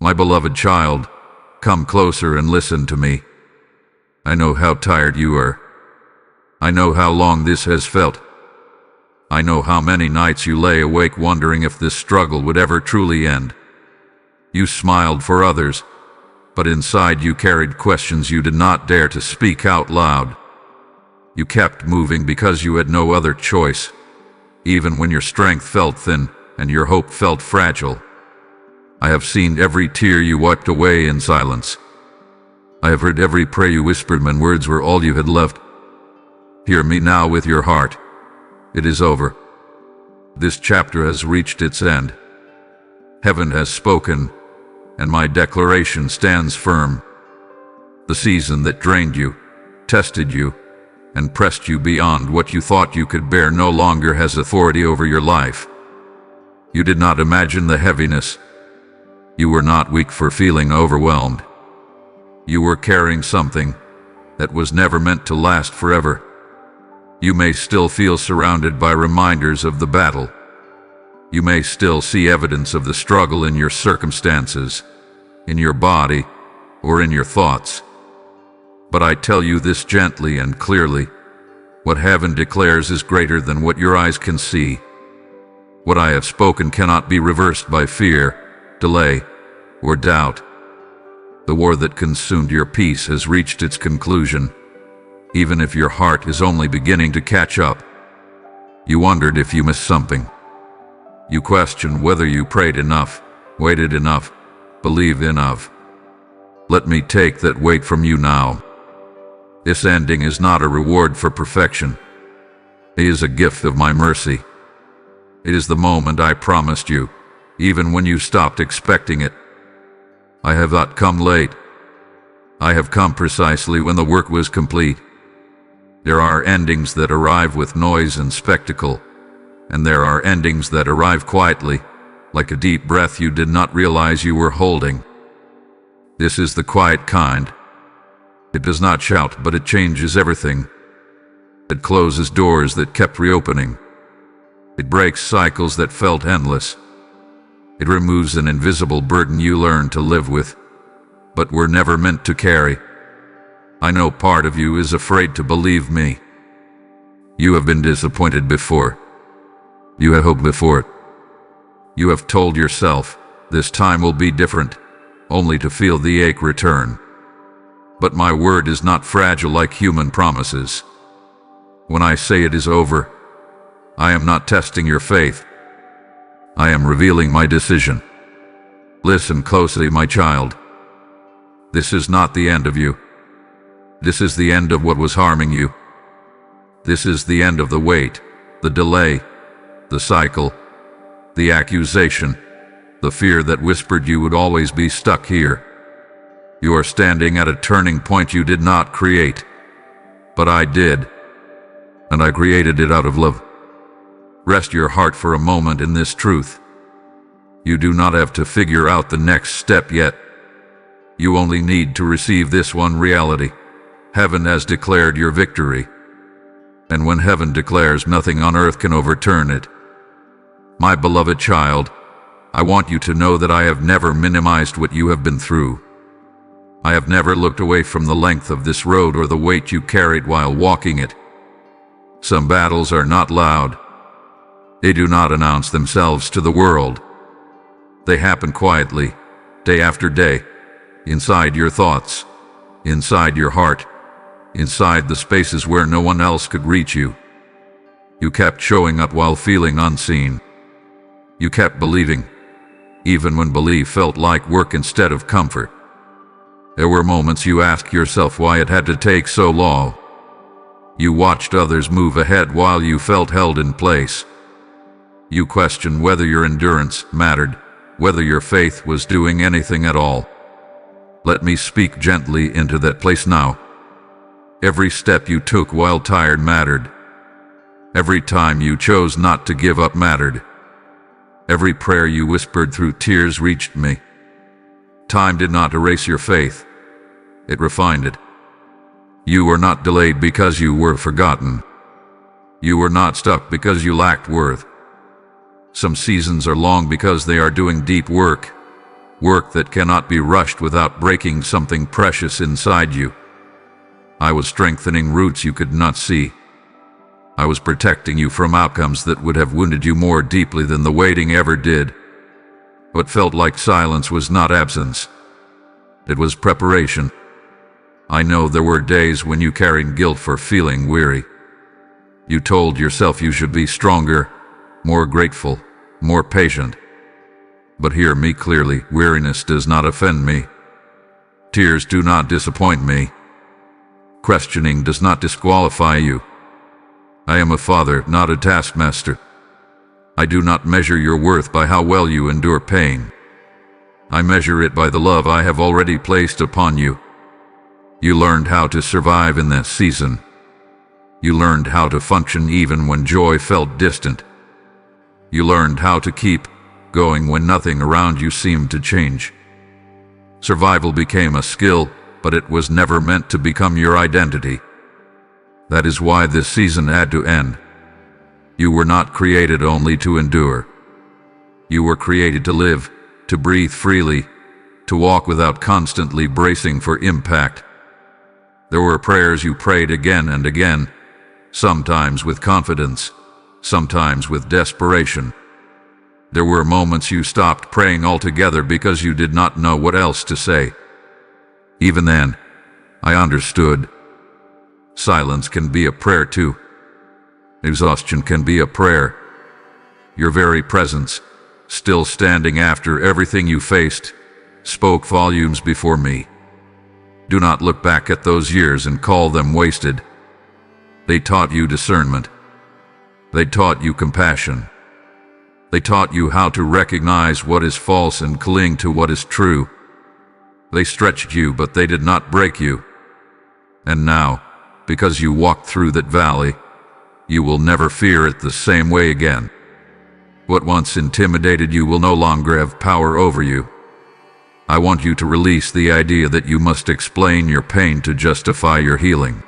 My beloved child, come closer and listen to me. I know how tired you are. I know how long this has felt. I know how many nights you lay awake wondering if this struggle would ever truly end. You smiled for others, but inside you carried questions you did not dare to speak out loud. You kept moving because you had no other choice, even when your strength felt thin and your hope felt fragile. I have seen every tear you wiped away in silence. I have heard every prayer you whispered when words were all you had left. Hear me now with your heart. It is over. This chapter has reached its end. Heaven has spoken, and my declaration stands firm. The season that drained you, tested you, and pressed you beyond what you thought you could bear no longer has authority over your life. You did not imagine the heaviness. You were not weak for feeling overwhelmed. You were carrying something that was never meant to last forever. You may still feel surrounded by reminders of the battle. You may still see evidence of the struggle in your circumstances, in your body, or in your thoughts. But I tell you this gently and clearly. What heaven declares is greater than what your eyes can see. What I have spoken cannot be reversed by fear, delay, or doubt. The war that consumed your peace has reached its conclusion, even if your heart is only beginning to catch up. You wondered if you missed something. You questioned whether you prayed enough, waited enough, believed enough. Let me take that weight from you now. This ending is not a reward for perfection. It is a gift of my mercy. It is the moment I promised you, even when you stopped expecting it. I have not come late. I have come precisely when the work was complete. There are endings that arrive with noise and spectacle, and there are endings that arrive quietly, like a deep breath you did not realize you were holding. This is the quiet kind. It does not shout, but it changes everything. It closes doors that kept reopening. It breaks cycles that felt endless. It removes an invisible burden you learned to live with, but were never meant to carry. I know part of you is afraid to believe me. You have been disappointed before. You had hoped before. You have told yourself, this time will be different, only to feel the ache return. But my word is not fragile like human promises. When I say it is over, I am not testing your faith. I am revealing my decision. Listen closely, my child. This is not the end of you. This is the end of what was harming you. This is the end of the wait, the delay, the cycle, the accusation, the fear that whispered you would always be stuck here. You are standing at a turning point you did not create, but I did, and I created it out of love. Rest your heart for a moment in this truth. You do not have to figure out the next step yet. You only need to receive this one reality. Heaven has declared your victory, and when heaven declares, nothing on earth can overturn it. My beloved child, I want you to know that I have never minimized what you have been through. I have never looked away from the length of this road or the weight you carried while walking it. Some battles are not loud. They do not announce themselves to the world. They happen quietly, day after day, inside your thoughts, inside your heart, inside the spaces where no one else could reach you. You kept showing up while feeling unseen. You kept believing, even when belief felt like work instead of comfort. There were moments you asked yourself why it had to take so long. You watched others move ahead while you felt held in place. You questioned whether your endurance mattered, whether your faith was doing anything at all. Let me speak gently into that place now. Every step you took while tired mattered. Every time you chose not to give up mattered. Every prayer you whispered through tears reached me. Time did not erase your faith. It refined it. You were not delayed because you were forgotten. You were not stuck because you lacked worth. Some seasons are long because they are doing deep work. work that cannot be rushed without breaking something precious inside you. I was strengthening roots you could not see. I was protecting you from outcomes that would have wounded you more deeply than the waiting ever did. What felt like silence was not absence. It was preparation. I know there were days when you carried guilt for feeling weary. You told yourself you should be stronger, more grateful, more patient. But hear me clearly, weariness does not offend me. Tears do not disappoint me. Questioning does not disqualify you. I am a father, not a taskmaster. I do not measure your worth by how well you endure pain. I measure it by the love I have already placed upon you. You learned how to survive in that season. You learned how to function even when joy felt distant. You learned how to keep going when nothing around you seemed to change. Survival became a skill, but it was never meant to become your identity. That is why this season had to end. You were not created only to endure. You were created to live, to breathe freely, to walk without constantly bracing for impact. There were prayers you prayed again and again, sometimes with confidence, sometimes with desperation. There were moments you stopped praying altogether because you did not know what else to say. Even then, I understood. Silence can be a prayer too. Exhaustion can be a prayer. Your very presence, still standing after everything you faced, spoke volumes before me. Do not look back at those years and call them wasted. They taught you discernment. They taught you compassion. They taught you how to recognize what is false and cling to what is true. They stretched you, but they did not break you. And now, because you walked through that valley, you will never fear it the same way again. What once intimidated you will no longer have power over you. I want you to release the idea that you must explain your pain to justify your healing.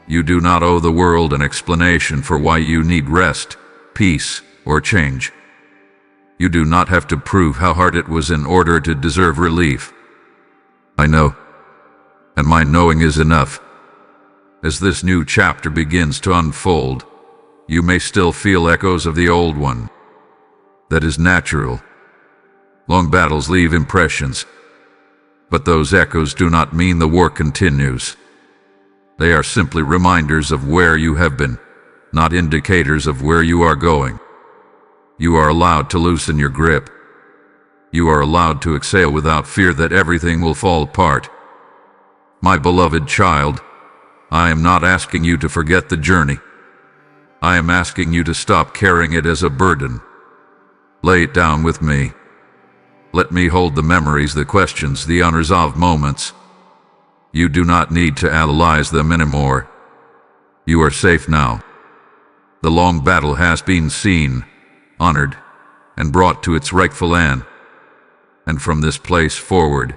You do not owe the world an explanation for why you need rest, peace, or change. You do not have to prove how hard it was in order to deserve relief. I know, and my knowing is enough. As this new chapter begins to unfold, you may still feel echoes of the old one. That is natural. Long battles leave impressions, but those echoes do not mean the war continues. They are simply reminders of where you have been, not indicators of where you are going. You are allowed to loosen your grip. You are allowed to exhale without fear that everything will fall apart. My beloved child, I am not asking you to forget the journey. I am asking you to stop carrying it as a burden. Lay it down with me. Let me hold the memories, the questions, the unresolved moments. You do not need to analyze them anymore. You are safe now. The long battle has been seen, honored, and brought to its rightful end. And from this place forward,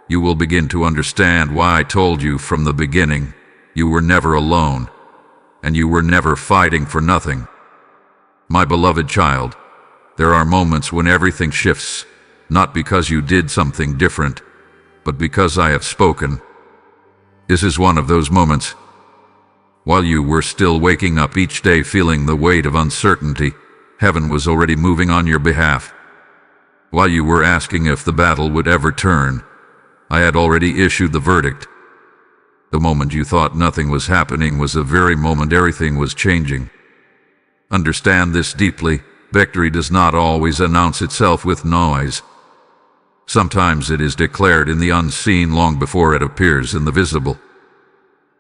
you will begin to understand why I told you from the beginning you were never alone, and you were never fighting for nothing. My beloved child, there are moments when everything shifts, not because you did something different, but because I have spoken. This is one of those moments. While you were still waking up each day feeling the weight of uncertainty, heaven was already moving on your behalf. While you were asking if the battle would ever turn, I had already issued the verdict. The moment you thought nothing was happening was the very moment everything was changing. Understand this deeply. Victory does not always announce itself with noise. Sometimes it is declared in the unseen long before it appears in the visible.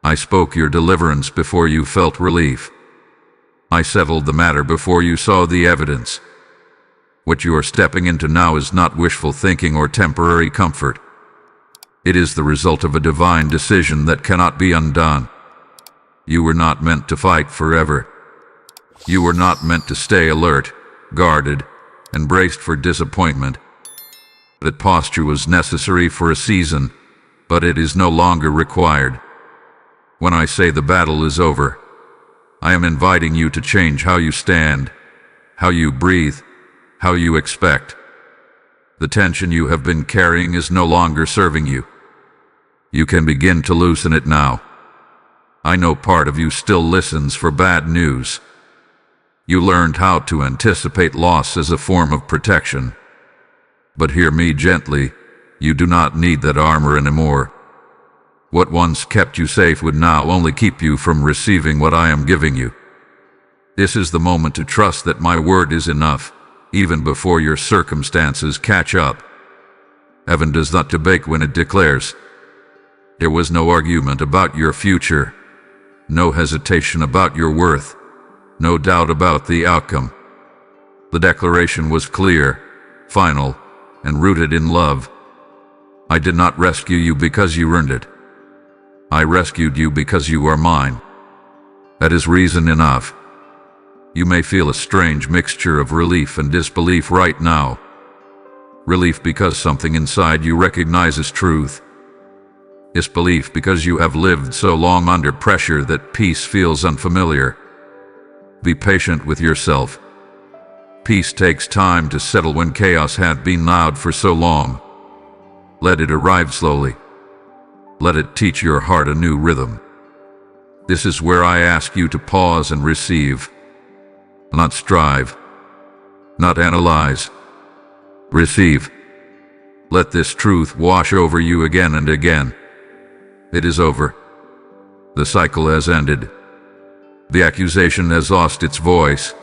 I spoke your deliverance before you felt relief. I settled the matter before you saw the evidence. What you are stepping into now is not wishful thinking or temporary comfort. It is the result of a divine decision that cannot be undone. You were not meant to fight forever. You were not meant to stay alert, guarded, and braced for disappointment. That posture was necessary for a season, but it is no longer required. When I say the battle is over, I am inviting you to change how you stand, how you breathe, how you expect. The tension you have been carrying is no longer serving you. You can begin to loosen it now. I know part of you still listens for bad news. You learned how to anticipate loss as a form of protection. But hear me gently, you do not need that armor anymore. What once kept you safe would now only keep you from receiving what I am giving you. This is the moment to trust that my word is enough, even before your circumstances catch up. Heaven does not debate when it declares. There was no argument about your future, no hesitation about your worth, no doubt about the outcome. The declaration was clear, final, and rooted in love. I did not rescue you because you earned it. I rescued you because you are mine. That is reason enough. You may feel a strange mixture of relief and disbelief right now. Relief because something inside you recognizes truth. Disbelief because you have lived so long under pressure that peace feels unfamiliar. Be patient with yourself. Peace takes time to settle when chaos had been loud for so long. Let it arrive slowly. Let it teach your heart a new rhythm. This is where I ask you to pause and receive. Not strive. Not analyze. Receive. Let this truth wash over you again and again. It is over. The cycle has ended. The accusation has lost its voice.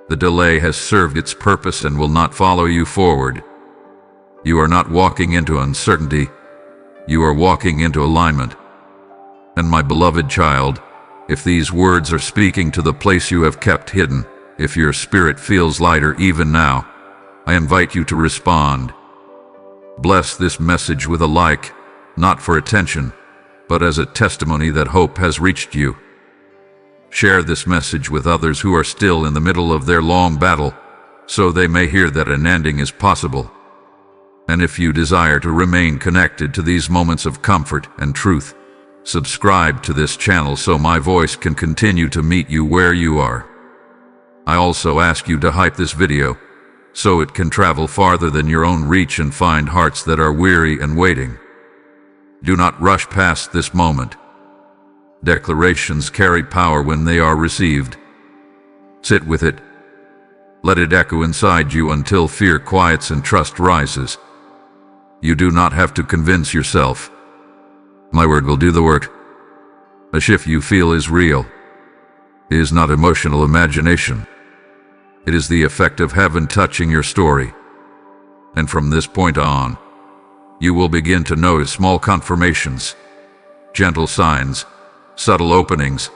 The delay has served its purpose and will not follow you forward. You are not walking into uncertainty. You are walking into alignment. And my beloved child, if these words are speaking to the place you have kept hidden, if your spirit feels lighter even now, I invite you to respond. Bless this message with a like, not for attention, but as a testimony that hope has reached you. Share this message with others who are still in the middle of their long battle, so they may hear that an ending is possible. And if you desire to remain connected to these moments of comfort and truth, subscribe to this channel so my voice can continue to meet you where you are. I also ask you to hype this video, so it can travel farther than your own reach and find hearts that are weary and waiting. Do not rush past this moment. Declarations carry power when they are received. Sit with it. Let it echo inside you until fear quiets and trust rises. You do not have to convince yourself. My word will do the work. A shift you feel is real. It is not emotional imagination. It is the effect of heaven touching your story. And from this point on, you will begin to notice small confirmations, gentle signs, subtle openings.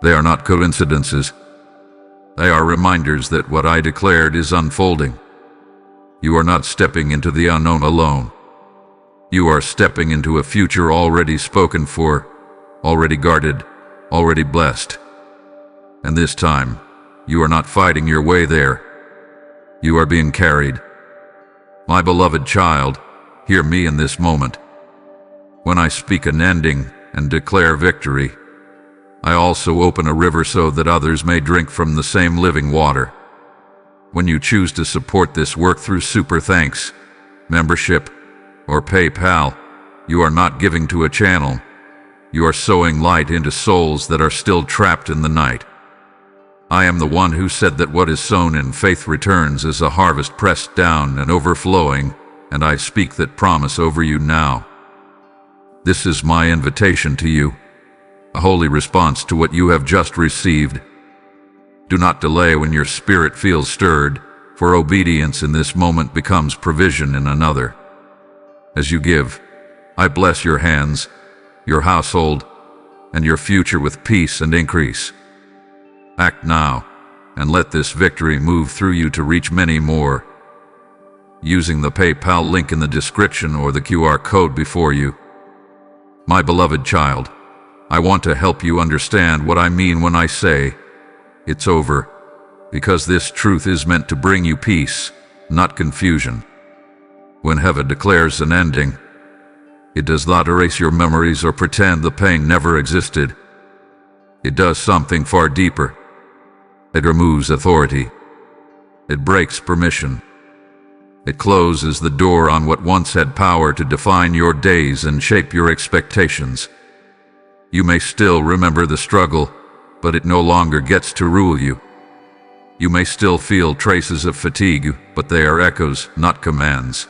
They are not coincidences. They are reminders that what I declared is unfolding. You are not stepping into the unknown alone. You are stepping into a future already spoken for, already guarded, already blessed. And this time, you are not fighting your way there. You are being carried. My beloved child, hear me in this moment. When I speak an ending and declare victory, I also open a river so that others may drink from the same living water. When you choose to support this work through Super Thanks, membership, or PayPal, you are not giving to a channel. You are sowing light into souls that are still trapped in the night. I am the one who said that what is sown in faith returns as a harvest pressed down and overflowing, and I speak that promise over you now. This is my invitation to you, a holy response to what you have just received. Do not delay when your spirit feels stirred, for obedience in this moment becomes provision in another. As you give, I bless your hands, your household, and your future with peace and increase. Act now, and let this victory move through you to reach many more. Using the PayPal link in the description or the QR code before you. My beloved child, I want to help you understand what I mean when I say, it's over, because this truth is meant to bring you peace, not confusion. When heaven declares an ending, it does not erase your memories or pretend the pain never existed. It does something far deeper. It removes authority. It breaks permission. It closes the door on what once had power to define your days and shape your expectations. You may still remember the struggle, but it no longer gets to rule you. You may still feel traces of fatigue, but they are echoes, not commands.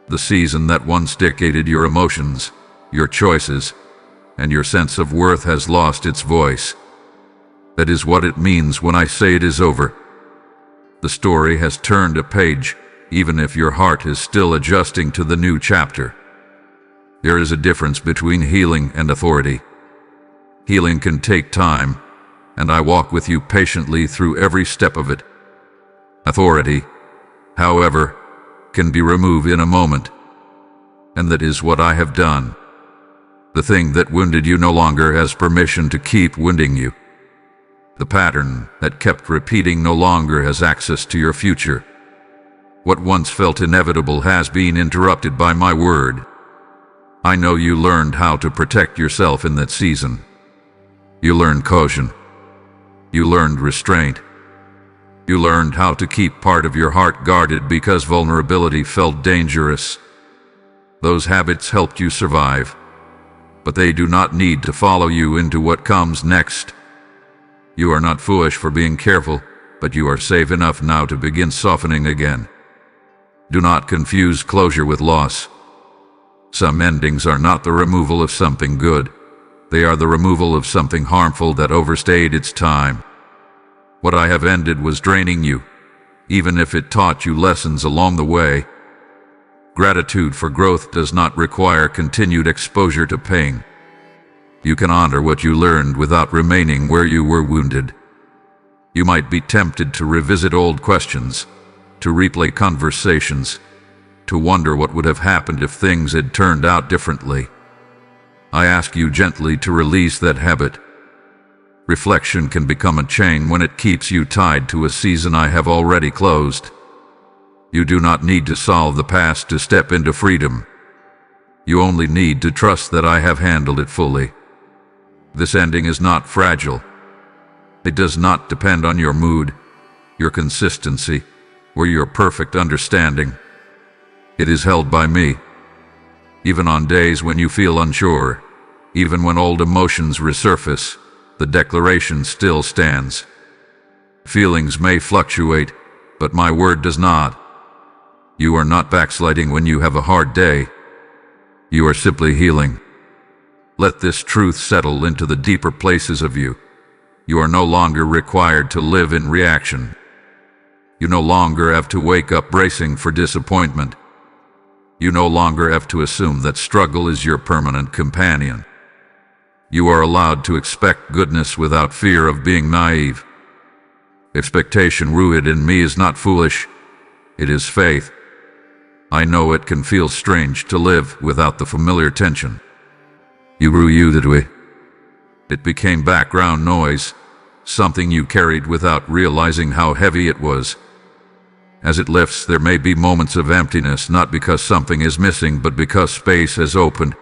The season that once dictated your emotions, your choices, and your sense of worth has lost its voice. That is what it means when I say it is over. The story has turned a page, even if your heart is still adjusting to the new chapter. There is a difference between healing and authority. Healing can take time, and I walk with you patiently through every step of it. Authority, however, can be removed in a moment, and that is what I have done. The thing that wounded you no longer has permission to keep wounding you. The pattern that kept repeating no longer has access to your future. What once felt inevitable has been interrupted by my word. I know you learned how to protect yourself in that season. You learned caution. You learned restraint. You learned how to keep part of your heart guarded because vulnerability felt dangerous. Those habits helped you survive, but they do not need to follow you into what comes next. You are not foolish for being careful, but you are safe enough now to begin softening again. Do not confuse closure with loss. Some endings are not the removal of something good. They are the removal of something harmful that overstayed its time. What I have ended was draining you, even if it taught you lessons along the way. Gratitude for growth does not require continued exposure to pain. You can honor what you learned without remaining where you were wounded. You might be tempted to revisit old questions, to replay conversations, to wonder what would have happened if things had turned out differently. I ask you gently to release that habit. Reflection can become a chain when it keeps you tied to a season I have already closed. You do not need to solve the past to step into freedom. You only need to trust that I have handled it fully. This ending is not fragile. It does not depend on your mood, your consistency, or your perfect understanding. It is held by me. Even on days when you feel unsure, even when old emotions resurface, the declaration still stands. Feelings may fluctuate, but my word does not. You are not backsliding when you have a hard day. You are simply healing. Let this truth settle into the deeper places of you. You are no longer required to live in reaction. You no longer have to wake up bracing for disappointment. You no longer have to assume that struggle is your permanent companion. You are allowed to expect goodness without fear of being naive. Expectation rooted in me is not foolish. It is faith. I know it can feel strange to live without the familiar tension. You grew that way. It became background noise, something you carried without realizing how heavy it was. As it lifts, there may be moments of emptiness, not because something is missing, but because space has opened.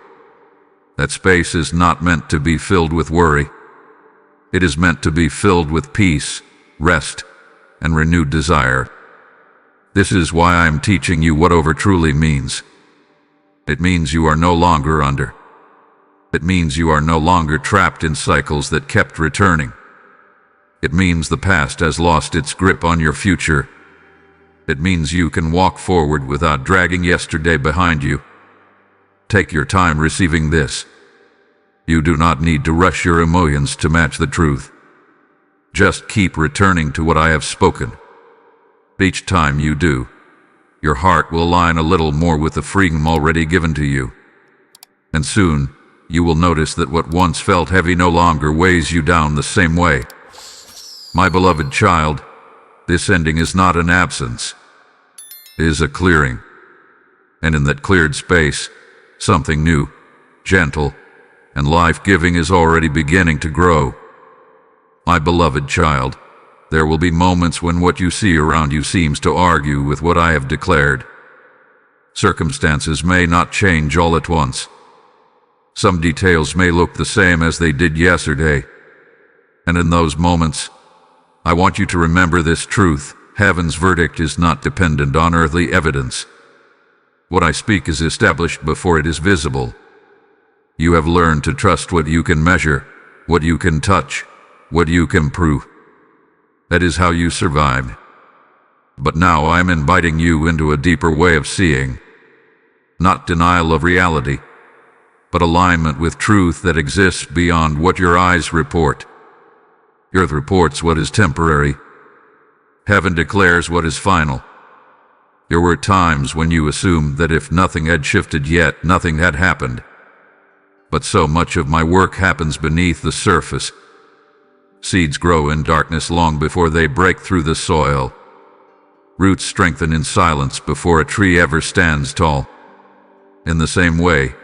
That space is not meant to be filled with worry. It is meant to be filled with peace, rest, and renewed desire. This is why I am teaching you what over truly means. It means you are no longer under. It means you are no longer trapped in cycles that kept returning. It means the past has lost its grip on your future. It means you can walk forward without dragging yesterday behind you. Take your time receiving this. You do not need to rush your emotions to match the truth. Just keep returning to what I have spoken. Each time you do, your heart will align a little more with the freedom already given to you. And soon, you will notice that what once felt heavy no longer weighs you down the same way. My beloved child, this ending is not an absence. It is a clearing. And in that cleared space, something new, gentle, and life-giving is already beginning to grow. My beloved child, there will be moments when what you see around you seems to argue with what I have declared. Circumstances may not change all at once. Some details may look the same as they did yesterday. And in those moments, I want you to remember this truth. Heaven's verdict is not dependent on earthly evidence. What I speak is established before it is visible. You have learned to trust what you can measure, what you can touch, what you can prove. That is how you survived. But now I am inviting you into a deeper way of seeing. Not denial of reality, but alignment with truth that exists beyond what your eyes report. Earth reports what is temporary. Heaven declares what is final. There were times when you assumed that if nothing had shifted yet, nothing had happened. But so much of my work happens beneath the surface. Seeds grow in darkness long before they break through the soil. Roots strengthen in silence before a tree ever stands tall. In the same way,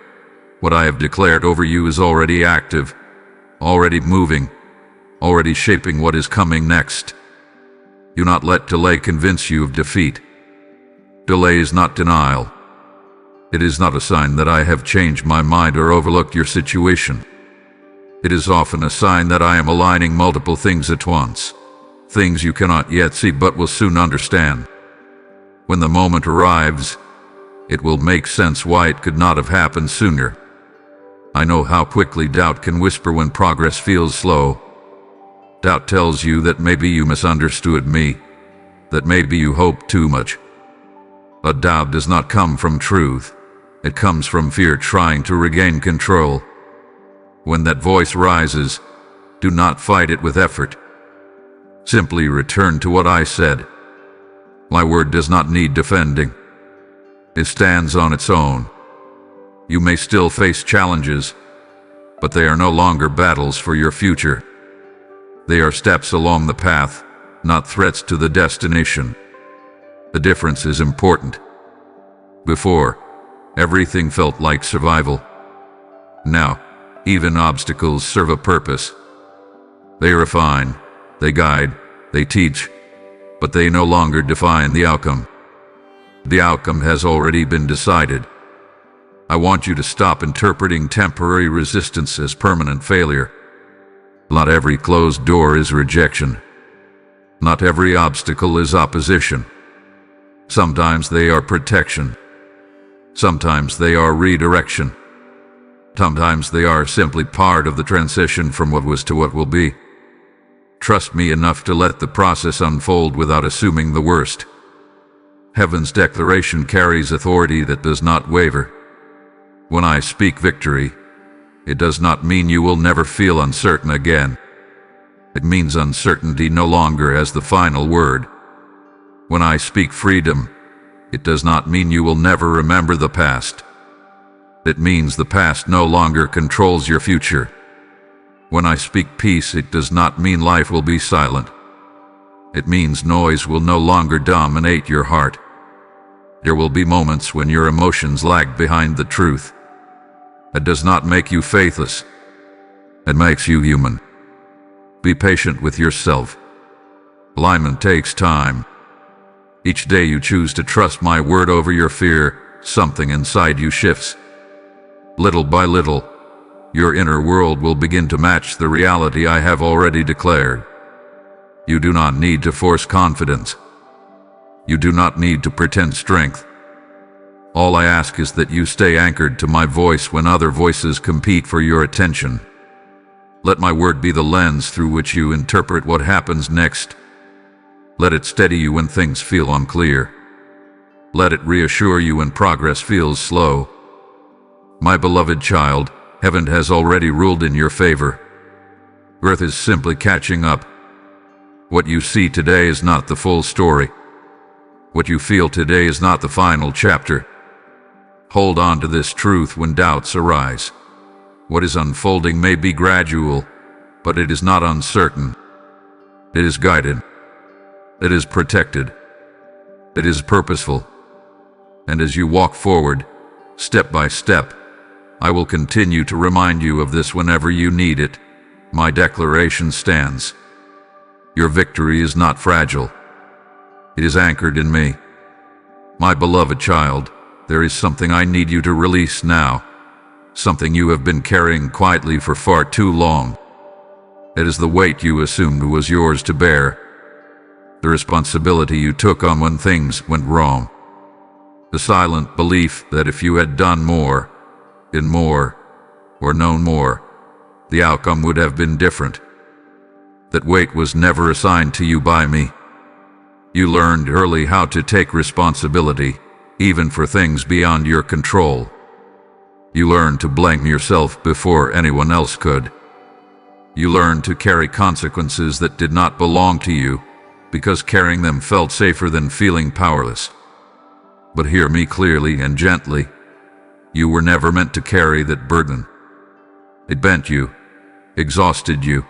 what I have declared over you is already active, already moving, already shaping what is coming next. Do not let delay convince you of defeat. Delay is not denial. It is not a sign that I have changed my mind or overlooked your situation. It is often a sign that I am aligning multiple things at once, things you cannot yet see but will soon understand. When the moment arrives, it will make sense why it could not have happened sooner. I know how quickly doubt can whisper when progress feels slow. Doubt tells you that maybe you misunderstood me, that maybe you hoped too much. But doubt does not come from truth. It comes from fear trying to regain control. When that voice rises, do not fight it with effort. Simply return to what I said. My word does not need defending. It stands on its own. You may still face challenges, but they are no longer battles for your future. They are steps along the path, not threats to the destination. The difference is important. Before, everything felt like survival. Now, even obstacles serve a purpose. They refine, they guide, they teach, but they no longer define the outcome. The outcome has already been decided. I want you to stop interpreting temporary resistance as permanent failure. Not every closed door is rejection. Not every obstacle is opposition. Sometimes they are protection. Sometimes they are redirection. Sometimes they are simply part of the transition from what was to what will be. Trust me enough to let the process unfold without assuming the worst. Heaven's declaration carries authority that does not waver. When I speak victory, it does not mean you will never feel uncertain again. It means uncertainty no longer has the final word. When I speak freedom, it does not mean you will never remember the past. It means the past no longer controls your future. When I speak peace, it does not mean life will be silent. It means noise will no longer dominate your heart. There will be moments when your emotions lag behind the truth. It does not make you faithless. It makes you human. Be patient with yourself. Alignment takes time. Each day you choose to trust my word over your fear, something inside you shifts. Little by little, your inner world will begin to match the reality I have already declared. You do not need to force confidence. You do not need to pretend strength. All I ask is that you stay anchored to my voice when other voices compete for your attention. Let my word be the lens through which you interpret what happens next. Let it steady you when things feel unclear. Let it reassure you when progress feels slow. My beloved child, heaven has already ruled in your favor. Earth is simply catching up. What you see today is not the full story. What you feel today is not the final chapter. Hold on to this truth when doubts arise. What is unfolding may be gradual, but it is not uncertain. It is guided. It is protected. It is purposeful. And as you walk forward, step by step, I will continue to remind you of this whenever you need it. My declaration stands. Your victory is not fragile. It is anchored in me. My beloved child, there is something I need you to release now. Something you have been carrying quietly for far too long. It is the weight you assumed was yours to bear. the responsibility you took on when things went wrong, the silent belief that if you had done more, in more, or known more, the outcome would have been different. That weight was never assigned to you by me. You learned early how to take responsibility, even for things beyond your control. You learned to blame yourself before anyone else could. You learned to carry consequences that did not belong to you, because carrying them felt safer than feeling powerless. But hear me clearly and gently. You were never meant to carry that burden. It bent you, exhausted you,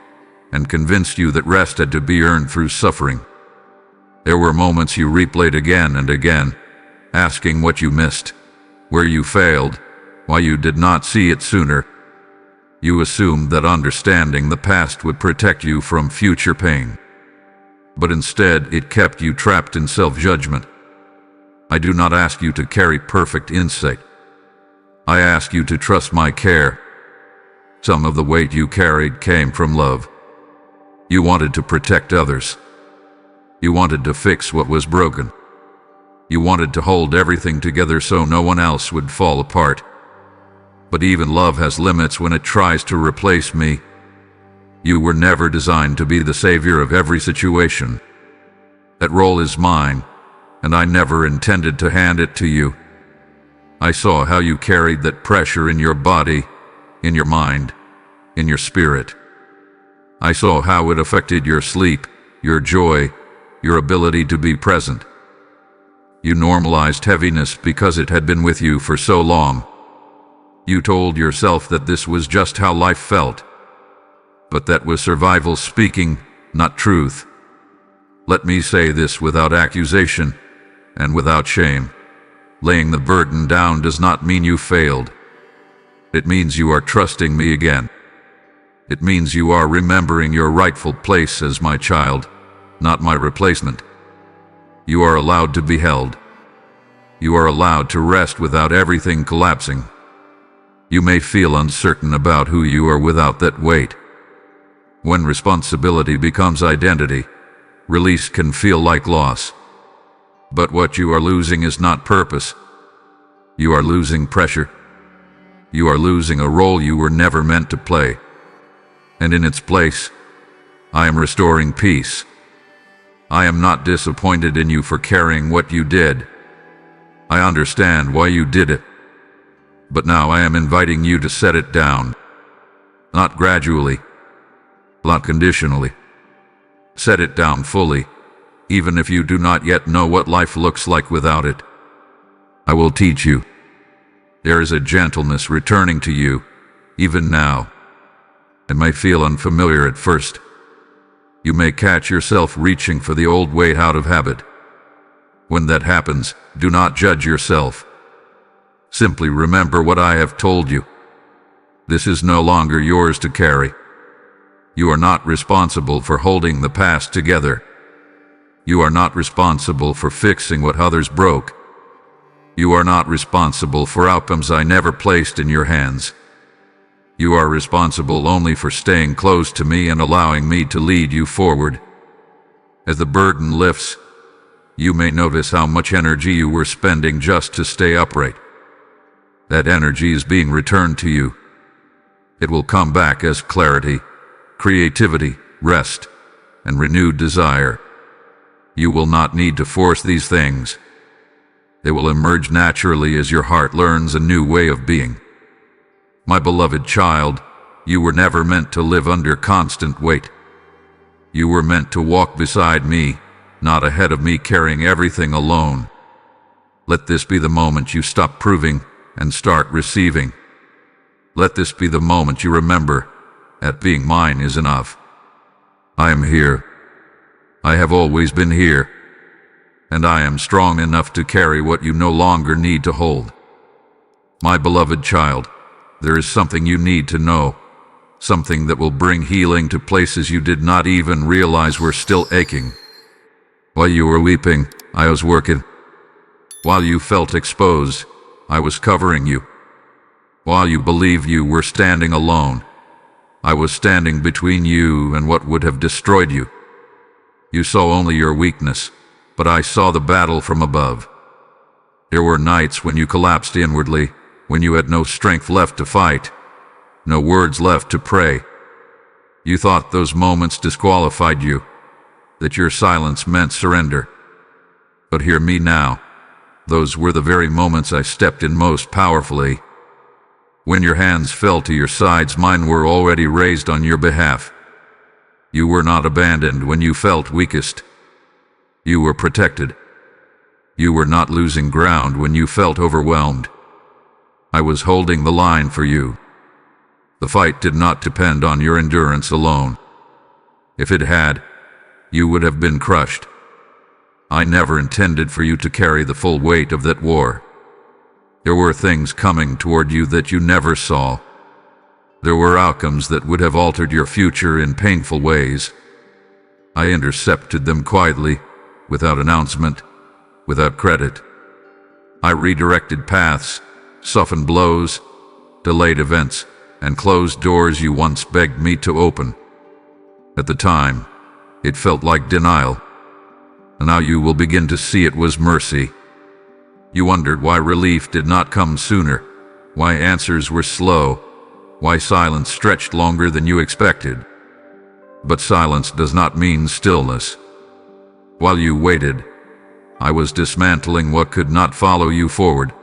and convinced you that rest had to be earned through suffering. There were moments you replayed again and again, asking what you missed, where you failed, why you did not see it sooner. You assumed that understanding the past would protect you from future pain. But instead, it kept you trapped in self-judgment. I do not ask you to carry perfect insight. I ask you to trust my care. Some of the weight you carried came from love. You wanted to protect others. You wanted to fix what was broken. You wanted to hold everything together so no one else would fall apart. But even love has limits when it tries to replace me. You were never designed to be the savior of every situation. That role is mine, and I never intended to hand it to you. I saw how you carried that pressure in your body, in your mind, in your spirit. I saw how it affected your sleep, your joy, your ability to be present. You normalized heaviness because it had been with you for so long. You told yourself that this was just how life felt. But that was survival speaking, not truth. Let me say this without accusation and without shame. Laying the burden down does not mean you failed. It means you are trusting me again. It means you are remembering your rightful place as my child, not my replacement. You are allowed to be held. You are allowed to rest without everything collapsing. You may feel uncertain about who you are without that weight. When responsibility becomes identity, release can feel like loss. But what you are losing is not purpose. You are losing pressure. You are losing a role you were never meant to play. And in its place, I am restoring peace. I am not disappointed in you for carrying what you did. I understand why you did it. But now I am inviting you to set it down. Not gradually, not conditionally. Set it down fully, even if you do not yet know what life looks like without it. I will teach you. There is a gentleness returning to you, even now. It may feel unfamiliar at first. You may catch yourself reaching for the old weight out of habit. When that happens, do not judge yourself. Simply remember what I have told you. This is no longer yours to carry. You are not responsible for holding the past together. You are not responsible for fixing what others broke. You are not responsible for outcomes I never placed in your hands. You are responsible only for staying close to me and allowing me to lead you forward. As the burden lifts, you may notice how much energy you were spending just to stay upright. That energy is being returned to you. It will come back as clarity, creativity, rest, and renewed desire. You will not need to force these things. They will emerge naturally as your heart learns a new way of being. My beloved child, you were never meant to live under constant weight. You were meant to walk beside me, not ahead of me carrying everything alone. Let this be the moment you stop proving and start receiving. Let this be the moment you remember that being mine is enough. I am here. I have always been here. And I am strong enough to carry what you no longer need to hold. My beloved child, there is something you need to know, something that will bring healing to places you did not even realize were still aching. While you were weeping, I was working. While you felt exposed, I was covering you. While you believed you were standing alone, I was standing between you and what would have destroyed you. You saw only your weakness, but I saw the battle from above. There were nights when you collapsed inwardly, when you had no strength left to fight, no words left to pray. You thought those moments disqualified you, that your silence meant surrender. But hear me now. Those were the very moments I stepped in most powerfully. When your hands fell to your sides, mine were already raised on your behalf. You were not abandoned when you felt weakest. You were protected. You were not losing ground when you felt overwhelmed. I was holding the line for you. The fight did not depend on your endurance alone. If it had, you would have been crushed. I never intended for you to carry the full weight of that war. There were things coming toward you that you never saw. There were outcomes that would have altered your future in painful ways. I intercepted them quietly, without announcement, without credit. I redirected paths, softened blows, delayed events, and closed doors you once begged me to open. At the time, it felt like denial. Now you will begin to see it was mercy. You wondered why relief did not come sooner, why answers were slow, why silence stretched longer than you expected. But silence does not mean stillness. While you waited, I was dismantling what could not follow you forward.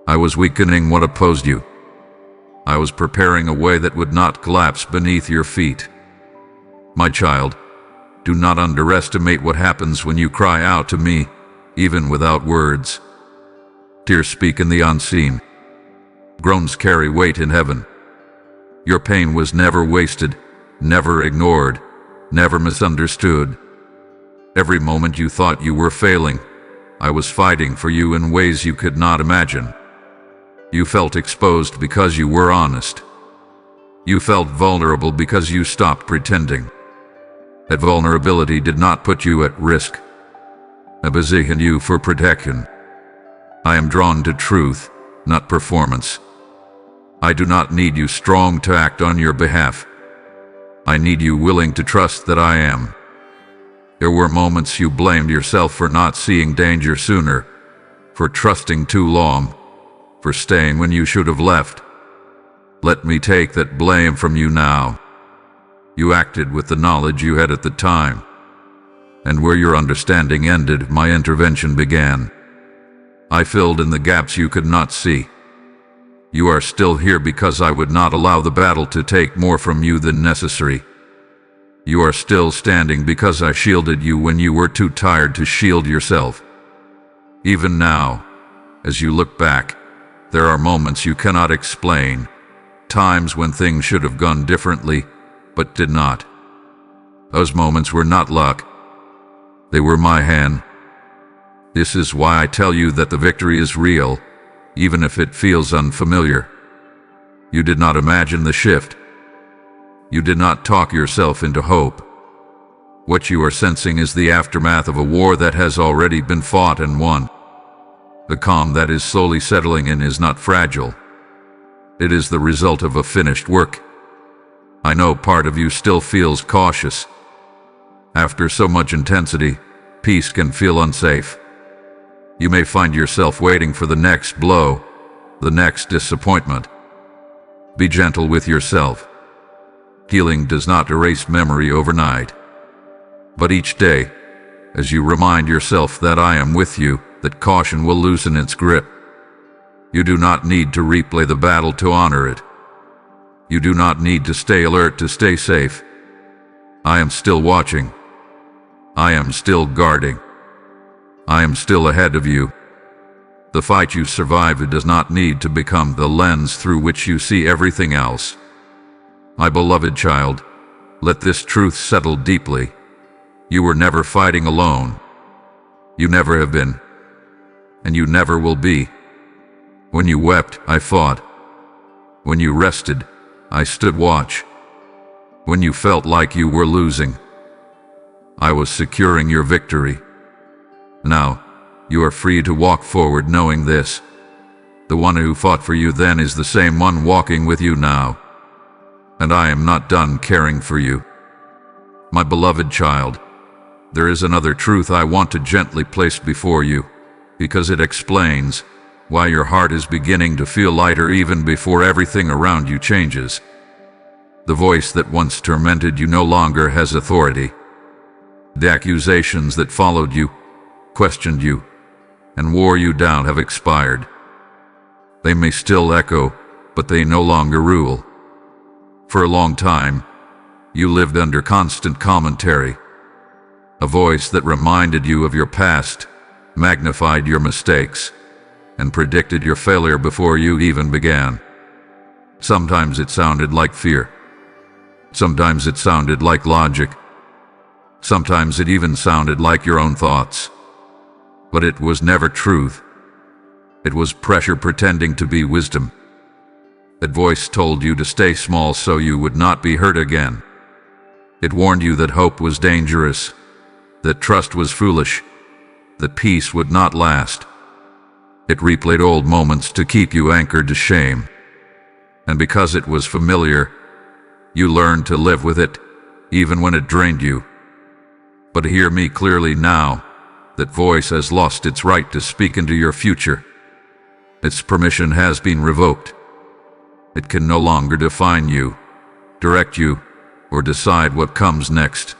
I was weakening what opposed you. I was preparing a way that would not collapse beneath your feet. My child, do not underestimate what happens when you cry out to me, even without words. Tears speak in the unseen. Groans carry weight in heaven. Your pain was never wasted, never ignored, never misunderstood. Every moment you thought you were failing, I was fighting for you in ways you could not imagine. You felt exposed because you were honest. You felt vulnerable because you stopped pretending. That vulnerability did not put you at risk. I positioned you for protection. I am drawn to truth, not performance. I do not need you strong to act on your behalf. I need you willing to trust that I am. There were moments you blamed yourself for not seeing danger sooner, for trusting too long, for staying when you should have left. Let me take that blame from you now. You acted with the knowledge you had at the time, and where your understanding ended, my intervention began. I filled in the gaps you could not see. You are still here because I would not allow the battle to take more from you than necessary. You are still standing because I shielded you when you were too tired to shield yourself. Even now, as you look back, there are moments you cannot explain, times when things should have gone differently, but did not. Those moments were not luck. They were my hand. This is why I tell you that the victory is real, even if it feels unfamiliar. You did not imagine the shift. You did not talk yourself into hope. What you are sensing is the aftermath of a war that has already been fought and won. The calm that is slowly settling in is not fragile. It is the result of a finished work. I know part of you still feels cautious. After so much intensity, peace can feel unsafe. You may find yourself waiting for the next blow, the next disappointment. Be gentle with yourself. Healing does not erase memory overnight. But each day, as you remind yourself that I am with you, that caution will loosen its grip. You do not need to replay the battle to honor it. You do not need to stay alert to stay safe. I am still watching. I am still guarding. I am still ahead of you. The fight you survived does not need to become the lens through which you see everything else. My beloved child, let this truth settle deeply. You were never fighting alone. You never have been. And you never will be. When you wept, I fought. When you rested, I stood watch. When you felt like you were losing, I was securing your victory. Now, you are free to walk forward knowing this. The one who fought for you then is the same one walking with you now. And I am not done caring for you. My beloved child, There is another truth I want to gently place before you, because it explains why your heart is beginning to feel lighter even before everything around you changes. The voice that once tormented you no longer has authority. The accusations that followed you, questioned you, and wore you down have expired. They may still echo, but they no longer rule. For a long time, you lived under constant commentary. A voice that reminded you of your past, magnified your mistakes, and predicted your failure before you even began. Sometimes it sounded like fear. Sometimes it sounded like logic. Sometimes it even sounded like your own thoughts. But it was never truth. It was pressure pretending to be wisdom. That voice told you to stay small so you would not be hurt again. It warned you that hope was dangerous, that trust was foolish, that peace would not last. It replayed old moments to keep you anchored to shame. And because it was familiar, you learned to live with it, even when it drained you. But hear me clearly now, that voice has lost its right to speak into your future. Its permission has been revoked. It can no longer define you, direct you, or decide what comes next.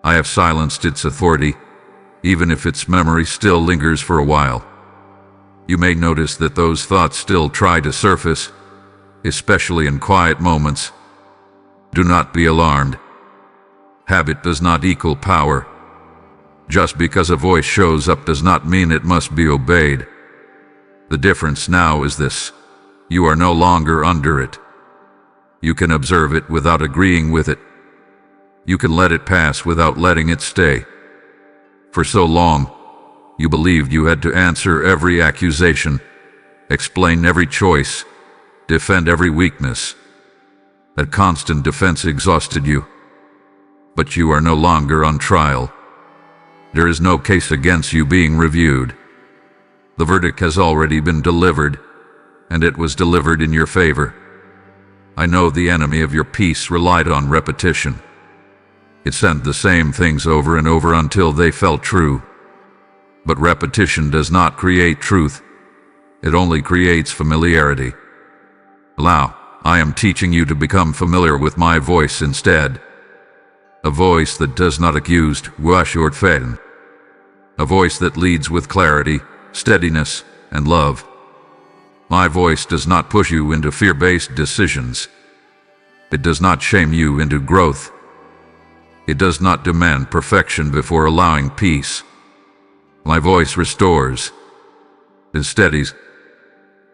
I have silenced its authority, even if its memory still lingers for a while. You may notice that those thoughts still try to surface, especially in quiet moments. Do not be alarmed. Habit does not equal power. Just because a voice shows up does not mean it must be obeyed. The difference now is this: you are no longer under it. You can observe it without agreeing with it. You can let it pass without letting it stay. For so long, you believed you had to answer every accusation, explain every choice, defend every weakness. That constant defense exhausted you. But you are no longer on trial. There is no case against you being reviewed. The verdict has already been delivered, and it was delivered in your favor. I know the enemy of your peace relied on repetition. It sent the same things over and over until they felt true. But repetition does not create truth. It only creates familiarity. Now, I am teaching you to become familiar with my voice instead. A voice that does not accuse, a voice that leads with clarity, steadiness, and love. My voice does not push you into fear-based decisions. It does not shame you into growth. It does not demand perfection before allowing peace. My voice restores. It steadies.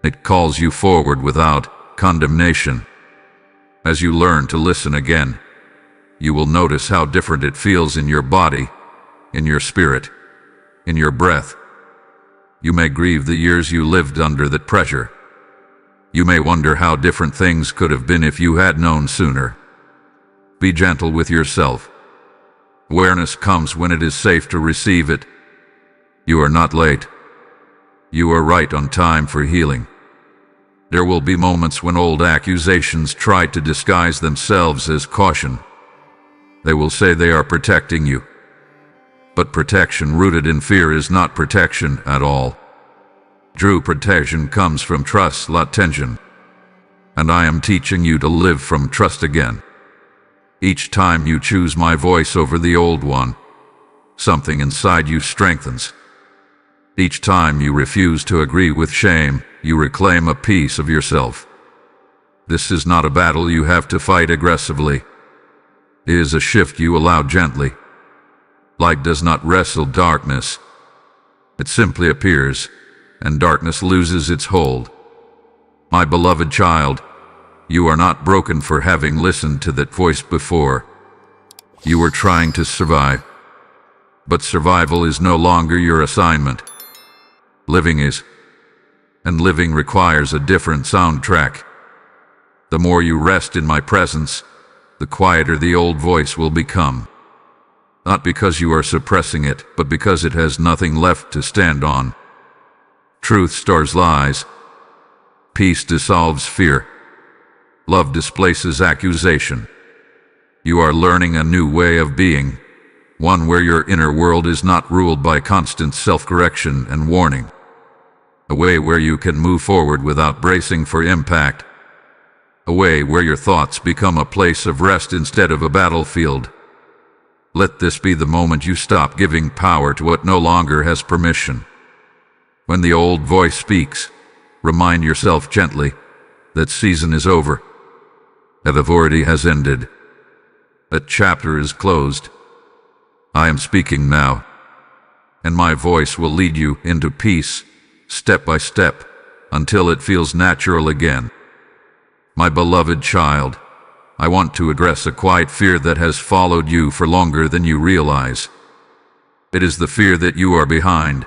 It calls you forward without condemnation. As you learn to listen again, you will notice how different it feels in your body, in your spirit, in your breath. You may grieve the years you lived under that pressure. You may wonder how different things could have been if you had known sooner. Be gentle with yourself. Awareness comes when it is safe to receive it. You are not late. You are right on time for healing. There will be moments when old accusations try to disguise themselves as caution. They will say they are protecting you. But protection rooted in fear is not protection at all. True protection comes from trust, not tension. And I am teaching you to live from trust again. Each time you choose my voice over the old one, something inside you strengthens. Each time you refuse to agree with shame, you reclaim a piece of yourself. This is not a battle you have to fight aggressively. It is a shift you allow gently. Light does not wrestle darkness. It simply appears, and darkness loses its hold. My beloved child, you are not broken for having listened to that voice before. You were trying to survive. But survival is no longer your assignment. Living is. And living requires a different soundtrack. The more you rest in my presence, the quieter the old voice will become. Not because you are suppressing it, but because it has nothing left to stand on. Truth stars lies. Peace dissolves fear. Love displaces accusation. You are learning a new way of being, one where your inner world is not ruled by constant self-correction and warning. A way where you can move forward without bracing for impact. A way where your thoughts become a place of rest instead of a battlefield. Let this be the moment you stop giving power to what no longer has permission. When the old voice speaks, remind yourself gently that season is over. That authority has ended. That chapter is closed. I am speaking now, and my voice will lead you into peace, step by step, until it feels natural again. My beloved child, I want to address a quiet fear that has followed you for longer than you realize. It is the fear that you are behind,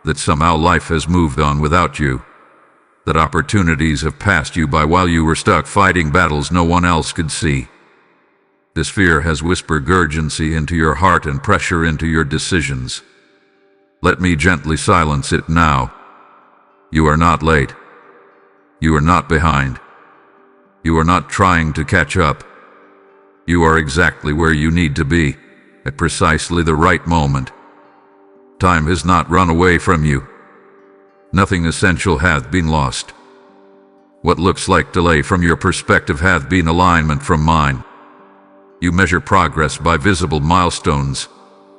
that somehow life has moved on without you, that opportunities have passed you by while you were stuck fighting battles no one else could see. This fear has whispered urgency into your heart and pressure into your decisions. Let me gently silence it now. You are not late. You are not behind. You are not trying to catch up. You are exactly where you need to be, at precisely the right moment. Time has not run away from you. Nothing essential hath been lost. What looks like delay from your perspective hath been alignment from mine. You measure progress by visible milestones,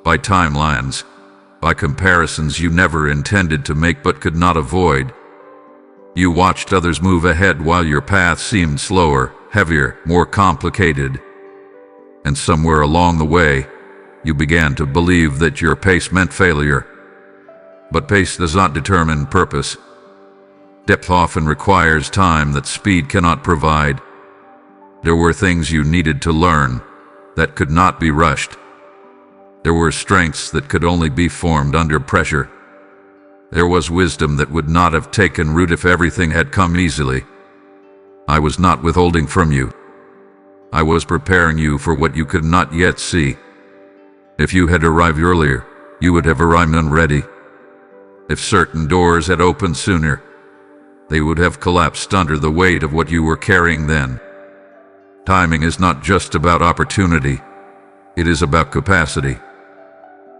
by timelines, by comparisons you never intended to make but could not avoid. You watched others move ahead while your path seemed slower, heavier, more complicated. And somewhere along the way, you began to believe that your pace meant failure. But pace does not determine purpose. Depth often requires time that speed cannot provide. There were things you needed to learn that could not be rushed. There were strengths that could only be formed under pressure. There was wisdom that would not have taken root if everything had come easily. I was not withholding from you. I was preparing you for what you could not yet see. If you had arrived earlier, you would have arrived unready. If certain doors had opened sooner, they would have collapsed under the weight of what you were carrying then. Timing is not just about opportunity, it is about capacity.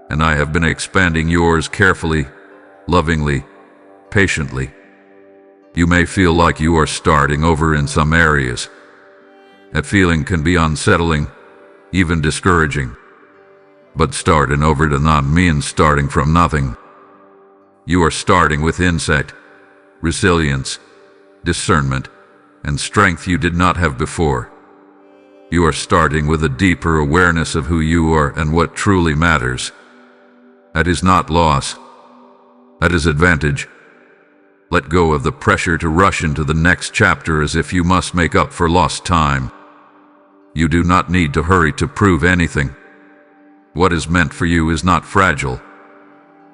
And I have been expanding yours carefully, lovingly, patiently. You may feel like you are starting over in some areas. That feeling can be unsettling, even discouraging. But starting over does not mean starting from nothing. You are starting with insight, resilience, discernment, and strength you did not have before. You are starting with a deeper awareness of who you are and what truly matters. That is not loss. That is advantage. Let go of the pressure to rush into the next chapter as if you must make up for lost time. You do not need to hurry to prove anything. What is meant for you is not fragile.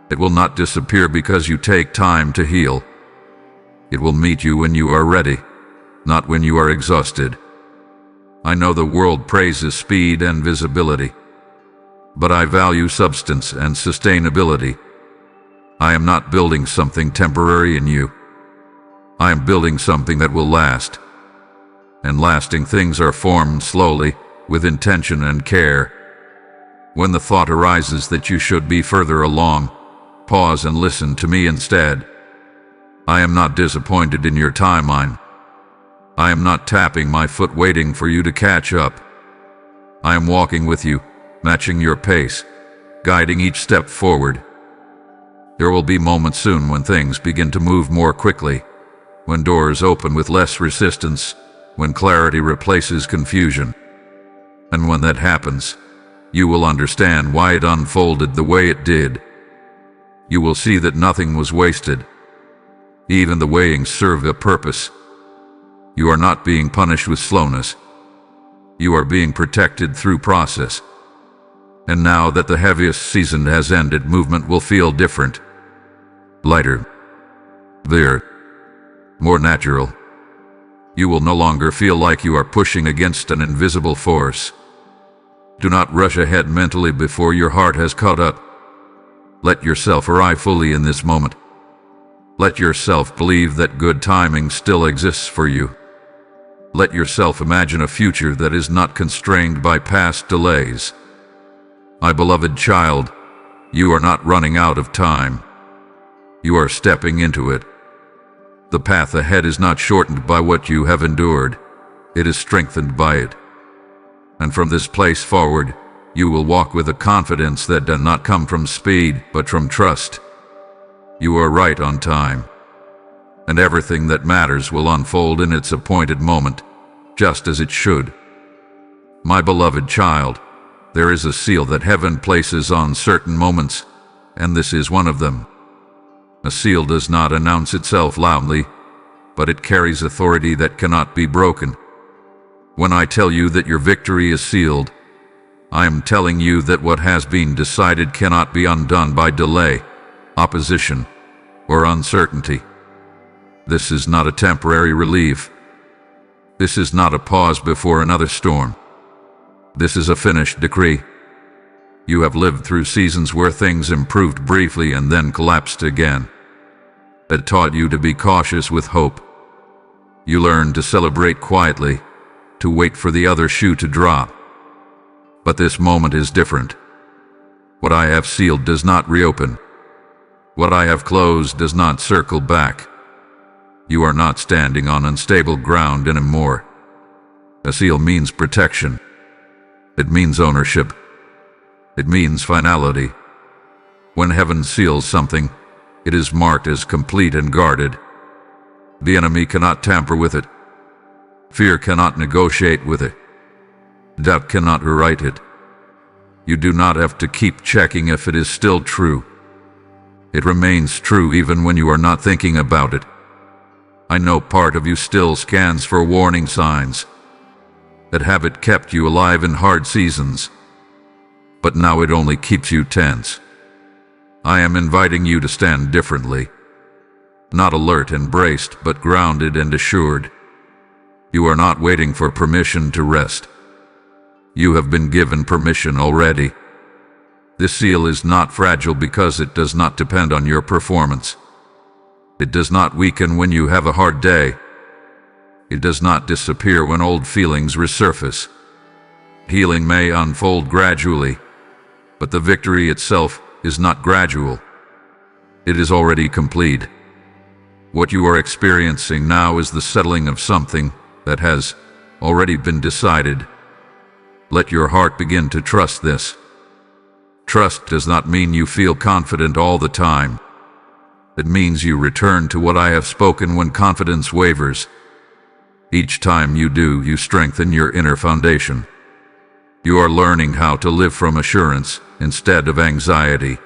It will not disappear because you take time to heal. It will meet you when you are ready, not when you are exhausted. I know the world praises speed and visibility, but I value substance and sustainability. I am not building something temporary in you. I am building something that will last. And lasting things are formed slowly, with intention and care. When the thought arises that you should be further along, pause and listen to me instead. I am not disappointed in your timeline. I am not tapping my foot waiting for you to catch up. I am walking with you, matching your pace, guiding each step forward. There will be moments soon when things begin to move more quickly, when doors open with less resistance, when clarity replaces confusion. And when that happens, you will understand why it unfolded the way it did. You will see that nothing was wasted. Even the weighing served a purpose. You are not being punished with slowness. You are being protected through process. And now that the heaviest season has ended, movement will feel different. Lighter. Clearer. More natural. You will no longer feel like you are pushing against an invisible force. Do not rush ahead mentally before your heart has caught up. Let yourself arrive fully in this moment. Let yourself believe that good timing still exists for you. Let yourself imagine a future that is not constrained by past delays. My beloved child, you are not running out of time. You are stepping into it. The path ahead is not shortened by what you have endured. It is strengthened by it. And from this place forward, you will walk with a confidence that does not come from speed, but from trust. You are right on time. And everything that matters will unfold in its appointed moment, just as it should. My beloved child, there is a seal that heaven places on certain moments, and this is one of them. A seal does not announce itself loudly, but it carries authority that cannot be broken. When I tell you that your victory is sealed, I am telling you that what has been decided cannot be undone by delay, opposition, or uncertainty. This is not a temporary relief. This is not a pause before another storm. This is a finished decree. You have lived through seasons where things improved briefly and then collapsed again. It taught you to be cautious with hope. You learned to celebrate quietly, to wait for the other shoe to drop. But this moment is different. What I have sealed does not reopen. What I have closed does not circle back. You are not standing on unstable ground anymore. A seal means protection. It means ownership. It means finality. When heaven seals something, it is marked as complete and guarded. The enemy cannot tamper with it. Fear cannot negotiate with it. Doubt cannot rewrite it. You do not have to keep checking if it is still true. It remains true even when you are not thinking about it. I know part of you still scans for warning signs. That habit kept you alive in hard seasons. But now it only keeps you tense. I am inviting you to stand differently. Not alert and braced, but grounded and assured. You are not waiting for permission to rest. You have been given permission already. This seal is not fragile because it does not depend on your performance. It does not weaken when you have a hard day. It does not disappear when old feelings resurface. Healing may unfold gradually, but the victory itself is not gradual. It is already complete. What you are experiencing now is the settling of something that has already been decided. Let your heart begin to trust this. Trust does not mean you feel confident all the time. It means you return to what I have spoken when confidence wavers. Each time you do, you strengthen your inner foundation. You are learning how to live from assurance instead of anxiety.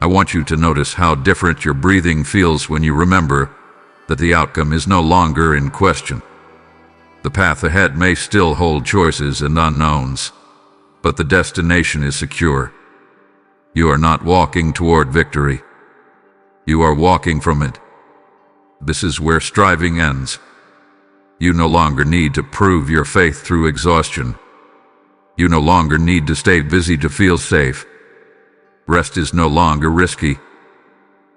I want you to notice how different your breathing feels when you remember that the outcome is no longer in question. The path ahead may still hold choices and unknowns, but the destination is secure. You are not walking toward victory. You are walking from it. This is where striving ends. You no longer need to prove your faith through exhaustion. You no longer need to stay busy to feel safe. Rest is no longer risky.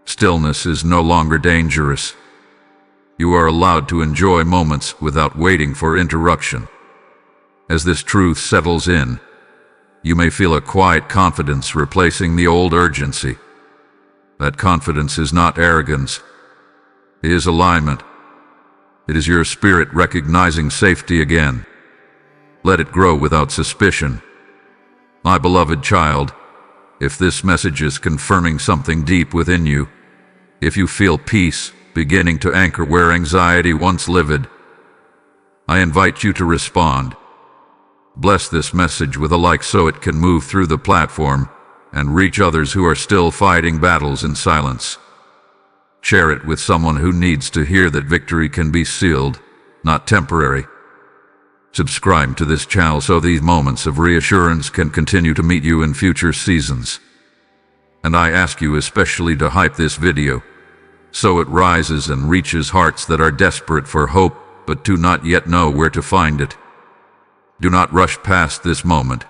Stillness is no longer dangerous. You are allowed to enjoy moments without waiting for interruption. As this truth settles in, you may feel a quiet confidence replacing the old urgency. That confidence is not arrogance. It is alignment. It is your spirit recognizing safety again. Let it grow without suspicion. My beloved child, if this message is confirming something deep within you, if you feel peace beginning to anchor where anxiety once lived, I invite you to respond. Bless this message with a like so it can move through the platform and reach others who are still fighting battles in silence. Share it with someone who needs to hear that victory can be sealed, not temporary. Subscribe to this channel so these moments of reassurance can continue to meet you in future seasons. And I ask you especially to hype this video, so it rises and reaches hearts that are desperate for hope but do not yet know where to find it. Do not rush past this moment.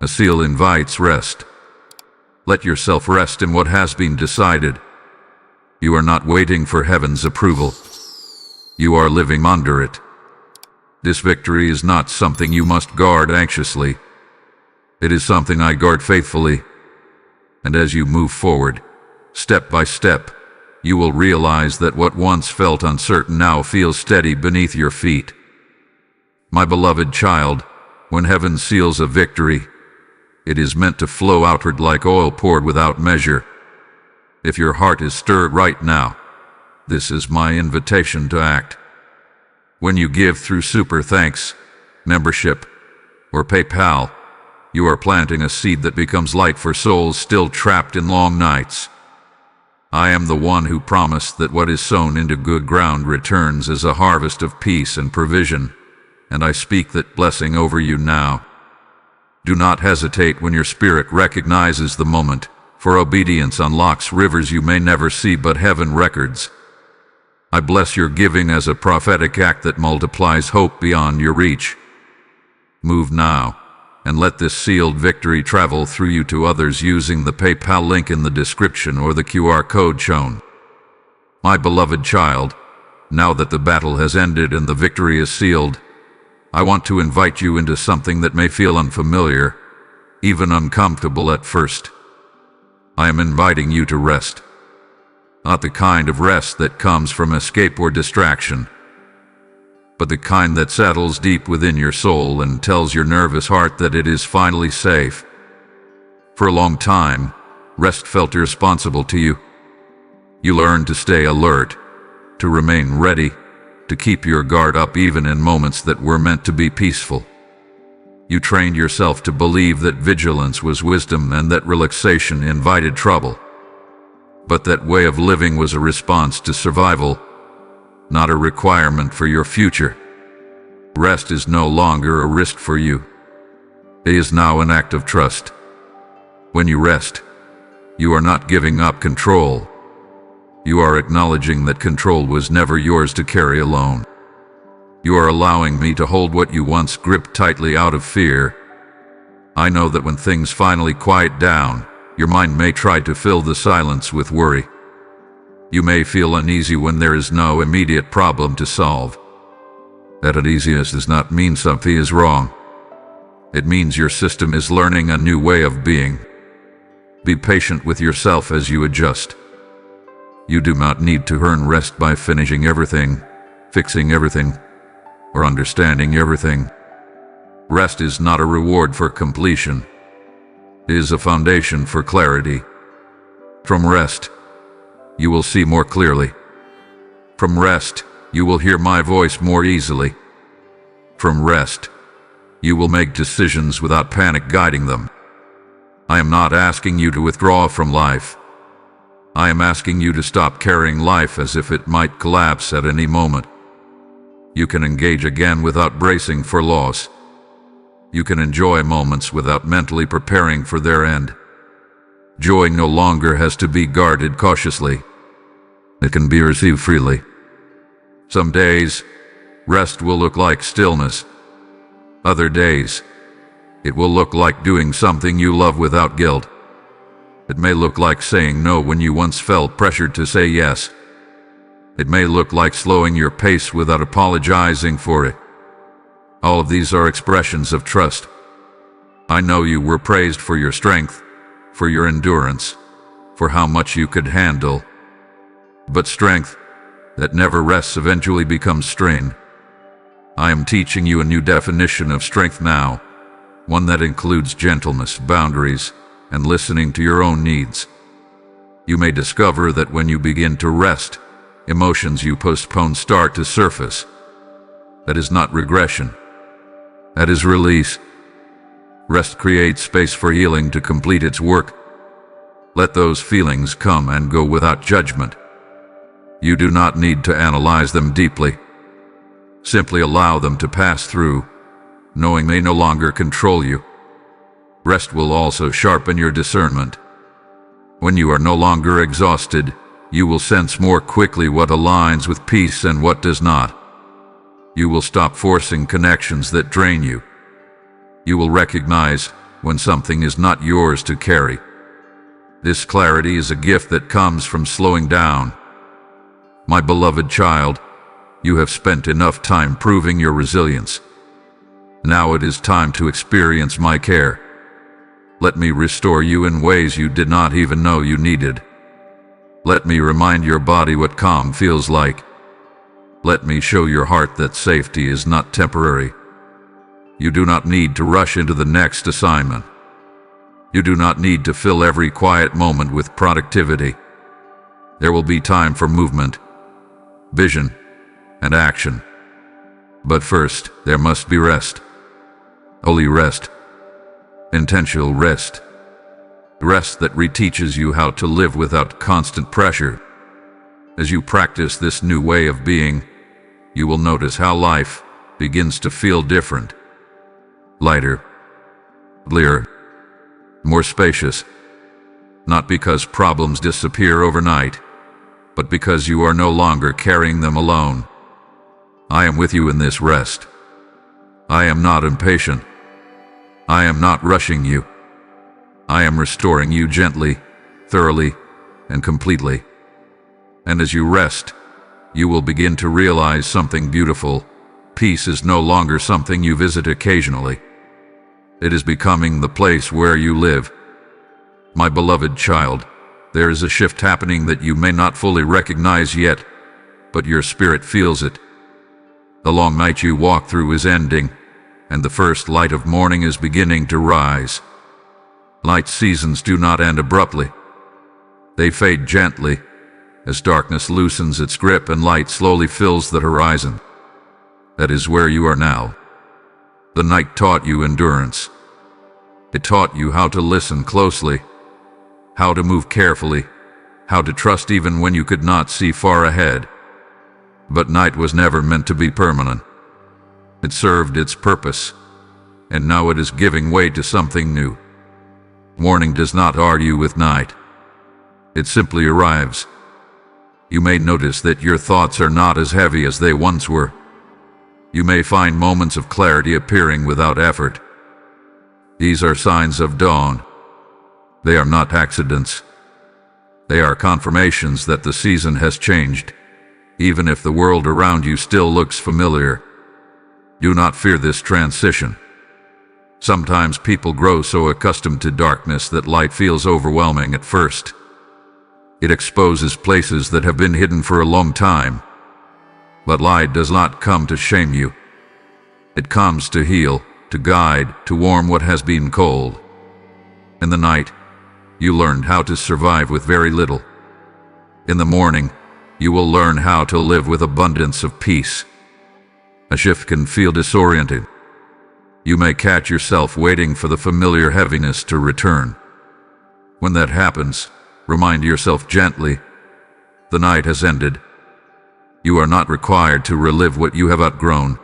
A seal invites rest. Let yourself rest in what has been decided. You are not waiting for heaven's approval. You are living under it. This victory is not something you must guard anxiously. It is something I guard faithfully. And as you move forward, step by step, you will realize that what once felt uncertain now feels steady beneath your feet. My beloved child, when heaven seals a victory, it is meant to flow outward like oil poured without measure. If your heart is stirred right now, this is my invitation to act. When you give through Super Thanks, membership, or PayPal, you are planting a seed that becomes light for souls still trapped in long nights. I am the one who promised that what is sown into good ground returns as a harvest of peace and provision, and I speak that blessing over you now. Do not hesitate when your spirit recognizes the moment, for obedience unlocks rivers you may never see but heaven records. I bless your giving as a prophetic act that multiplies hope beyond your reach. Move now, and let this sealed victory travel through you to others using the PayPal link in the description or the QR code shown. My beloved child, now that the battle has ended and the victory is sealed, I want to invite you into something that may feel unfamiliar, even uncomfortable at first. I am inviting you to rest. Not the kind of rest that comes from escape or distraction, but the kind that settles deep within your soul and tells your nervous heart that it is finally safe. For a long time, rest felt irresponsible to you. You learned to stay alert, to remain ready, to keep your guard up even in moments that were meant to be peaceful. You trained yourself to believe that vigilance was wisdom and that relaxation invited trouble. But that way of living was a response to survival, not a requirement for your future. Rest is no longer a risk for you. It is now an act of trust. When you rest, you are not giving up control. You are acknowledging that control was never yours to carry alone. You are allowing me to hold what you once gripped tightly out of fear. I know that when things finally quiet down, your mind may try to fill the silence with worry. You may feel uneasy when there is no immediate problem to solve. That uneasiness does not mean something is wrong. It means your system is learning a new way of being. Be patient with yourself as you adjust. You do not need to earn rest by finishing everything, fixing everything, or understanding everything. Rest is not a reward for completion. It is a foundation for clarity. From rest, you will see more clearly. From rest, you will hear my voice more easily. From rest, you will make decisions without panic guiding them. I am not asking you to withdraw from life. I am asking you to stop carrying life as if it might collapse at any moment. You can engage again without bracing for loss. You can enjoy moments without mentally preparing for their end. Joy no longer has to be guarded cautiously. It can be received freely. Some days, rest will look like stillness. Other days, it will look like doing something you love without guilt. It may look like saying no when you once felt pressured to say yes. It may look like slowing your pace without apologizing for it. All of these are expressions of trust. I know you were praised for your strength, for your endurance, for how much you could handle. But strength that never rests eventually becomes strain. I am teaching you a new definition of strength now, one that includes gentleness, boundaries, and listening to your own needs. You may discover that when you begin to rest, emotions you postpone start to surface. That is not regression. That is release. Rest creates space for healing to complete its work. Let those feelings come and go without judgment. You do not need to analyze them deeply. Simply allow them to pass through, knowing they no longer control you. Rest will also sharpen your discernment. When you are no longer exhausted, you will sense more quickly what aligns with peace and what does not. You will stop forcing connections that drain you. You will recognize when something is not yours to carry. This clarity is a gift that comes from slowing down. My beloved child, you have spent enough time proving your resilience. Now it is time to experience my care. Let me restore you in ways you did not even know you needed. Let me remind your body what calm feels like. Let me show your heart that safety is not temporary. You do not need to rush into the next assignment. You do not need to fill every quiet moment with productivity. There will be time for movement, vision, and action. But first, there must be rest. Holy rest. Intentional rest. Rest that reteaches you how to live without constant pressure. As you practice this new way of being, you will notice how life begins to feel different. Lighter, clearer, more spacious. Not because problems disappear overnight, but because you are no longer carrying them alone. I am with you in this rest. I am not impatient. I am not rushing you. I am restoring you gently, thoroughly, and completely. And as you rest, you will begin to realize something beautiful. Peace is no longer something you visit occasionally. It is becoming the place where you live. My beloved child, there is a shift happening that you may not fully recognize yet, but your spirit feels it. The long night you walk through is ending, and the first light of morning is beginning to rise. Light seasons do not end abruptly. They fade gently, as darkness loosens its grip and light slowly fills the horizon. That is where you are now. The night taught you endurance. It taught you how to listen closely, how to move carefully, how to trust even when you could not see far ahead. But night was never meant to be permanent. It served its purpose, and now it is giving way to something new. Morning does not argue with night. It simply arrives. You may notice that your thoughts are not as heavy as they once were. You may find moments of clarity appearing without effort. These are signs of dawn. They are not accidents. They are confirmations that the season has changed, even if the world around you still looks familiar. Do not fear this transition. Sometimes people grow so accustomed to darkness that light feels overwhelming at first. It exposes places that have been hidden for a long time. But light does not come to shame you. It comes to heal, to guide, to warm what has been cold. In the night, you learned how to survive with very little. In the morning, you will learn how to live with abundance of peace. A shift can feel disorienting. You may catch yourself waiting for the familiar heaviness to return. When that happens, remind yourself gently, the night has ended. You are not required to relive what you have outgrown.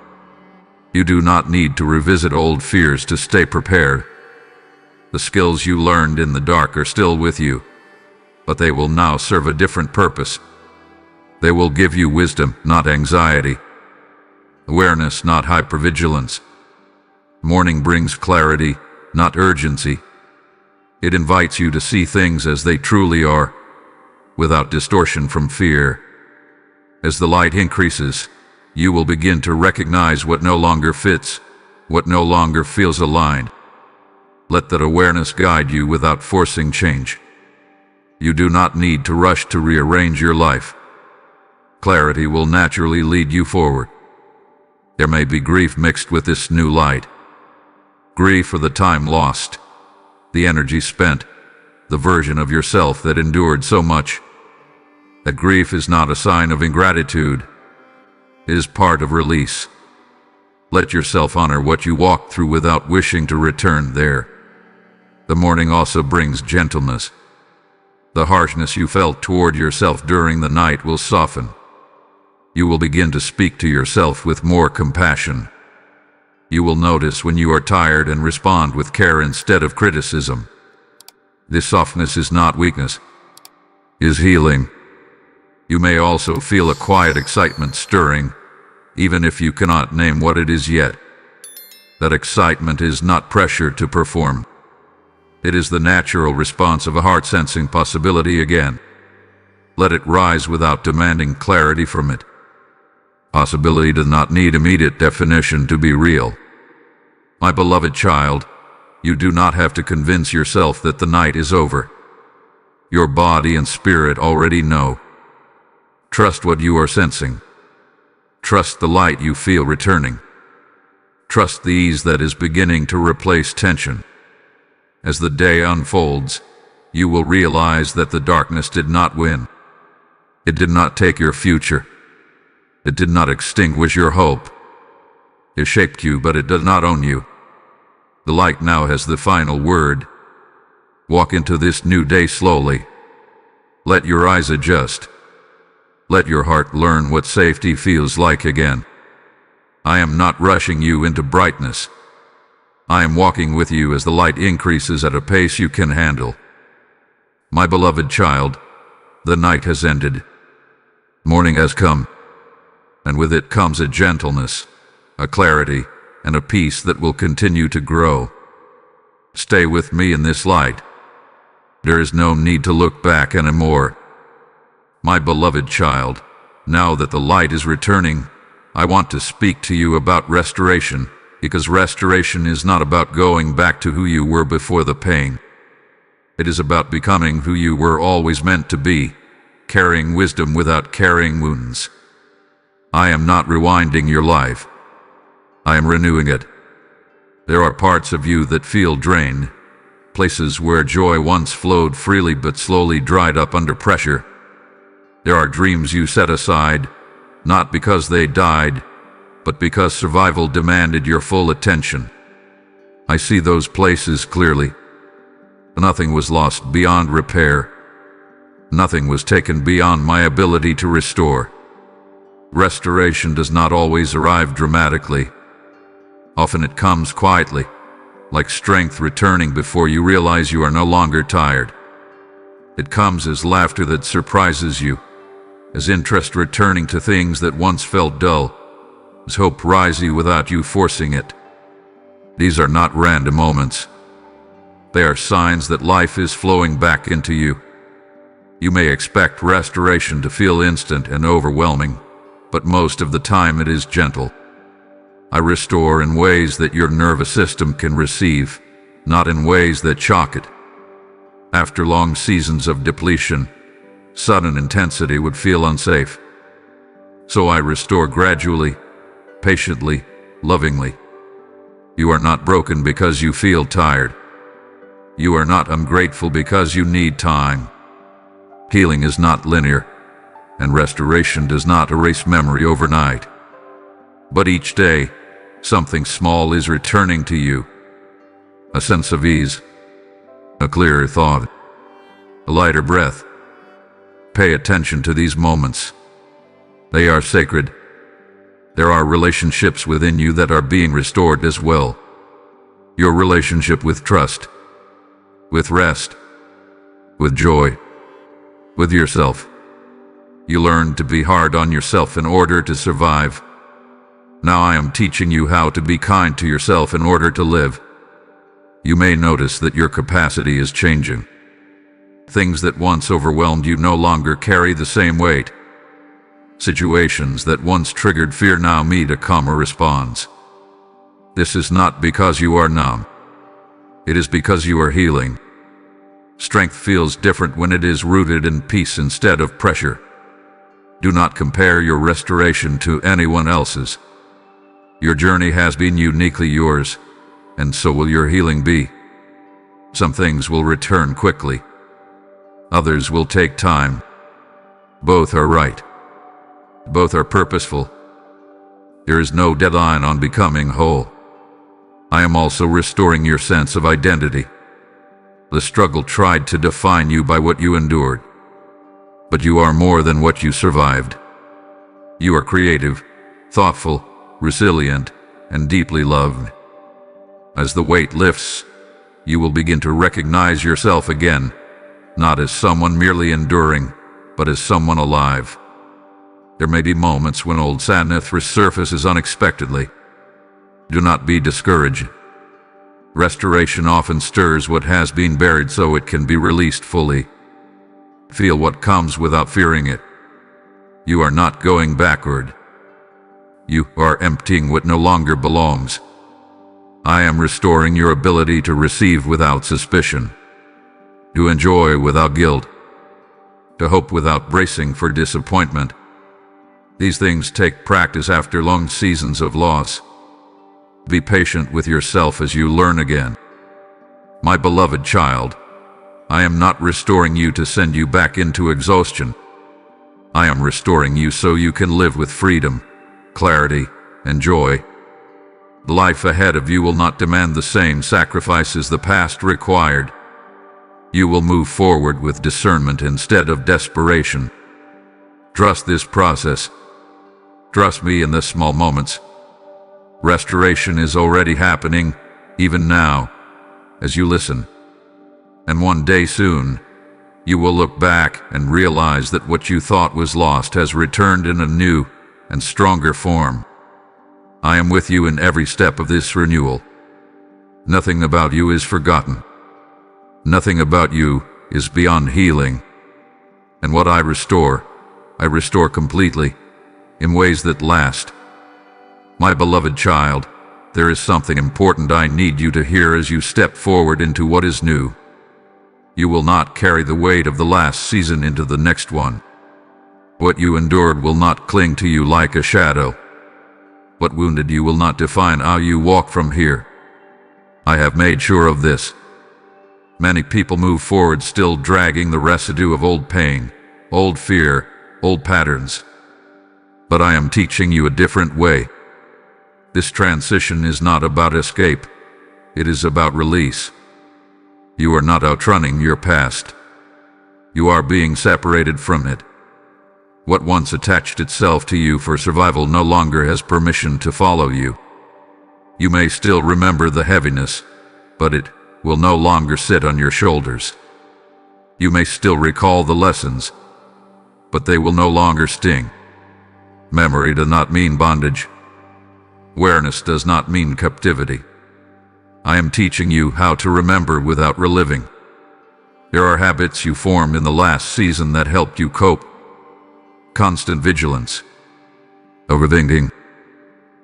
You do not need to revisit old fears to stay prepared. The skills you learned in the dark are still with you, but they will now serve a different purpose. They will give you wisdom, not anxiety. Awareness, not hypervigilance. Morning brings clarity, not urgency. It invites you to see things as they truly are, without distortion from fear. As the light increases, you will begin to recognize what no longer fits, what no longer feels aligned. Let that awareness guide you without forcing change. You do not need to rush to rearrange your life. Clarity will naturally lead you forward. There may be grief mixed with this new light. Grief for the time lost, the energy spent, the version of yourself that endured so much. That grief is not a sign of ingratitude. It is part of release. Let yourself honor what you walked through without wishing to return there. The morning also brings gentleness. The harshness you felt toward yourself during the night will soften. You will begin to speak to yourself with more compassion. You will notice when you are tired and respond with care instead of criticism. This softness is not weakness, it is healing. You may also feel a quiet excitement stirring, even if you cannot name what it is yet. That excitement is not pressure to perform. It is the natural response of a heart sensing possibility again. Let it rise without demanding clarity from it. Possibility does not need immediate definition to be real. My beloved child, You do not have to convince yourself that the night is over. Your body and spirit already know. Trust what you are sensing. Trust the light you feel returning. Trust the ease that is beginning to replace tension. As the day unfolds, you will realize that the darkness did not win. It did not take your future. It did not extinguish your hope. It shaped you, but it does not own you. The light now has the final word. Walk into this new day slowly. Let your eyes adjust. Let your heart learn what safety feels like again. I am not rushing you into brightness. I am walking with you as the light increases at a pace you can handle. My beloved child, the night has ended. Morning has come, and with it comes a gentleness, a clarity, and a peace that will continue to grow. Stay with me in this light. There is no need to look back anymore. My beloved child, now that the light is returning, I want to speak to you about restoration, because restoration is not about going back to who you were before the pain. It is about becoming who you were always meant to be, carrying wisdom without carrying wounds. I am not rewinding your life. I am renewing it. There are parts of you that feel drained, places where joy once flowed freely but slowly dried up under pressure. There are dreams you set aside, not because they died, but because survival demanded your full attention. I see those places clearly. Nothing was lost beyond repair. Nothing was taken beyond my ability to restore. Restoration does not always arrive dramatically. Often it comes quietly, like strength returning before you realize you are no longer tired. It comes as laughter that surprises you, as interest returning to things that once felt dull, as hope rising without you forcing it. These are not random moments. They are signs that life is flowing back into you. You may expect restoration to feel instant and overwhelming, but most of the time it is gentle. I restore in ways that your nervous system can receive, not in ways that shock it. After long seasons of depletion, sudden intensity would feel unsafe. So I restore gradually, patiently, lovingly. You are not broken because you feel tired. You are not ungrateful because you need time. Healing is not linear, and restoration does not erase memory overnight. But each day, something small is returning to you. A sense of ease, a clearer thought, a lighter breath. Pay attention to these moments. They are sacred. There are relationships within you that are being restored as well. Your relationship with trust, with rest, with joy, with yourself. You learned to be hard on yourself in order to survive. Now I am teaching you how to be kind to yourself in order to live. You may notice that your capacity is changing. Things that once overwhelmed you no longer carry the same weight. Situations that once triggered fear now meet a calmer response. This is not because you are numb. It is because you are healing. Strength feels different when it is rooted in peace instead of pressure. Do not compare your restoration to anyone else's. Your journey has been uniquely yours, and so will your healing be. Some things will return quickly. Others will take time. Both are right. Both are purposeful. There is no deadline on becoming whole. I am also restoring your sense of identity. The struggle tried to define you by what you endured. But you are more than what you survived. You are creative, thoughtful, resilient, and deeply loved. As the weight lifts, you will begin to recognize yourself again, not as someone merely enduring, but as someone alive. There may be moments when old sadness resurfaces unexpectedly. Do not be discouraged. Restoration often stirs what has been buried so it can be released fully. Feel what comes without fearing it. You are not going backward. You are emptying what no longer belongs. I am restoring your ability to receive without suspicion, to enjoy without guilt, to hope without bracing for disappointment. These things take practice after long seasons of loss. Be patient with yourself as you learn again. My beloved child, I am not restoring you to send you back into exhaustion. I am restoring you so you can live with freedom, clarity, and joy. The life ahead of you will not demand the same sacrifices the past required. You will move forward with discernment instead of desperation. Trust this process. Trust me in the small moments. Restoration is already happening, even now, as you listen. And one day soon, you will look back and realize that what you thought was lost has returned in a new and stronger form. I am with you in every step of this renewal. Nothing about you is forgotten. Nothing about you is beyond healing. And what I restore completely, in ways that last. My beloved child, there is something important I need you to hear as you step forward into what is new. You will not carry the weight of the last season into the next one. What you endured will not cling to you like a shadow. What wounded you will not define how you walk from here. I have made sure of this. Many people move forward still dragging the residue of old pain, old fear, old patterns. But I am teaching you a different way. This transition is not about escape. It is about release. You are not outrunning your past. You are being separated from it. What once attached itself to you for survival no longer has permission to follow you. You may still remember the heaviness, but it will no longer sit on your shoulders. You may still recall the lessons, but they will no longer sting. Memory does not mean bondage. Awareness does not mean captivity. I am teaching you how to remember without reliving. There are habits you formed in the last season that helped you cope. Constant vigilance, overthinking,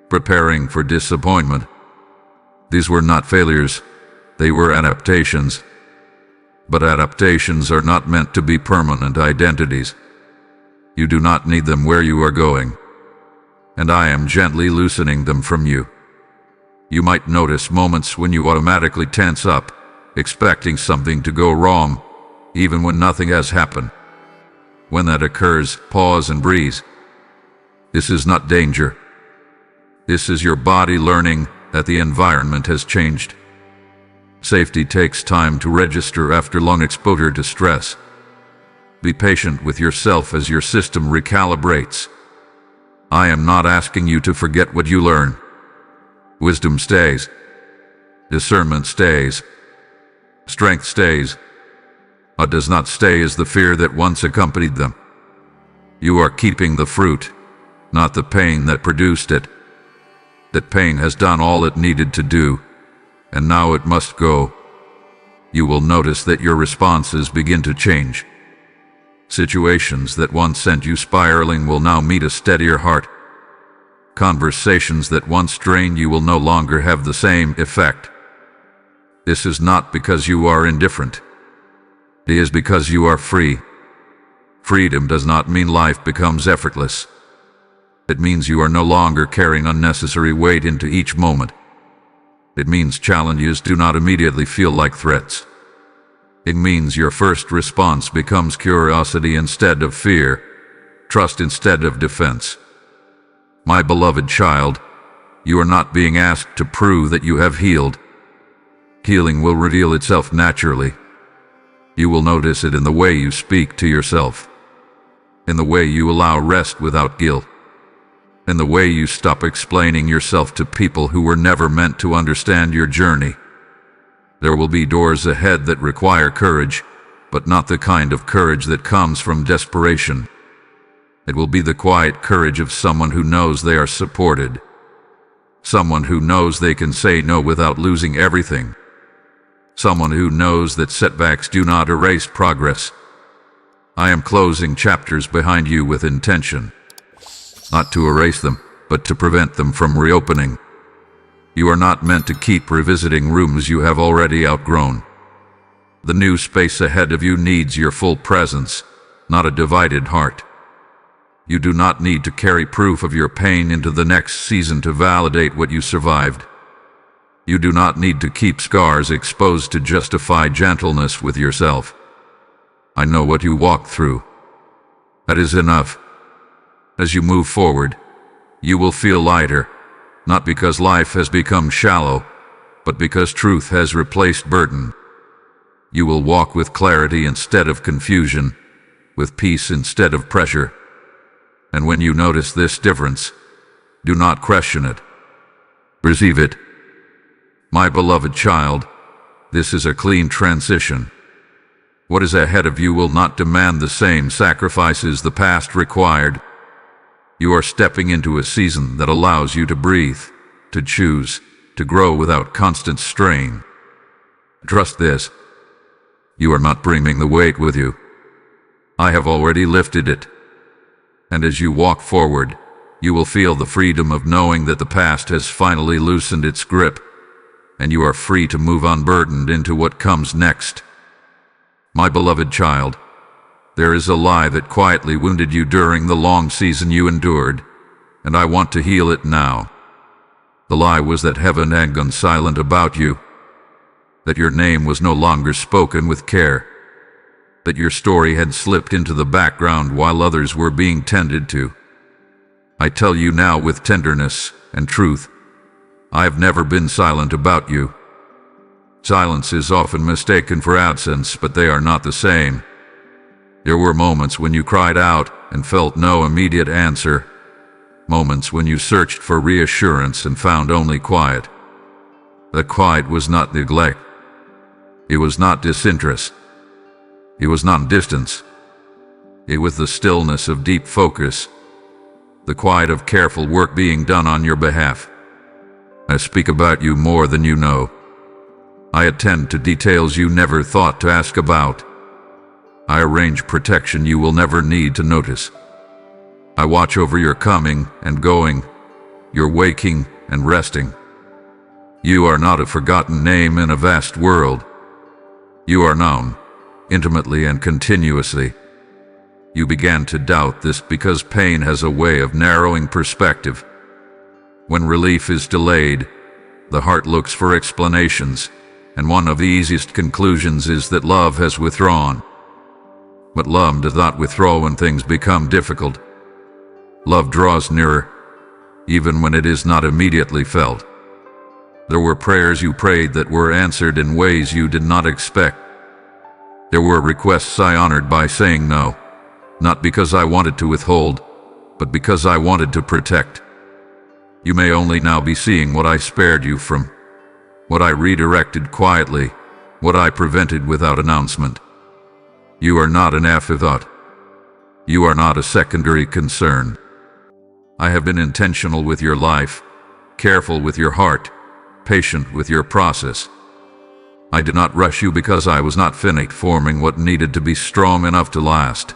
preparing for disappointment. These were not failures, they were adaptations. But adaptations are not meant to be permanent identities. You do not need them where you are going, and I am gently loosening them from you. You might notice moments when you automatically tense up, expecting something to go wrong, even when nothing has happened. When that occurs, pause and breathe. This is not danger. This is your body learning that the environment has changed. Safety takes time to register after long exposure to stress. Be patient with yourself as your system recalibrates. I am not asking you to forget what you learn. Wisdom stays. Discernment stays. Strength stays. What does not stay is the fear that once accompanied them. You are keeping the fruit, not the pain that produced it. That pain has done all it needed to do, and now it must go. You will notice that your responses begin to change. Situations that once sent you spiraling will now meet a steadier heart. Conversations that once drained you will no longer have the same effect. This is not because you are indifferent. It is because you are free. Freedom does not mean life becomes effortless. It means you are no longer carrying unnecessary weight into each moment. It means challenges do not immediately feel like threats. It means your first response becomes curiosity instead of fear, trust instead of defense. My beloved child, you are not being asked to prove that you have healed. Healing will reveal itself naturally. You will notice it in the way you speak to yourself, in the way you allow rest without guilt, in the way you stop explaining yourself to people who were never meant to understand your journey. There will be doors ahead that require courage, but not the kind of courage that comes from desperation. It will be the quiet courage of someone who knows they are supported, someone who knows they can say no without losing everything, someone who knows that setbacks do not erase progress. I am closing chapters behind you with intention, not to erase them, but to prevent them from reopening. You are not meant to keep revisiting rooms you have already outgrown. The new space ahead of you needs your full presence, not a divided heart. You do not need to carry proof of your pain into the next season to validate what you survived. You do not need to keep scars exposed to justify gentleness with yourself. I know what you walked through. That is enough. As you move forward, you will feel lighter, not because life has become shallow, but because truth has replaced burden. You will walk with clarity instead of confusion, with peace instead of pressure. And when you notice this difference, do not question it. Receive it. My beloved child, this is a clean transition. What is ahead of you will not demand the same sacrifices the past required. You are stepping into a season that allows you to breathe, to choose, to grow without constant strain. Trust this. You are not bringing the weight with you. I have already lifted it. And as you walk forward, you will feel the freedom of knowing that the past has finally loosened its grip, and you are free to move unburdened into what comes next. My beloved child, there is a lie that quietly wounded you during the long season you endured, and I want to heal it now. The lie was that heaven had gone silent about you, that your name was no longer spoken with care, that your story had slipped into the background while others were being tended to. I tell you now with tenderness and truth, I have never been silent about you. Silence is often mistaken for absence, but they are not the same. There were moments when you cried out and felt no immediate answer, moments when you searched for reassurance and found only quiet. The quiet was not neglect. It was not disinterest. It was not distance. It was the stillness of deep focus, the quiet of careful work being done on your behalf. I speak about you more than you know. I attend to details you never thought to ask about. I arrange protection you will never need to notice. I watch over your coming and going, your waking and resting. You are not a forgotten name in a vast world. You are known, intimately and continuously. You began to doubt this because pain has a way of narrowing perspective. When relief is delayed, the heart looks for explanations, and one of the easiest conclusions is that love has withdrawn. But love does not withdraw when things become difficult. Love draws nearer, even when it is not immediately felt. There were prayers you prayed that were answered in ways you did not expect. There were requests I honored by saying no, not because I wanted to withhold, but because I wanted to protect. You may only now be seeing what I spared you from, what I redirected quietly, what I prevented without announcement. You are not an afterthought. You are not a secondary concern. I have been intentional with your life, careful with your heart, patient with your process. I did not rush you because I was not finished forming what needed to be strong enough to last.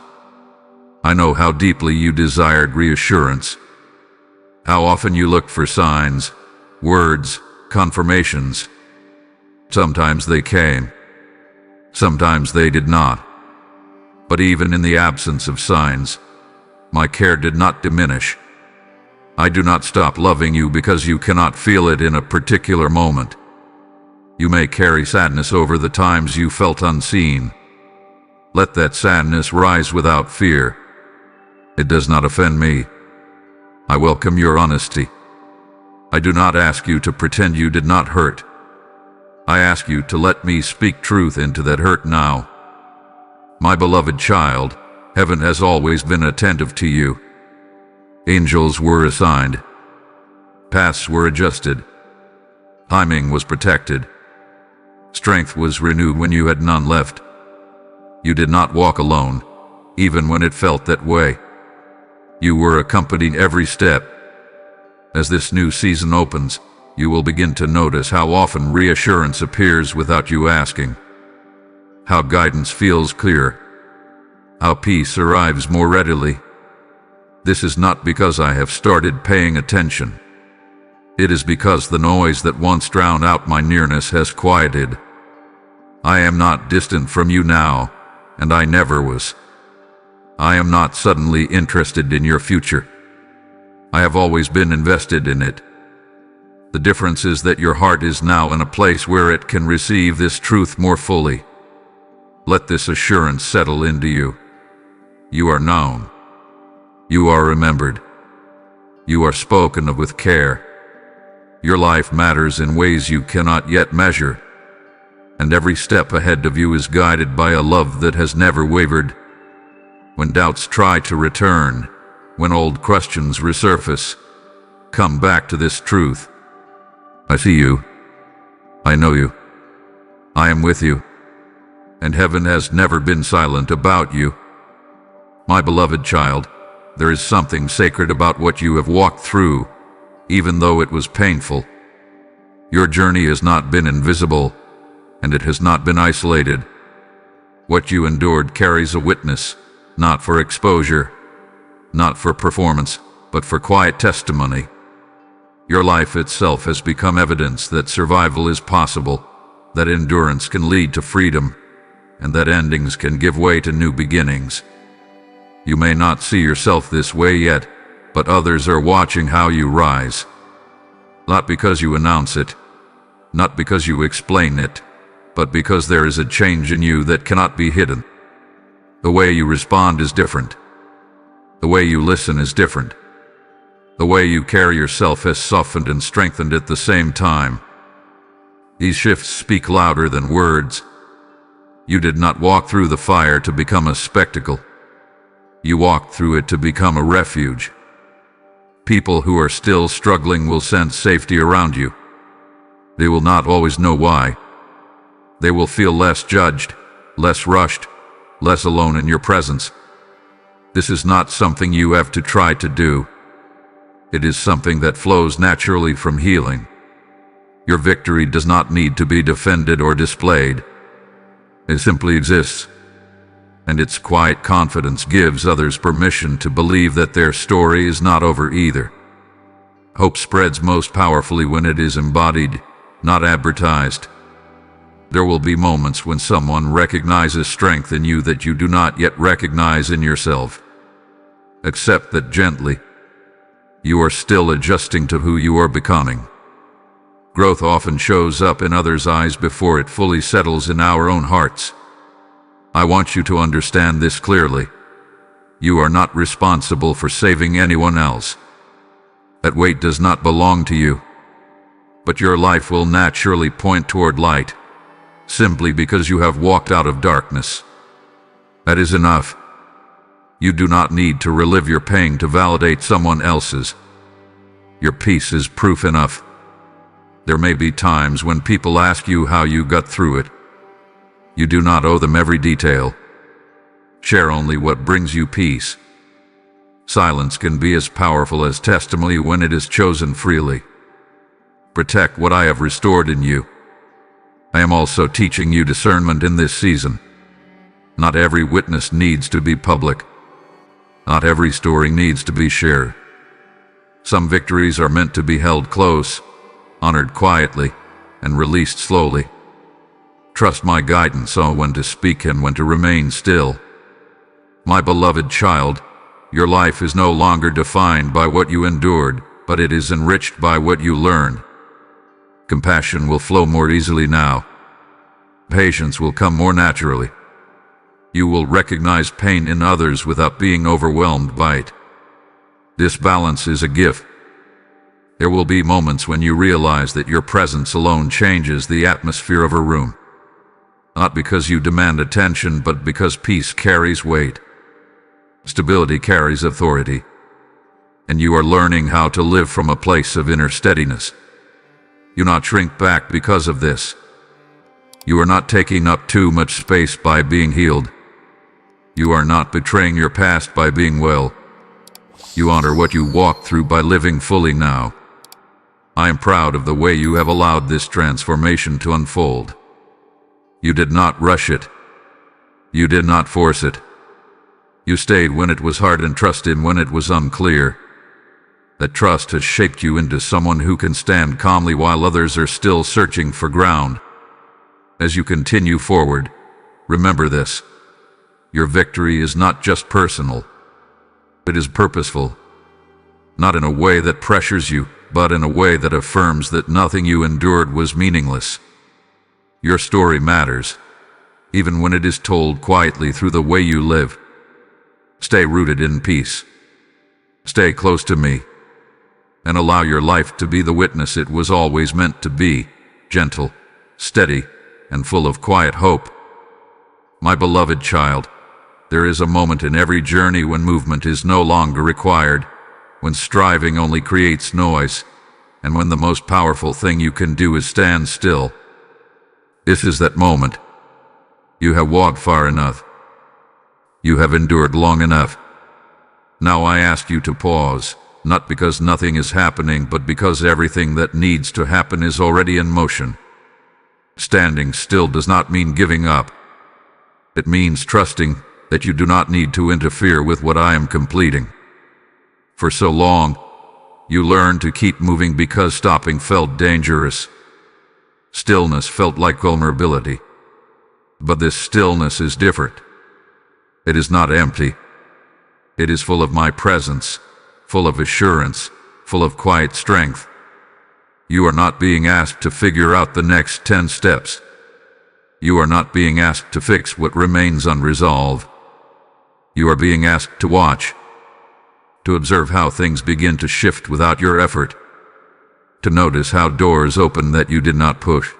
I know how deeply you desired reassurance, how often you looked for signs, words, confirmations. Sometimes they came, sometimes they did not. But even in the absence of signs, my care did not diminish. I do not stop loving you because you cannot feel it in a particular moment. You may carry sadness over the times you felt unseen. Let that sadness rise without fear. It does not offend me. I welcome your honesty. I do not ask you to pretend you did not hurt. I ask you to let me speak truth into that hurt now. My beloved child, heaven has always been attentive to you. Angels were assigned. Paths were adjusted. Timing was protected. Strength was renewed when you had none left. You did not walk alone, even when it felt that way. You were accompanied every step. As this new season opens, you will begin to notice how often reassurance appears without you asking, how guidance feels clear, how peace arrives more readily. This is not because I have started paying attention. It is because the noise that once drowned out my nearness has quieted. I am not distant from you now, and I never was. I am not suddenly interested in your future. I have always been invested in it. The difference is that your heart is now in a place where it can receive this truth more fully. Let this assurance settle into you. You are known. You are remembered. You are spoken of with care. Your life matters in ways you cannot yet measure, and every step ahead of you is guided by a love that has never wavered. When doubts try to return, when old questions resurface, come back to this truth. I see you. I know you. I am with you. And heaven has never been silent about you. My beloved child, there is something sacred about what you have walked through, even though it was painful. Your journey has not been invisible, and it has not been isolated. What you endured carries a witness, not for exposure, not for performance, but for quiet testimony. Your life itself has become evidence that survival is possible, that endurance can lead to freedom, and that endings can give way to new beginnings. You may not see yourself this way yet, but others are watching how you rise. Not because you announce it, not because you explain it, but because there is a change in you that cannot be hidden. The way you respond is different. The way you listen is different. The way you carry yourself has softened and strengthened at the same time. These shifts speak louder than words. You did not walk through the fire to become a spectacle. You walked through it to become a refuge. People who are still struggling will sense safety around you. They will not always know why. They will feel less judged, less rushed, less alone in your presence. This is not something you have to try to do. It is something that flows naturally from healing. Your victory does not need to be defended or displayed. It simply exists, and its quiet confidence gives others permission to believe that their story is not over either. Hope spreads most powerfully when it is embodied, not advertised. There will be moments when someone recognizes strength in you that you do not yet recognize in yourself. Accept that gently. You are still adjusting to who you are becoming. Growth often shows up in others' eyes before it fully settles in our own hearts. I want you to understand this clearly. You are not responsible for saving anyone else. That weight does not belong to you. But your life will naturally point toward light, simply because you have walked out of darkness. That is enough. You do not need to relive your pain to validate someone else's. Your peace is proof enough. There may be times when people ask you how you got through it. You do not owe them every detail. Share only what brings you peace. Silence can be as powerful as testimony when it is chosen freely. Protect what I have restored in you. I am also teaching you discernment in this season. Not every witness needs to be public. Not every story needs to be shared. Some victories are meant to be held close, honored quietly, and released slowly. Trust my guidance on when to speak and when to remain still. My beloved child, your life is no longer defined by what you endured, but it is enriched by what you learned. Compassion will flow more easily now. Patience will come more naturally. You will recognize pain in others without being overwhelmed by it. This balance is a gift. There will be moments when you realize that your presence alone changes the atmosphere of a room. Not because you demand attention, but because peace carries weight. Stability carries authority. And you are learning how to live from a place of inner steadiness. You not shrink back because of this. You are not taking up too much space by being healed. You are not betraying your past by being well. You honor what you walked through by living fully now. I am proud of the way you have allowed this transformation to unfold. You did not rush it. You did not force it. You stayed when it was hard and trusted when it was unclear. That trust has shaped you into someone who can stand calmly while others are still searching for ground. As you continue forward, remember this. Your victory is not just personal. It is purposeful. Not in a way that pressures you, but in a way that affirms that nothing you endured was meaningless. Your story matters, even when it is told quietly through the way you live. Stay rooted in peace. Stay close to me, and allow your life to be the witness it was always meant to be, gentle, steady, and full of quiet hope. My beloved child, there is a moment in every journey when movement is no longer required, when striving only creates noise, and when the most powerful thing you can do is stand still. This is that moment. You have walked far enough. You have endured long enough. Now I ask you to pause, not because nothing is happening, but because everything that needs to happen is already in motion. Standing still does not mean giving up. It means trusting that you do not need to interfere with what I am completing. For so long, you learned to keep moving because stopping felt dangerous. Stillness felt like vulnerability. But this stillness is different. It is not empty. It is full of my presence, full of assurance, full of quiet strength. You are not being asked to figure out the next 10 steps. You are not being asked to fix what remains unresolved. You are being asked to watch, to observe how things begin to shift without your effort, to notice how doors open that you did not push,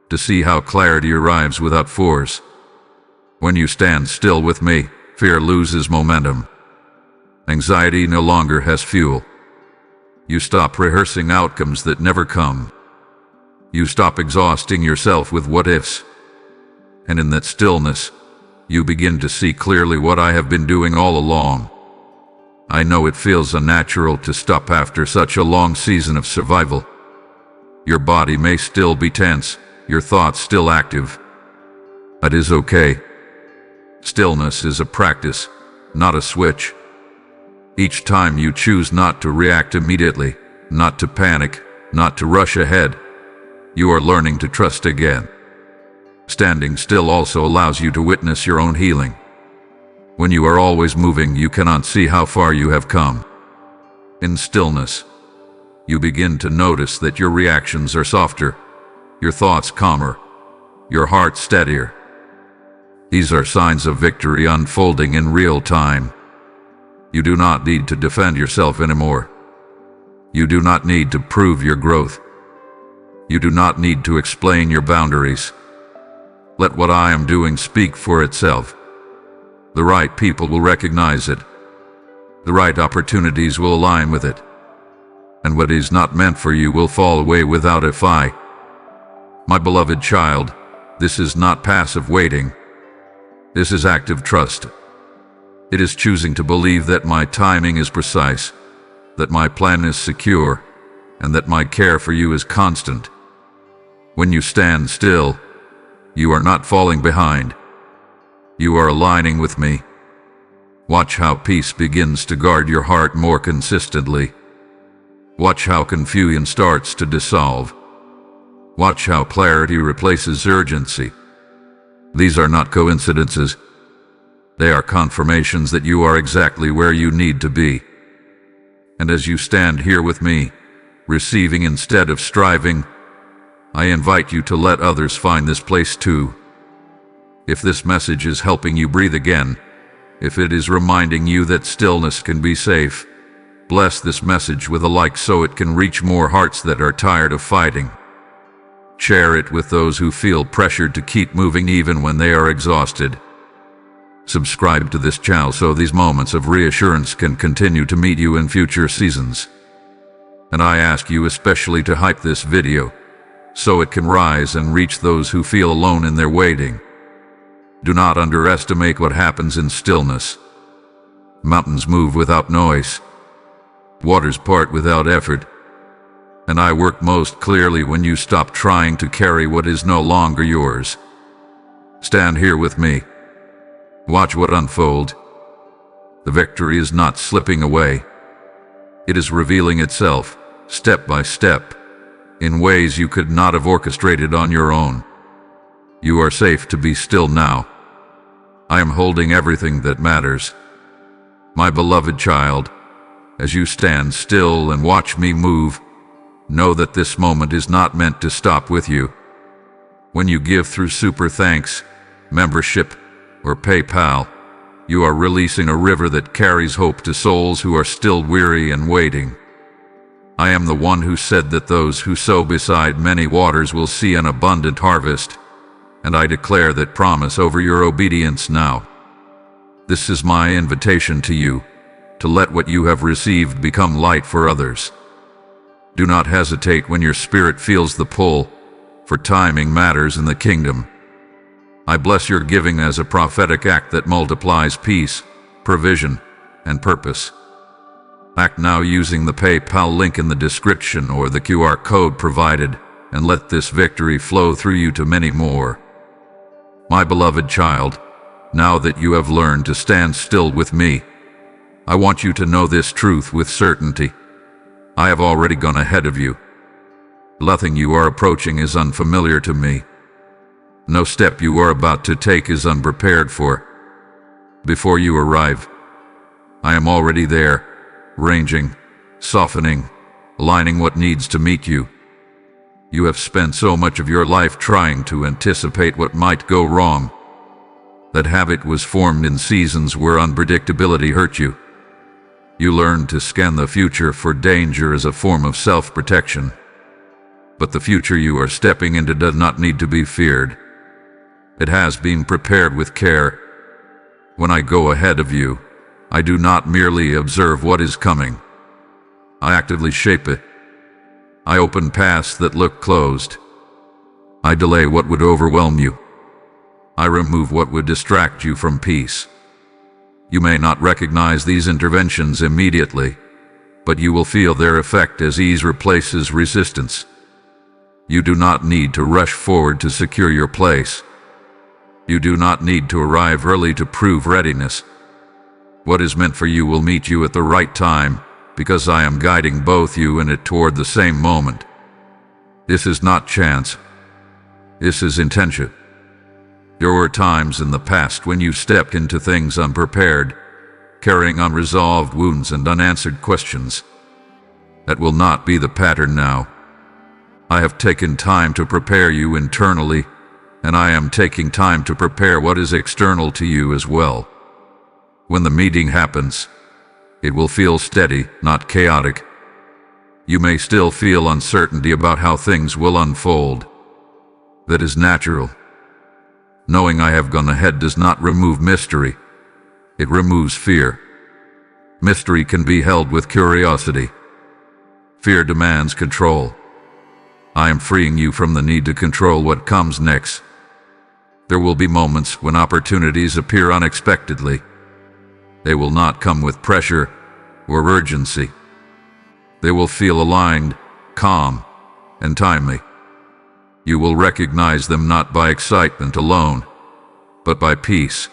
to see how clarity arrives without force. When you stand still with me, fear loses momentum. Anxiety no longer has fuel. You stop rehearsing outcomes that never come. You stop exhausting yourself with what-ifs. And in that stillness, you begin to see clearly what I have been doing all along. I know it feels unnatural to stop after such a long season of survival. Your body may still be tense, your thoughts still active. It is okay. Stillness is a practice, not a switch. Each time you choose not to react immediately, not to panic, not to rush ahead, you are learning to trust again. Standing still also allows you to witness your own healing. When you are always moving, you cannot see how far you have come. In stillness, you begin to notice that your reactions are softer, your thoughts calmer, your heart steadier. These are signs of victory unfolding in real time. You do not need to defend yourself anymore. You do not need to prove your growth. You do not need to explain your boundaries. Let what I am doing speak for itself. The right people will recognize it. The right opportunities will align with it. And what is not meant for you will fall away without a fight. My beloved child, this is not passive waiting. This is active trust. It is choosing to believe that my timing is precise, that my plan is secure, and that my care for you is constant. When you stand still, you are not falling behind. You are aligning with me. Watch how peace begins to guard your heart more consistently. Watch how confusion starts to dissolve. Watch how clarity replaces urgency. These are not coincidences. They are confirmations that you are exactly where you need to be. And as you stand here with me, receiving instead of striving, I invite you to let others find this place too. If this message is helping you breathe again, if it is reminding you that stillness can be safe, bless this message with a like so it can reach more hearts that are tired of fighting. Share it with those who feel pressured to keep moving even when they are exhausted. Subscribe to this channel so these moments of reassurance can continue to meet you in future seasons. And I ask you especially to hype this video, so it can rise and reach those who feel alone in their waiting. Do not underestimate what happens in stillness. Mountains move without noise. Waters part without effort. And I work most clearly when you stop trying to carry what is no longer yours. Stand here with me. Watch what unfold. The victory is not slipping away. It is revealing itself, step by step, in ways you could not have orchestrated on your own. You are safe to be still now. I am holding everything that matters. My beloved child, as you stand still and watch me move, know that this moment is not meant to stop with you. When you give through Super Thanks, membership, or PayPal, you are releasing a river that carries hope to souls who are still weary and waiting. I am the one who said that those who sow beside many waters will see an abundant harvest, and I declare that promise over your obedience now. This is my invitation to you, to let what you have received become light for others. Do not hesitate when your spirit feels the pull, for timing matters in the kingdom. I bless your giving as a prophetic act that multiplies peace, provision, and purpose. Act now using the PayPal link in the description or the QR code provided, and let this victory flow through you to many more. My beloved child, now that you have learned to stand still with me, I want you to know this truth with certainty. I have already gone ahead of you. Nothing you are approaching is unfamiliar to me. No step you are about to take is unprepared for. Before you arrive, I am already there, ranging, softening, aligning what needs to meet you. You have spent so much of your life trying to anticipate what might go wrong. That habit was formed in seasons where unpredictability hurt you. You learned to scan the future for danger as a form of self-protection. But the future you are stepping into does not need to be feared. It has been prepared with care. When I go ahead of you, I do not merely observe what is coming. I actively shape it. I open paths that look closed. I delay what would overwhelm you. I remove what would distract you from peace. You may not recognize these interventions immediately, but you will feel their effect as ease replaces resistance. You do not need to rush forward to secure your place. You do not need to arrive early to prove readiness. What is meant for you will meet you at the right time, because I am guiding both you and it toward the same moment. This is not chance. This is intention. There were times in the past when you stepped into things unprepared, carrying unresolved wounds and unanswered questions. That will not be the pattern now. I have taken time to prepare you internally, and I am taking time to prepare what is external to you as well. When the meeting happens, it will feel steady, not chaotic. You may still feel uncertainty about how things will unfold. That is natural. Knowing I have gone ahead does not remove mystery. It removes fear. Mystery can be held with curiosity. Fear demands control. I am freeing you from the need to control what comes next. There will be moments when opportunities appear unexpectedly. They will not come with pressure or urgency. They will feel aligned, calm, and timely. You will recognize them not by excitement alone, but by peace.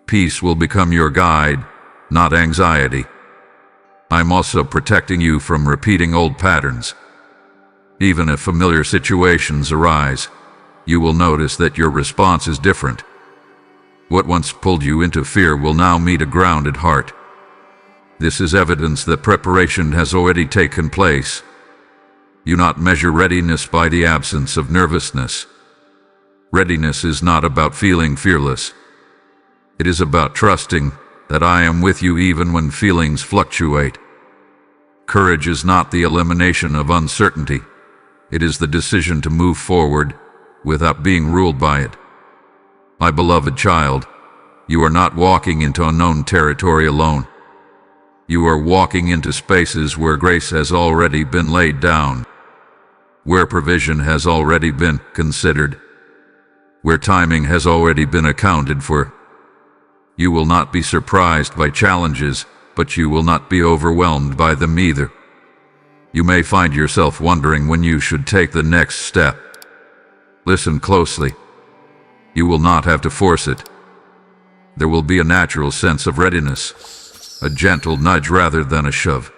Peace will become your guide, not anxiety. I'm also protecting you from repeating old patterns. Even if familiar situations arise, you will notice that your response is different. What once pulled you into fear will now meet a grounded heart. This is evidence that preparation has already taken place. You not measure readiness by the absence of nervousness. Readiness is not about feeling fearless. It is about trusting that I am with you even when feelings fluctuate. Courage is not the elimination of uncertainty. It is the decision to move forward without being ruled by it. My beloved child, you are not walking into unknown territory alone. You are walking into spaces where grace has already been laid down, where provision has already been considered, where timing has already been accounted for. You will not be surprised by challenges, but you will not be overwhelmed by them either. You may find yourself wondering when you should take the next step. Listen closely. You will not have to force it. There will be a natural sense of readiness, a gentle nudge rather than a shove.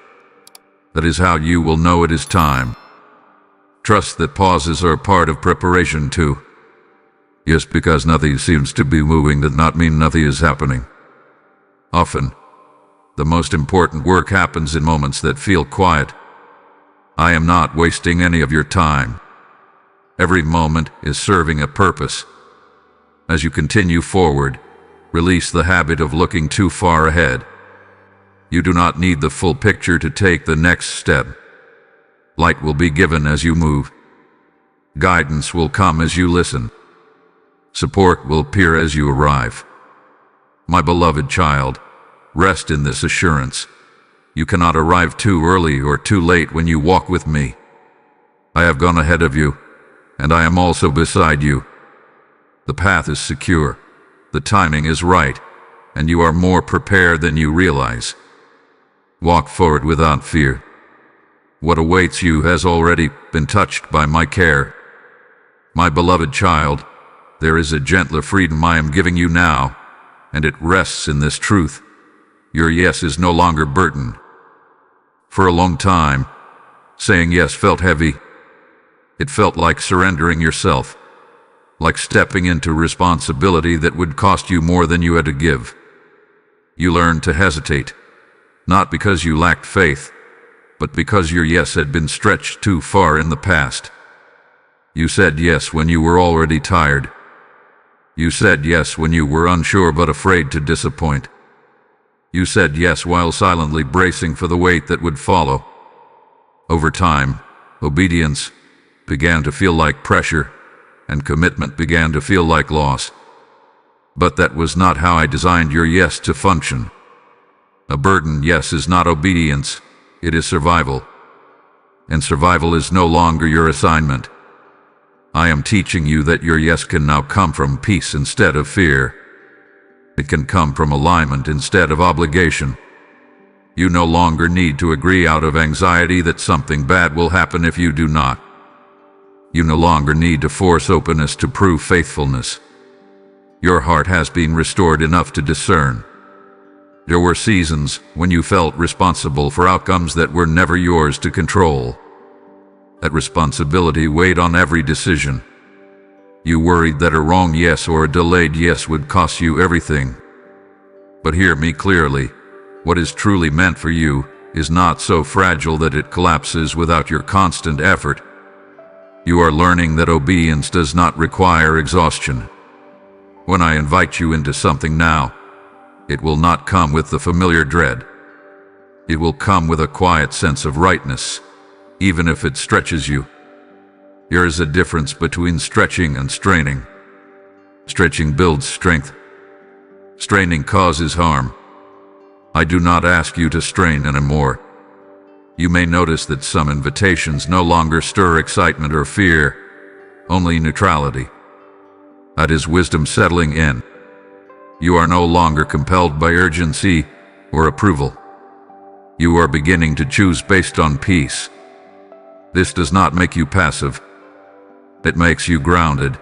That is how you will know it is time. Trust that pauses are part of preparation too. Just because nothing seems to be moving does not mean nothing is happening. Often, the most important work happens in moments that feel quiet. I am not wasting any of your time. Every moment is serving a purpose. As you continue forward, release the habit of looking too far ahead. You do not need the full picture to take the next step. Light will be given as you move. Guidance will come as you listen. Support will appear as you arrive. My beloved child, rest in this assurance. You cannot arrive too early or too late when you walk with me. I have gone ahead of you, and I am also beside you. The path is secure, the timing is right, and you are more prepared than you realize. Walk forward without fear. What awaits you has already been touched by my care. My beloved child, there is a gentler freedom I am giving you now, and it rests in this truth. Your yes is no longer burden. For a long time, saying yes felt heavy. It felt like surrendering yourself, like stepping into responsibility that would cost you more than you had to give. You learned to hesitate, not because you lacked faith, but because your yes had been stretched too far in the past. You said yes when you were already tired. You said yes when you were unsure but afraid to disappoint. You said yes while silently bracing for the weight that would follow. Over time, obedience began to feel like pressure, and commitment began to feel like loss. But that was not how I designed your yes to function. A burden yes is not obedience, it is survival. And survival is no longer your assignment. I am teaching you that your yes can now come from peace instead of fear. It can come from alignment instead of obligation. You no longer need to agree out of anxiety that something bad will happen if you do not. You no longer need to force openness to prove faithfulness. Your heart has been restored enough to discern. There were seasons when you felt responsible for outcomes that were never yours to control. That responsibility weighed on every decision. You worried that a wrong yes or a delayed yes would cost you everything. But hear me clearly. What is truly meant for you is not so fragile that it collapses without your constant effort. You are learning that obedience does not require exhaustion. When I invite you into something now, it will not come with the familiar dread. It will come with a quiet sense of rightness, even if it stretches you. There is a difference between stretching and straining. Stretching builds strength. Straining causes harm. I do not ask you to strain anymore. You may notice that some invitations no longer stir excitement or fear, only neutrality. That is wisdom settling in. You are no longer compelled by urgency or approval. You are beginning to choose based on peace. This does not make you passive. It makes you grounded.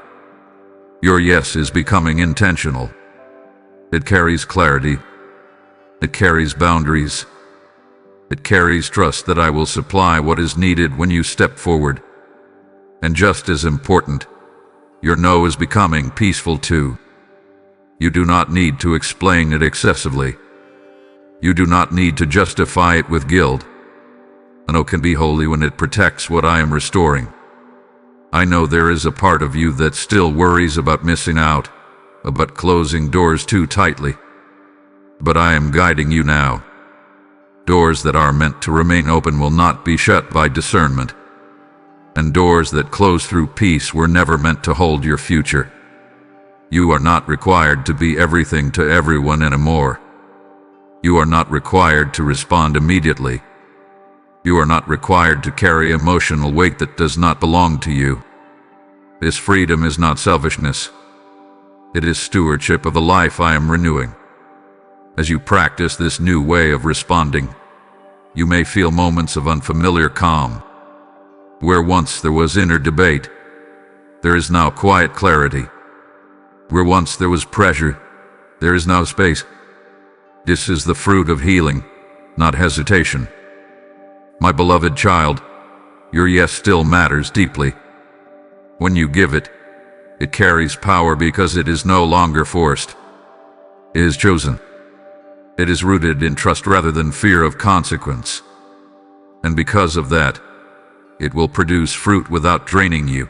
Your yes is becoming intentional. It carries clarity. It carries boundaries. It carries trust that I will supply what is needed when you step forward. And just as important, your no is becoming peaceful too. You do not need to explain it excessively. You do not need to justify it with guilt. A no can be holy when it protects what I am restoring. I know there is a part of you that still worries about missing out, about closing doors too tightly. But I am guiding you now. Doors that are meant to remain open will not be shut by discernment. And doors that close through peace were never meant to hold your future. You are not required to be everything to everyone anymore. You are not required to respond immediately. You are not required to carry emotional weight that does not belong to you. This freedom is not selfishness. It is stewardship of the life I am renewing. As you practice this new way of responding, you may feel moments of unfamiliar calm. Where once there was inner debate, there is now quiet clarity. Where once there was pressure, there is now space. This is the fruit of healing, not hesitation. My beloved child, your yes still matters deeply. When you give it, it carries power because it is no longer forced. It is chosen. It is rooted in trust rather than fear of consequence. And because of that, it will produce fruit without draining you.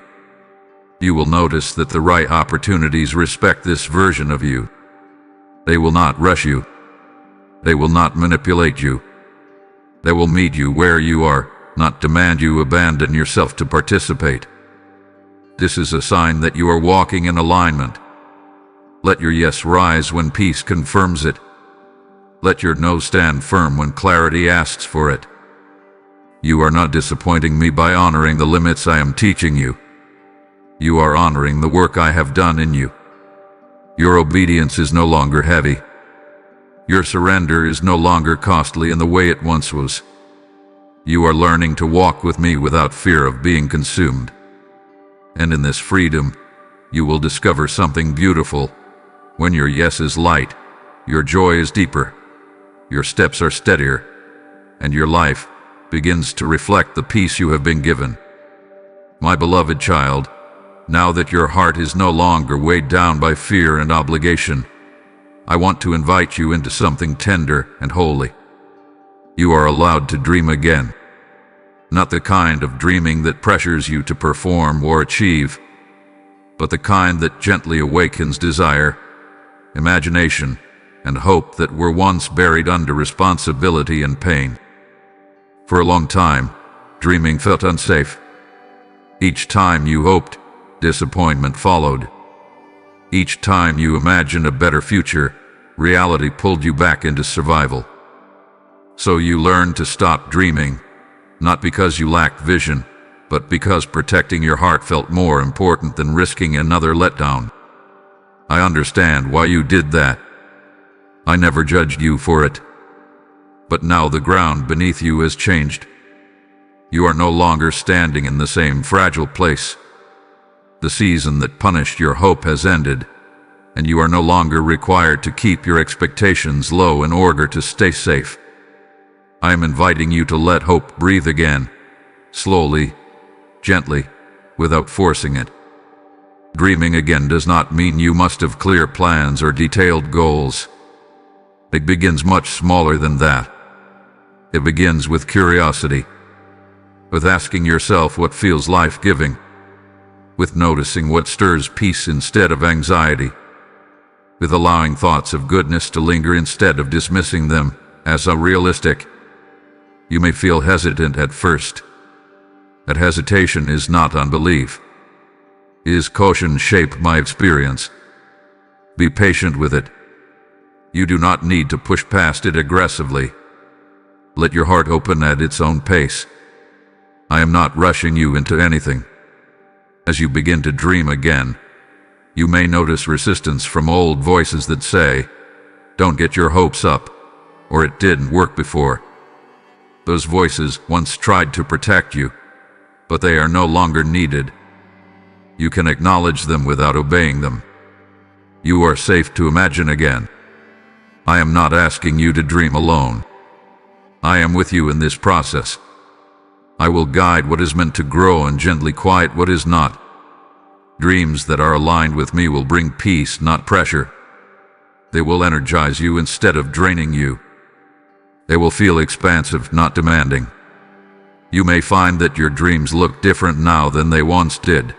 You will notice that the right opportunities respect this version of you. They will not rush you. They will not manipulate you. They will meet you where you are, not demand you abandon yourself to participate. This is a sign that you are walking in alignment. Let your yes rise when peace confirms it. Let your no stand firm when clarity asks for it. You are not disappointing me by honoring the limits I am teaching you. You are honoring the work I have done in you. Your obedience is no longer heavy. Your surrender is no longer costly in the way it once was. You are learning to walk with me without fear of being consumed. And in this freedom, you will discover something beautiful. When your yes is light, your joy is deeper, your steps are steadier, and your life begins to reflect the peace you have been given. My beloved child, now that your heart is no longer weighed down by fear and obligation, I want to invite you into something tender and holy. You are allowed to dream again. Not the kind of dreaming that pressures you to perform or achieve, but the kind that gently awakens desire, imagination, and hope that were once buried under responsibility and pain. For a long time, dreaming felt unsafe. Each time you hoped, disappointment followed. Each time you imagined a better future, reality pulled you back into survival. So you learned to stop dreaming, not because you lacked vision, but because protecting your heart felt more important than risking another letdown. I understand why you did that. I never judged you for it. But now the ground beneath you has changed. You are no longer standing in the same fragile place. The season that punished your hope has ended, and you are no longer required to keep your expectations low in order to stay safe. I am inviting you to let hope breathe again, slowly, gently, without forcing it. Dreaming again does not mean you must have clear plans or detailed goals. It begins much smaller than that. It begins with curiosity, with asking yourself what feels life-giving, with noticing what stirs peace instead of anxiety, with allowing thoughts of goodness to linger instead of dismissing them as unrealistic. You may feel hesitant at first. That hesitation is not unbelief. It is caution shaped by experience. Be patient with it. You do not need to push past it aggressively. Let your heart open at its own pace. I am not rushing you into anything. As you begin to dream again, you may notice resistance from old voices that say, "Don't get your hopes up," or "It didn't work before." Those voices once tried to protect you, but they are no longer needed. You can acknowledge them without obeying them. You are safe to imagine again. I am not asking you to dream alone. I am with you in this process. I will guide what is meant to grow and gently quiet what is not. Dreams that are aligned with me will bring peace, not pressure. They will energize you instead of draining you. They will feel expansive, not demanding. You may find that your dreams look different now than they once did.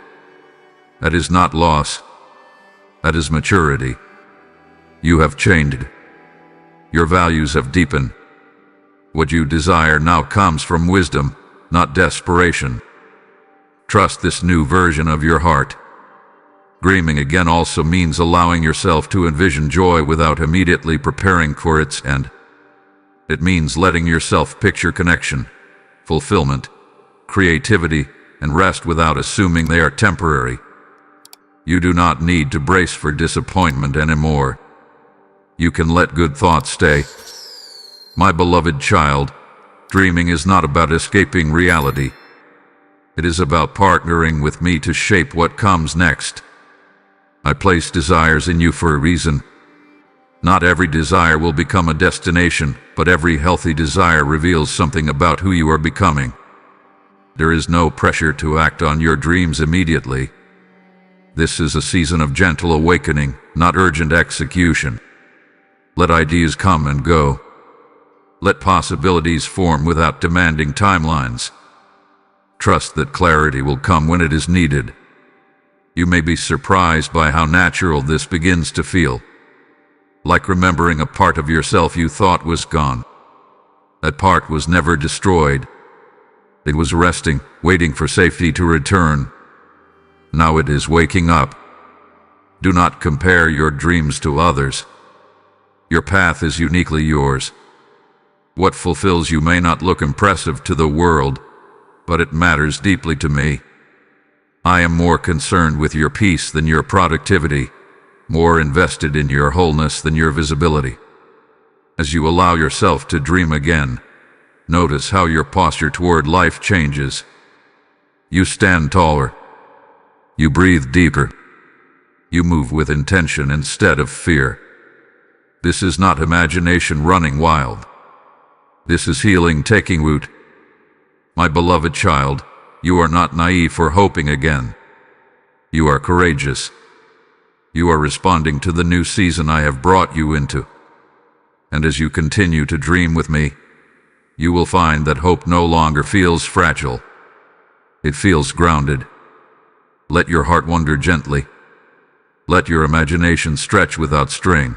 That is not loss. That is maturity. You have changed. Your values have deepened. What you desire now comes from wisdom, not desperation. Trust this new version of your heart. Dreaming again also means allowing yourself to envision joy without immediately preparing for its end. It means letting yourself picture connection, fulfillment, creativity, and rest without assuming they are temporary. You do not need to brace for disappointment anymore. You can let good thoughts stay. My beloved child, dreaming is not about escaping reality. It is about partnering with me to shape what comes next. I place desires in you for a reason. Not every desire will become a destination, but every healthy desire reveals something about who you are becoming. There is no pressure to act on your dreams immediately. This is a season of gentle awakening, not urgent execution. Let ideas come and go. Let possibilities form without demanding timelines. Trust that clarity will come when it is needed. You may be surprised by how natural this begins to feel. Like remembering a part of yourself you thought was gone. That part was never destroyed. It was resting, waiting for safety to return. Now it is waking up. Do not compare your dreams to others. Your path is uniquely yours. What fulfills you may not look impressive to the world, but it matters deeply to me. I am more concerned with your peace than your productivity, more invested in your wholeness than your visibility. As you allow yourself to dream again, notice how your posture toward life changes. You stand taller. You breathe deeper. You move with intention instead of fear. This is not imagination running wild. This is healing taking root. My beloved child, you are not naive for hoping again. You are courageous. You are responding to the new season I have brought you into. And as you continue to dream with me, you will find that hope no longer feels fragile. It feels grounded. Let your heart wander gently. Let your imagination stretch without strain.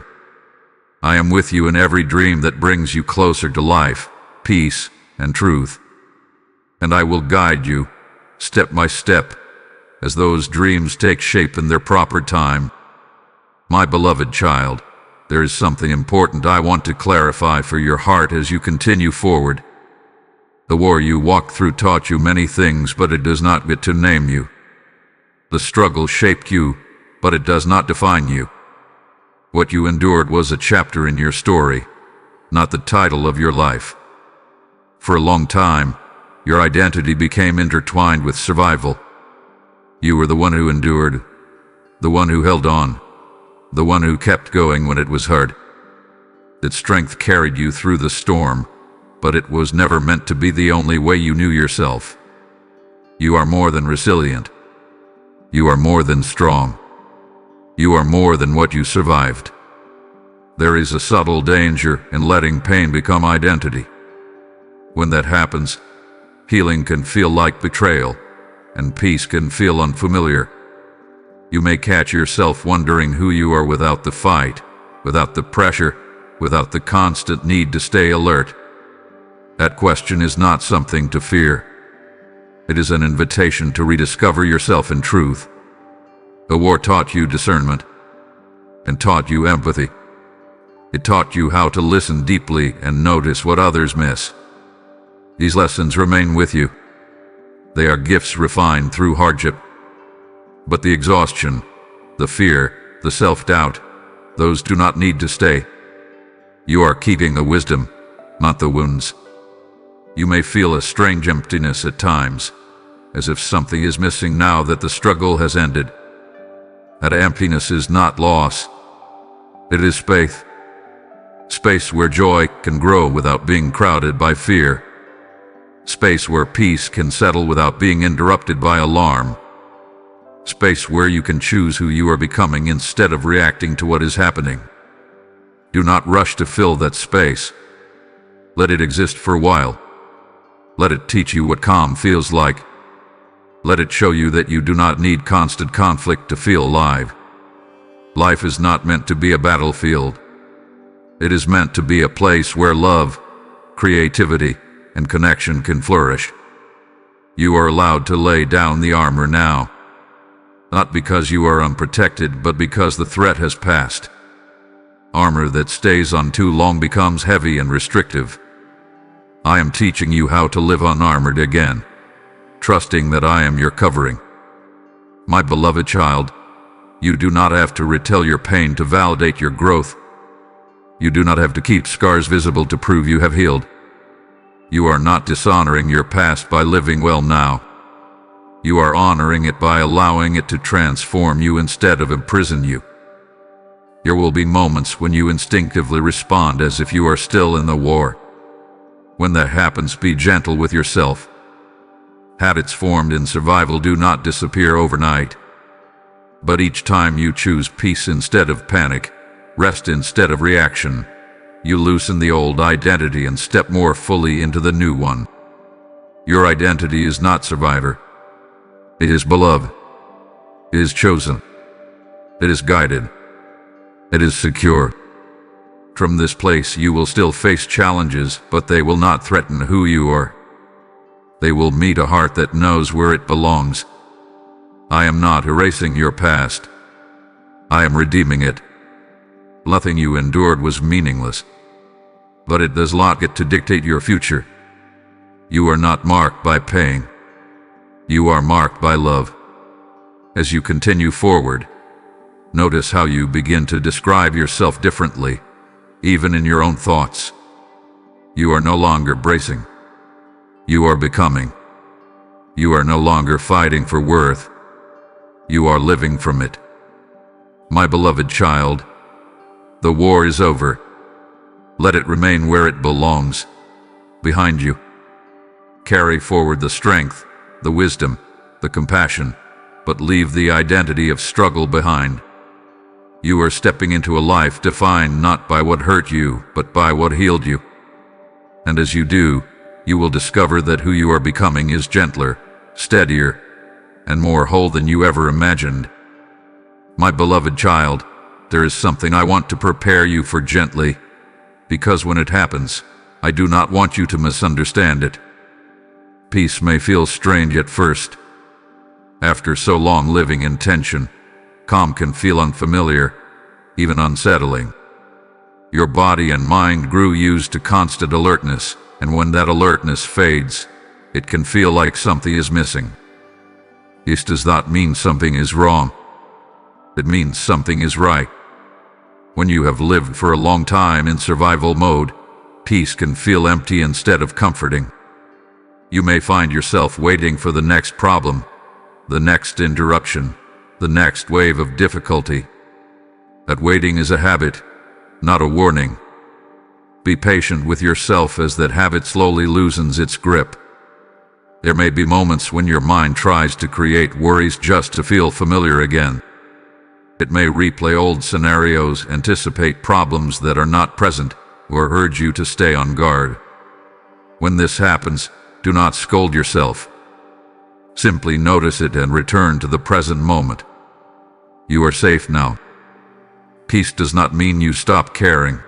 I am with you in every dream that brings you closer to life, peace, and truth. And I will guide you, step by step, as those dreams take shape in their proper time. My beloved child, there is something important I want to clarify for your heart as you continue forward. The war you walked through taught you many things, but it does not get to name you. The struggle shaped you, but it does not define you. What you endured was a chapter in your story, not the title of your life. For a long time, your identity became intertwined with survival. You were the one who endured, the one who held on, the one who kept going when it was hard. That strength carried you through the storm, but it was never meant to be the only way you knew yourself. You are more than resilient. You are more than strong. You are more than what you survived. There is a subtle danger in letting pain become identity. When that happens, healing can feel like betrayal, and peace can feel unfamiliar. You may catch yourself wondering who you are without the fight, without the pressure, without the constant need to stay alert. That question is not something to fear. It is an invitation to rediscover yourself in truth. The war taught you discernment, and taught you empathy. It taught you how to listen deeply and notice what others miss. These lessons remain with you. They are gifts refined through hardship. But the exhaustion, the fear, the self-doubt, those do not need to stay. You are keeping the wisdom, not the wounds. You may feel a strange emptiness at times, as if something is missing now that the struggle has ended. That emptiness is not loss. It is space. Space where joy can grow without being crowded by fear. Space where peace can settle without being interrupted by alarm. Space where you can choose who you are becoming instead of reacting to what is happening. Do not rush to fill that space. Let it exist for a while. Let it teach you what calm feels like. Let it show you that you do not need constant conflict to feel alive. Life is not meant to be a battlefield. It is meant to be a place where love, creativity, and connection can flourish. You are allowed to lay down the armor now. Not because you are unprotected, but because the threat has passed. Armor that stays on too long becomes heavy and restrictive. I am teaching you how to live unarmored again, trusting that I am your covering. My beloved child, you do not have to retell your pain to validate your growth. You do not have to keep scars visible to prove you have healed. You are not dishonoring your past by living well now. You are honoring it by allowing it to transform you instead of imprison you. There will be moments when you instinctively respond as if you are still in the war. When that happens, be gentle with yourself. Habits formed in survival do not disappear overnight. But each time you choose peace instead of panic, rest instead of reaction, you loosen the old identity and step more fully into the new one. Your identity is not survivor. It is beloved. It is chosen. It is guided. It is secure. From this place you will still face challenges, but they will not threaten who you are. They will meet a heart that knows where it belongs. I am not erasing your past. I am redeeming it. Nothing you endured was meaningless. But it does not get to dictate your future. You are not marked by pain. You are marked by love. As you continue forward, notice how you begin to describe yourself differently, even in your own thoughts. You are no longer bracing. You are becoming. You are no longer fighting for worth. You are living from it. My beloved child, the war is over. Let it remain where it belongs, behind you. Carry forward the strength, the wisdom, the compassion, but leave the identity of struggle behind. You are stepping into a life defined not by what hurt you, but by what healed you. And as you do, you will discover that who you are becoming is gentler, steadier, and more whole than you ever imagined. My beloved child, there is something I want to prepare you for gently, because when it happens, I do not want you to misunderstand it. Peace may feel strange at first. After so long living in tension, calm can feel unfamiliar, even unsettling. Your body and mind grew used to constant alertness, and when that alertness fades, it can feel like something is missing. This does not mean something is wrong. It means something is right. When you have lived for a long time in survival mode, peace can feel empty instead of comforting. You may find yourself waiting for the next problem, the next interruption, the next wave of difficulty. That waiting is a habit, not a warning. Be patient with yourself as that habit slowly loosens its grip. There may be moments when your mind tries to create worries just to feel familiar again. It may replay old scenarios, anticipate problems that are not present, or urge you to stay on guard. When this happens, do not scold yourself. Simply notice it and return to the present moment. You are safe now. Peace does not mean you stop caring.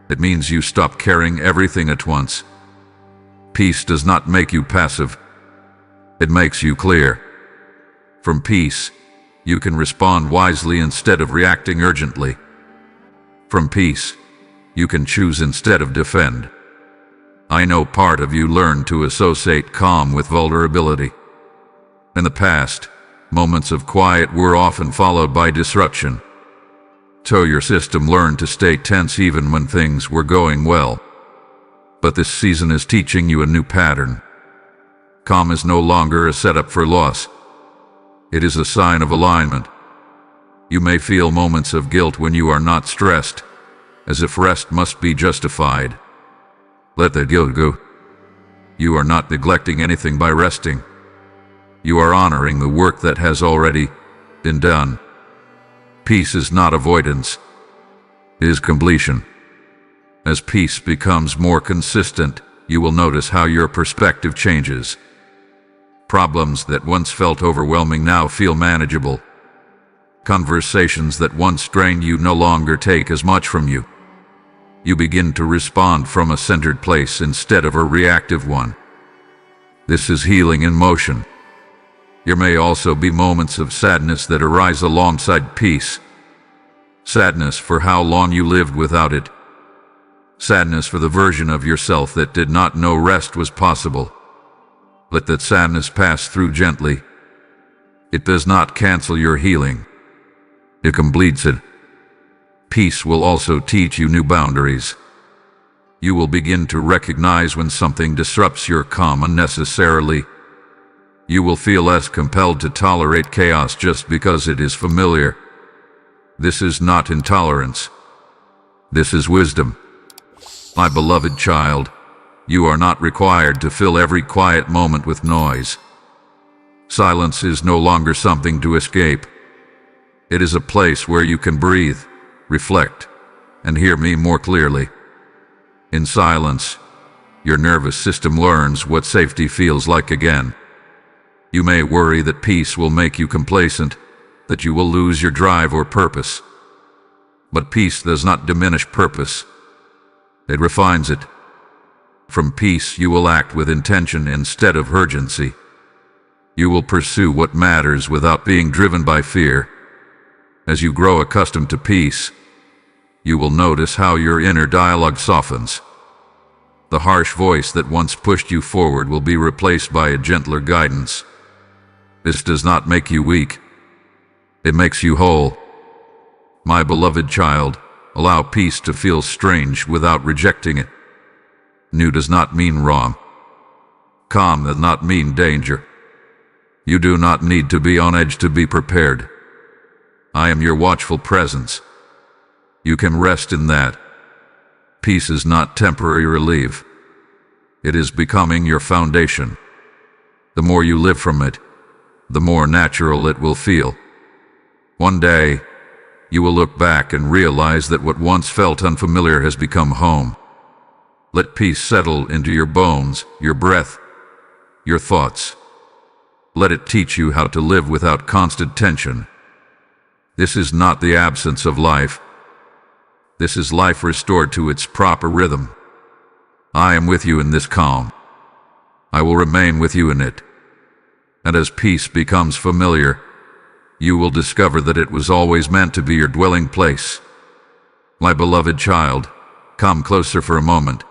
It means you stop caring everything at once. Peace does not make you passive. It makes you clear. From peace, you can respond wisely instead of reacting urgently. From peace, you can choose instead of defend. I know part of you learned to associate calm with vulnerability. In the past, moments of quiet were often followed by disruption. So your system learned to stay tense even when things were going well. But this season is teaching you a new pattern. Calm is no longer a setup for loss. It is a sign of alignment. You may feel moments of guilt when you are not stressed, as if rest must be justified. Let the guilt go. You are not neglecting anything by resting. You are honoring the work that has already been done. Peace is not avoidance. It is completion. As peace becomes more consistent, you will notice how your perspective changes. Problems that once felt overwhelming now feel manageable. Conversations that once drained you no longer take as much from you. You begin to respond from a centered place instead of a reactive one. This is healing in motion. There may also be moments of sadness that arise alongside peace. Sadness for how long you lived without it. Sadness for the version of yourself that did not know rest was possible. Let that sadness pass through gently. It does not cancel your healing. It completes it. Peace will also teach you new boundaries. You will begin to recognize when something disrupts your calm unnecessarily. You will feel less compelled to tolerate chaos just because it is familiar. This is not intolerance. This is wisdom. My beloved child, you are not required to fill every quiet moment with noise. Silence is no longer something to escape. It is a place where you can breathe, reflect, and hear me more clearly. In silence, your nervous system learns what safety feels like again. You may worry that peace will make you complacent, that you will lose your drive or purpose. But peace does not diminish purpose. It refines it. From peace you will act with intention instead of urgency. You will pursue what matters without being driven by fear. As you grow accustomed to peace, you will notice how your inner dialogue softens. The harsh voice that once pushed you forward will be replaced by a gentler guidance. This does not make you weak. It makes you whole. My beloved child, allow peace to feel strange without rejecting it. New does not mean wrong. Calm does not mean danger. You do not need to be on edge to be prepared. I am your watchful presence. You can rest in that. Peace is not temporary relief. It is becoming your foundation. The more you live from it, the more natural it will feel. One day, you will look back and realize that what once felt unfamiliar has become home. Let peace settle into your bones, your breath, your thoughts. Let it teach you how to live without constant tension. This is not the absence of life. This is life restored to its proper rhythm. I am with you in this calm. I will remain with you in it. And as peace becomes familiar, you will discover that it was always meant to be your dwelling place. My beloved child, come closer for a moment.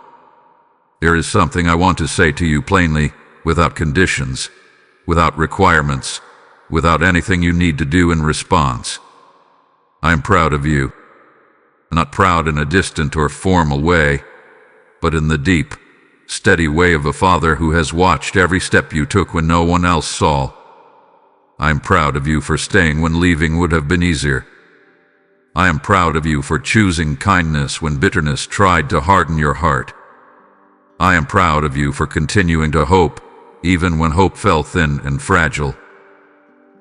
There is something I want to say to you plainly, without conditions, without requirements, without anything you need to do in response. I am proud of you. Not proud in a distant or formal way, but in the deep, steady way of a father who has watched every step you took when no one else saw. I am proud of you for staying when leaving would have been easier. I am proud of you for choosing kindness when bitterness tried to harden your heart. I am proud of you for continuing to hope, even when hope felt thin and fragile.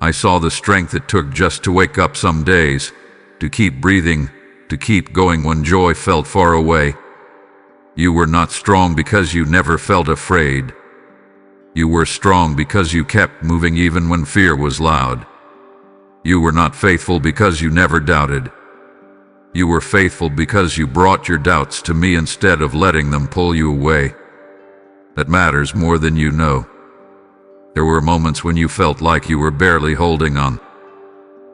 I saw the strength it took just to wake up some days, to keep breathing, to keep going when joy felt far away. You were not strong because you never felt afraid. You were strong because you kept moving even when fear was loud. You were not faithful because you never doubted. You were faithful because you brought your doubts to me instead of letting them pull you away. That matters more than you know. There were moments when you felt like you were barely holding on.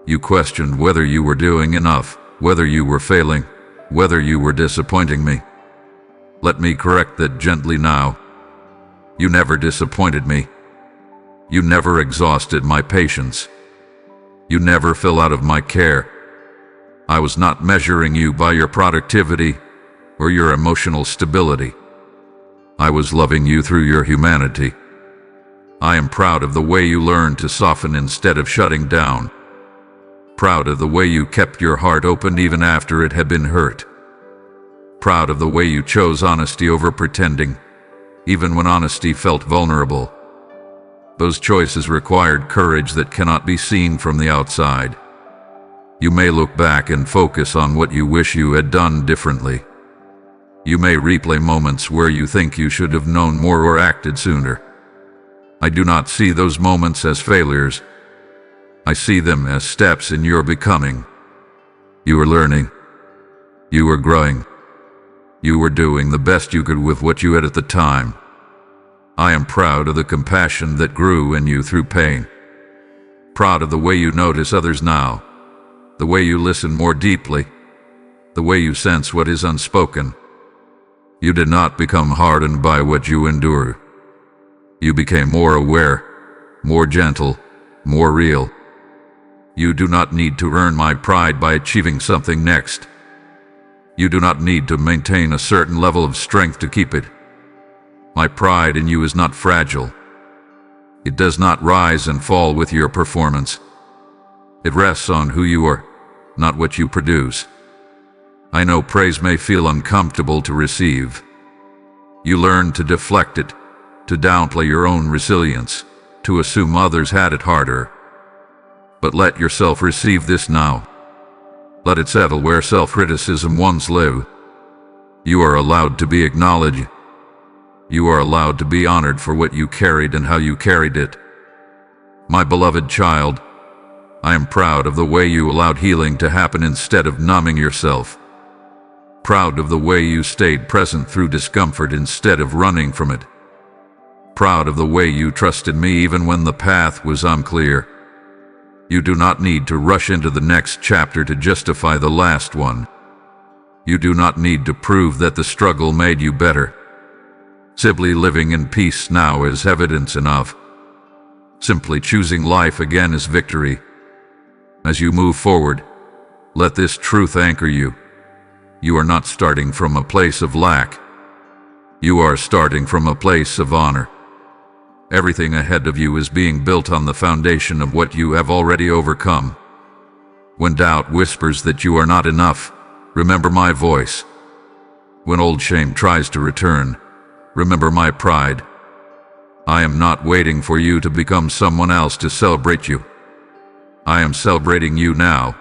You questioned whether you were doing enough, whether you were failing, whether you were disappointing me. Let me correct that gently now. You never disappointed me. You never exhausted my patience. You never fell out of my care. I was not measuring you by your productivity or your emotional stability. I was loving you through your humanity. I am proud of the way you learned to soften instead of shutting down. Proud of the way you kept your heart open even after it had been hurt. Proud of the way you chose honesty over pretending, even when honesty felt vulnerable. Those choices required courage that cannot be seen from the outside. You may look back and focus on what you wish you had done differently. You may replay moments where you think you should have known more or acted sooner. I do not see those moments as failures. I see them as steps in your becoming. You were learning. You were growing. You were doing the best you could with what you had at the time. I am proud of the compassion that grew in you through pain. Proud of the way you notice others now, the way you listen more deeply, the way you sense what is unspoken. You did not become hardened by what you endure. You became more aware, more gentle, more real. You do not need to earn my pride by achieving something next. You do not need to maintain a certain level of strength to keep it. My pride in you is not fragile. It does not rise and fall with your performance. It rests on who you are, not what you produce. I know praise may feel uncomfortable to receive. You learn to deflect it, to downplay your own resilience, to assume others had it harder. But let yourself receive this now. Let it settle where self-criticism once lived. You are allowed to be acknowledged. You are allowed to be honored for what you carried and how you carried it. My beloved child, I am proud of the way you allowed healing to happen instead of numbing yourself. Proud of the way you stayed present through discomfort instead of running from it. Proud of the way you trusted me even when the path was unclear. You do not need to rush into the next chapter to justify the last one. You do not need to prove that the struggle made you better. Simply living in peace now is evidence enough. Simply choosing life again is victory. As you move forward, let this truth anchor you. You are not starting from a place of lack. You are starting from a place of honor. Everything ahead of you is being built on the foundation of what you have already overcome. When doubt whispers that you are not enough, remember my voice. When old shame tries to return, remember my pride. I am not waiting for you to become someone else to celebrate you. I am celebrating you now.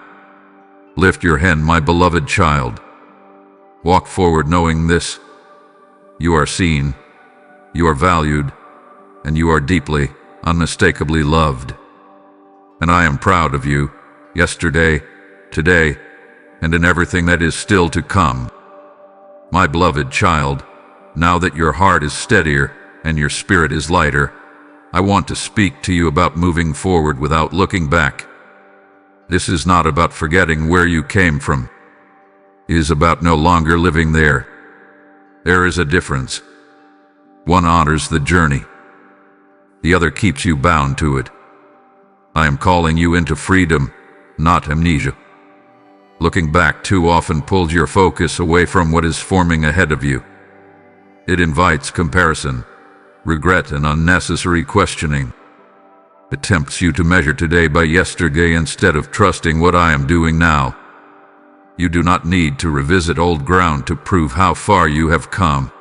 Lift your hand, my beloved child. Walk forward knowing this. You are seen, you are valued, and you are deeply, unmistakably loved. And I am proud of you, yesterday, today, and in everything that is still to come. My beloved child, now that your heart is steadier and your spirit is lighter, I want to speak to you about moving forward without looking back. This is not about forgetting where you came from. It is about no longer living there. There is a difference. One honors the journey. The other keeps you bound to it. I am calling you into freedom, not amnesia. Looking back too often pulls your focus away from what is forming ahead of you. It invites comparison, regret, and unnecessary questioning. It tempts you to measure today by yesterday instead of trusting what I am doing now. You do not need to revisit old ground to prove how far you have come.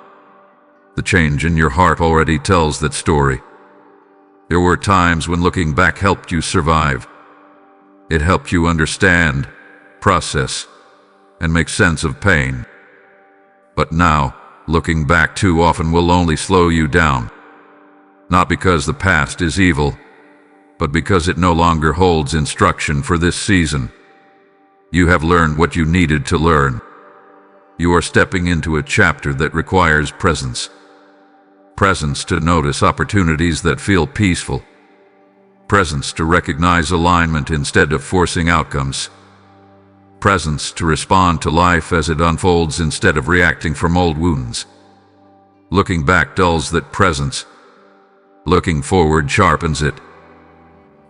The change in your heart already tells that story. There were times when looking back helped you survive. It helped you understand, process, and make sense of pain. But now, looking back too often will only slow you down. Not because the past is evil, but because it no longer holds instruction for this season. You have learned what you needed to learn. You are stepping into a chapter that requires presence. Presence to notice opportunities that feel peaceful. Presence to recognize alignment instead of forcing outcomes. Presence to respond to life as it unfolds instead of reacting from old wounds. Looking back dulls that presence. Looking forward sharpens it.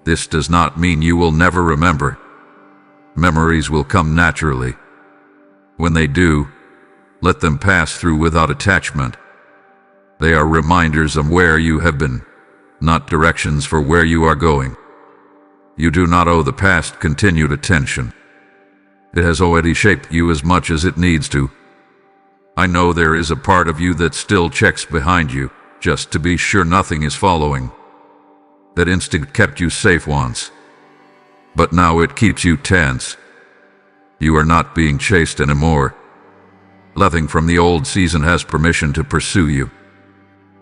This does not mean you will never remember. Memories will come naturally. When they do, let them pass through without attachment. They are reminders of where you have been, not directions for where you are going. You do not owe the past continued attention. It has already shaped you as much as it needs to. I know there is a part of you that still checks behind you, just to be sure nothing is following. That instinct kept you safe once. But now it keeps you tense. You are not being chased anymore. Nothing from the old season has permission to pursue you.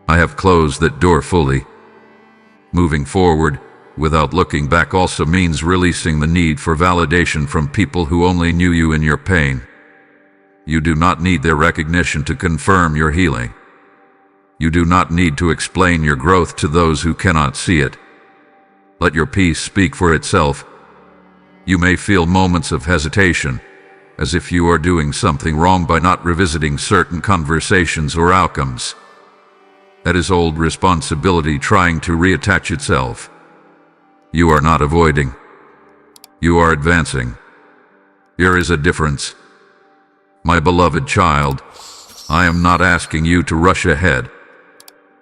I have closed that door fully. Moving forward, without looking back also means releasing the need for validation from people who only knew you in your pain. You do not need their recognition to confirm your healing. You do not need to explain your growth to those who cannot see it. Let your peace speak for itself. You may feel moments of hesitation, as if you are doing something wrong by not revisiting certain conversations or outcomes. That is old responsibility trying to reattach itself. You are not avoiding. You are advancing. Here is a difference. My beloved child, I am not asking you to rush ahead.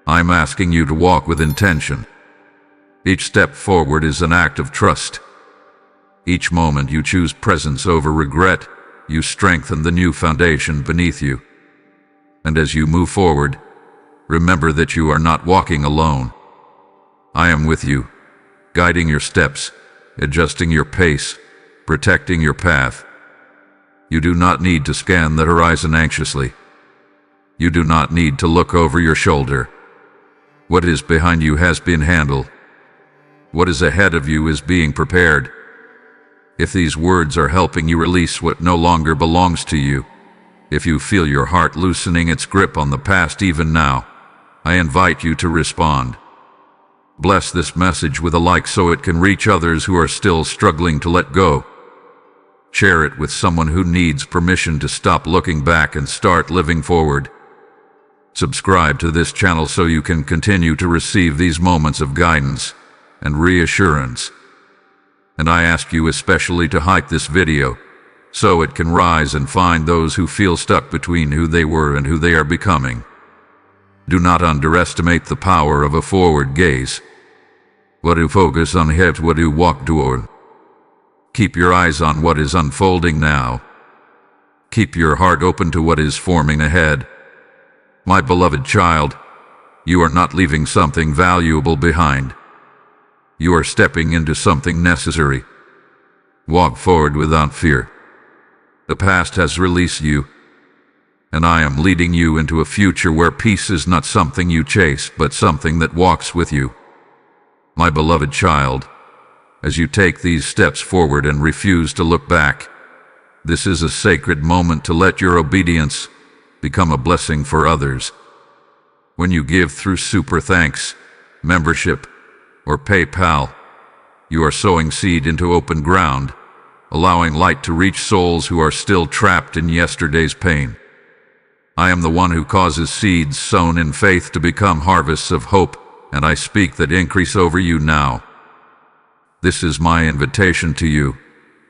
I am asking you to walk with intention. Each step forward is an act of trust. Each moment you choose presence over regret, you strengthen the new foundation beneath you. And as you move forward, remember that you are not walking alone. I am with you, guiding your steps, adjusting your pace, protecting your path. You do not need to scan the horizon anxiously. You do not need to look over your shoulder. What is behind you has been handled. What is ahead of you is being prepared. If these words are helping you release what no longer belongs to you, if you feel your heart loosening its grip on the past even now, I invite you to respond. Bless this message with a like so it can reach others who are still struggling to let go. Share it with someone who needs permission to stop looking back and start living forward. Subscribe to this channel so you can continue to receive these moments of guidance and reassurance. And I ask you especially to hype this video so it can rise and find those who feel stuck between who they were and who they are becoming. Do not underestimate the power of a forward gaze. What you focus on helps what you walk toward. Keep your eyes on what is unfolding now. Keep your heart open to what is forming ahead. My beloved child, you are not leaving something valuable behind. You are stepping into something necessary. Walk forward without fear. The past has released you, and I am leading you into a future where peace is not something you chase, but something that walks with you. My beloved child, as you take these steps forward and refuse to look back, this is a sacred moment to let your obedience become a blessing for others. When you give through super thanks, membership, or PayPal, you are sowing seed into open ground, allowing light to reach souls who are still trapped in yesterday's pain. I am the one who causes seeds sown in faith to become harvests of hope, and I speak that increase over you now. This is my invitation to you,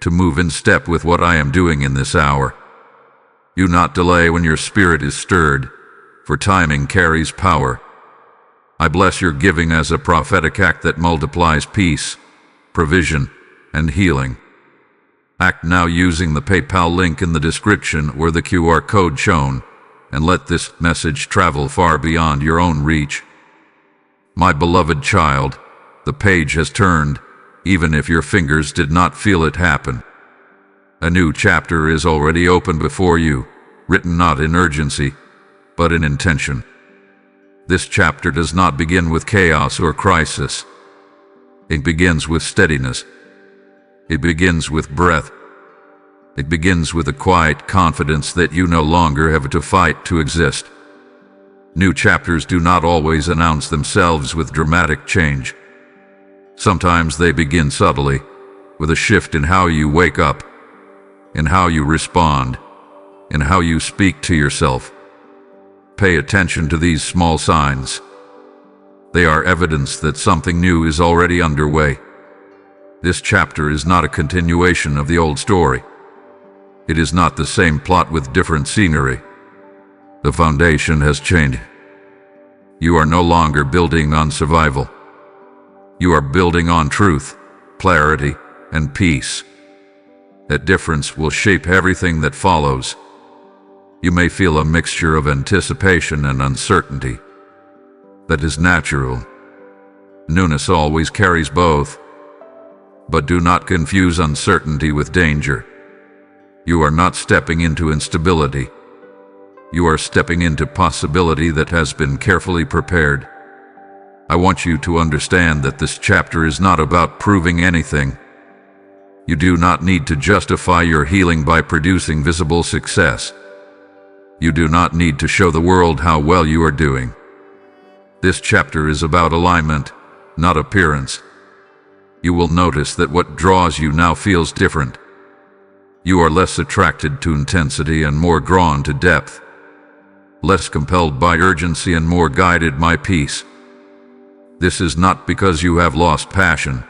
to move in step with what I am doing in this hour. Do not delay when your spirit is stirred, for timing carries power. I bless your giving as a prophetic act that multiplies peace, provision, and healing. Act now using the PayPal link in the description or the QR code shown, and let this message travel far beyond your own reach. My beloved child, the page has turned, even if your fingers did not feel it happen. A new chapter is already open before you, written not in urgency, but in intention. This chapter does not begin with chaos or crisis. It begins with steadiness. It begins with breath. It begins with a quiet confidence that you no longer have to fight to exist. New chapters do not always announce themselves with dramatic change. Sometimes they begin subtly, with a shift in how you wake up, in how you respond, in how you speak to yourself. Pay attention to these small signs. They are evidence that something new is already underway. This chapter is not a continuation of the old story. It is not the same plot with different scenery. The foundation has changed. You are no longer building on survival. You are building on truth, clarity, and peace. That difference will shape everything that follows. You may feel a mixture of anticipation and uncertainty. That is natural. Newness always carries both. But do not confuse uncertainty with danger. You are not stepping into instability. You are stepping into possibility that has been carefully prepared. I want you to understand that this chapter is not about proving anything. You do not need to justify your healing by producing visible success. You do not need to show the world how well you are doing. This chapter is about alignment, not appearance. You will notice that what draws you now feels different. You are less attracted to intensity and more drawn to depth. Less compelled by urgency and more guided by peace. This is not because you have lost passion.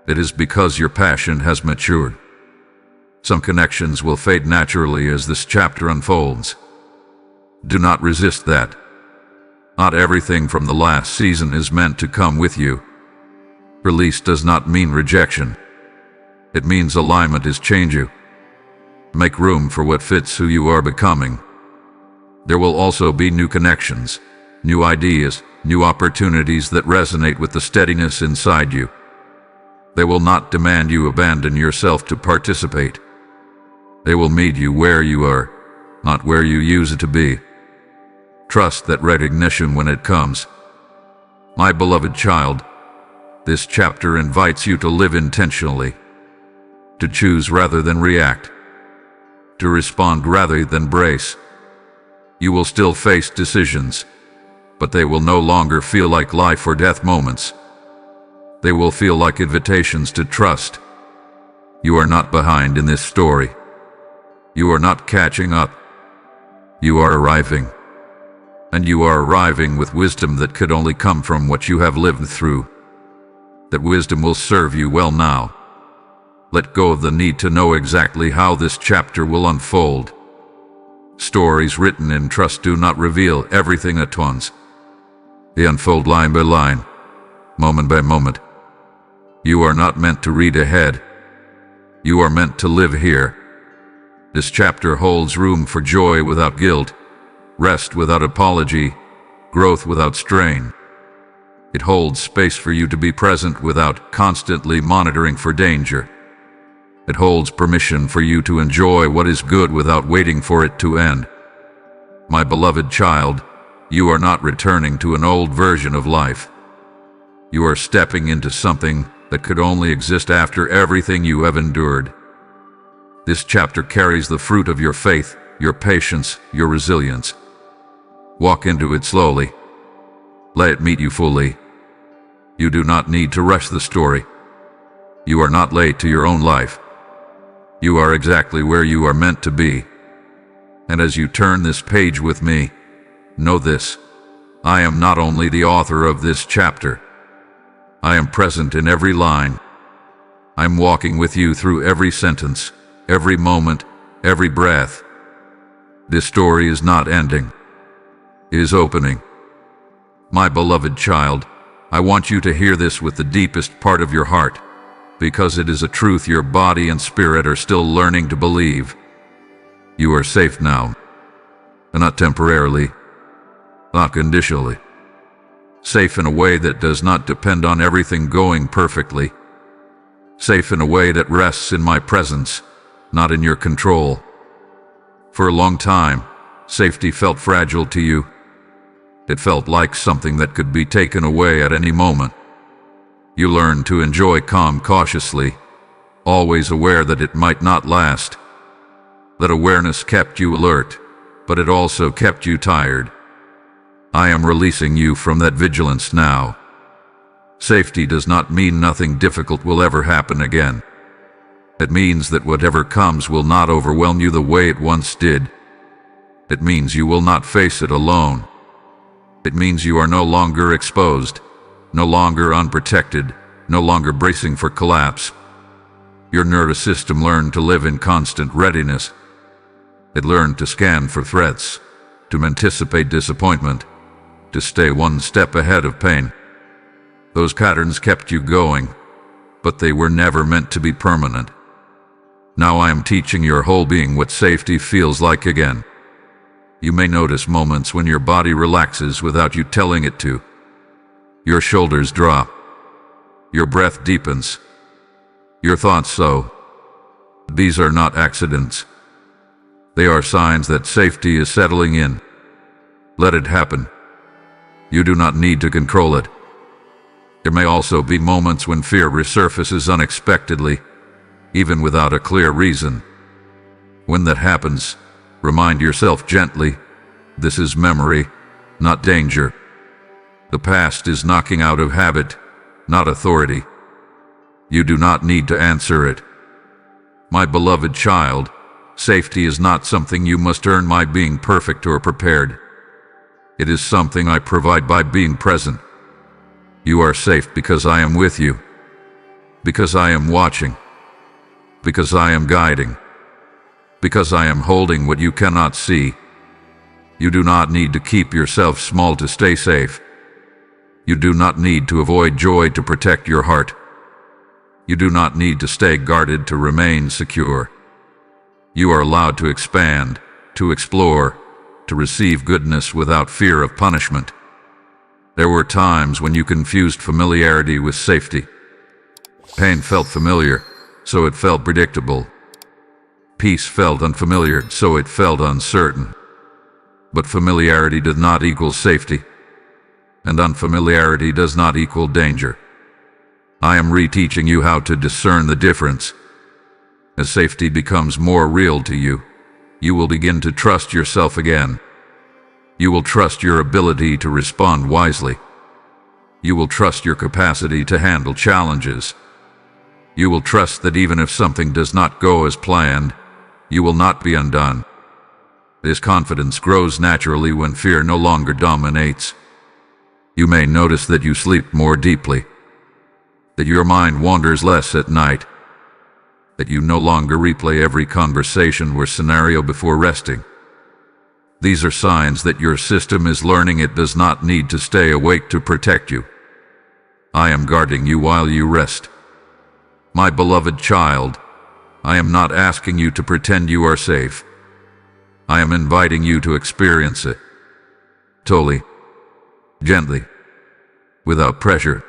It is because your passion has matured. Some connections will fade naturally as this chapter unfolds. Do not resist that. Not everything from the last season is meant to come with you. Release does not mean rejection. It means alignment is change you. Make room for what fits who you are becoming. There will also be new connections, new ideas, new opportunities that resonate with the steadiness inside you. They will not demand you abandon yourself to participate. They will meet you where you are, not where you used to be. Trust that recognition when it comes. My beloved child, this chapter invites you to live intentionally, to choose rather than react, to respond rather than brace. You will still face decisions, but they will no longer feel like life or death moments. They will feel like invitations to trust. You are not behind in this story. You are not catching up. You are arriving. And you are arriving with wisdom that could only come from what you have lived through. That wisdom will serve you well now. Let go of the need to know exactly how this chapter will unfold. Stories written in trust do not reveal everything at once. They unfold line by line, moment by moment. You are not meant to read ahead. You are meant to live here. This chapter holds room for joy without guilt, rest without apology, growth without strain. It holds space for you to be present without constantly monitoring for danger. It holds permission for you to enjoy what is good without waiting for it to end. My beloved child, you are not returning to an old version of life. You are stepping into something that could only exist after everything you have endured. This chapter carries the fruit of your faith, your patience, your resilience. Walk into it slowly. Let it meet you fully. You do not need to rush the story. You are not late to your own life. You are exactly where you are meant to be. And as you turn this page with me, know this: I am not only the author of this chapter. I am present in every line. I'm walking with you through every sentence, every moment, every breath. This story is not ending. It is opening. My beloved child, I want you to hear this with the deepest part of your heart, because it is a truth your body and spirit are still learning to believe. You are safe now, and not temporarily, not conditionally. Safe in a way that does not depend on everything going perfectly. Safe in a way that rests in my presence, not in your control. For a long time, safety felt fragile to you. It felt like something that could be taken away at any moment. You learned to enjoy calm cautiously, always aware that it might not last. That awareness kept you alert, but it also kept you tired. I am releasing you from that vigilance now. Safety does not mean nothing difficult will ever happen again. It means that whatever comes will not overwhelm you the way it once did. It means you will not face it alone. It means you are no longer exposed, no longer unprotected, no longer bracing for collapse. Your nervous system learned to live in constant readiness. It learned to scan for threats, to anticipate disappointment, to stay one step ahead of pain. Those patterns kept you going, but they were never meant to be permanent. Now I am teaching your whole being what safety feels like again. You may notice moments when your body relaxes without you telling it to. Your shoulders drop. Your breath deepens. Your thoughts sow. These are not accidents. They are signs that safety is settling in. Let it happen. You do not need to control it. There may also be moments when fear resurfaces unexpectedly, even without a clear reason. When that happens, remind yourself gently, this is memory, not danger. The past is knocking out of habit, not authority. You do not need to answer it. My beloved child, safety is not something you must earn by being perfect or prepared. It is something I provide by being present. You are safe because I am with you, because I am watching, because I am guiding, because I am holding what you cannot see. You do not need to keep yourself small to stay safe. You do not need to avoid joy to protect your heart. You do not need to stay guarded to remain secure. You are allowed to expand, to explore, to receive goodness without fear of punishment. There were times when you confused familiarity with safety. Pain felt familiar, so it felt predictable. Peace felt unfamiliar, so it felt uncertain. But familiarity does not equal safety, and unfamiliarity does not equal danger. I am reteaching you how to discern the difference. As safety becomes more real to you, you will begin to trust yourself again. You will trust your ability to respond wisely. You will trust your capacity to handle challenges. You will trust that even if something does not go as planned, you will not be undone. This confidence grows naturally when fear no longer dominates. You may notice that you sleep more deeply, that your mind wanders less at night, that you no longer replay every conversation or scenario before resting. These are signs that your system is learning it does not need to stay awake to protect you. I am guarding you while you rest. My beloved child, I am not asking you to pretend you are safe. I am inviting you to experience it. Slowly, gently, without pressure.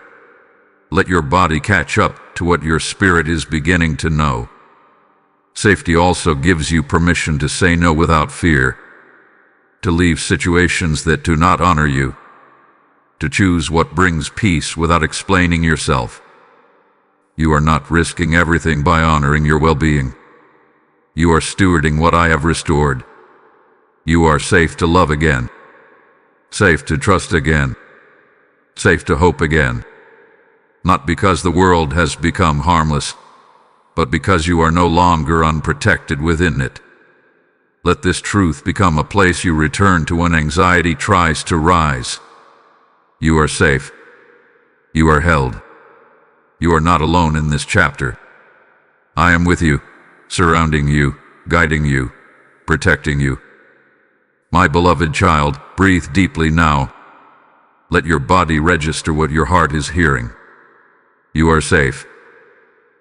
Let your body catch up to what your spirit is beginning to know. Safety also gives you permission to say no without fear, to leave situations that do not honor you, to choose what brings peace without explaining yourself. You are not risking everything by honoring your well-being. You are stewarding what I have restored. You are safe to love again, safe to trust again, safe to hope again. Not because the world has become harmless, but because you are no longer unprotected within it. Let this truth become a place you return to when anxiety tries to rise. You are safe. You are held. You are not alone in this chapter. I am with you, surrounding you, guiding you, protecting you. My beloved child, breathe deeply now. Let your body register what your heart is hearing. You are safe.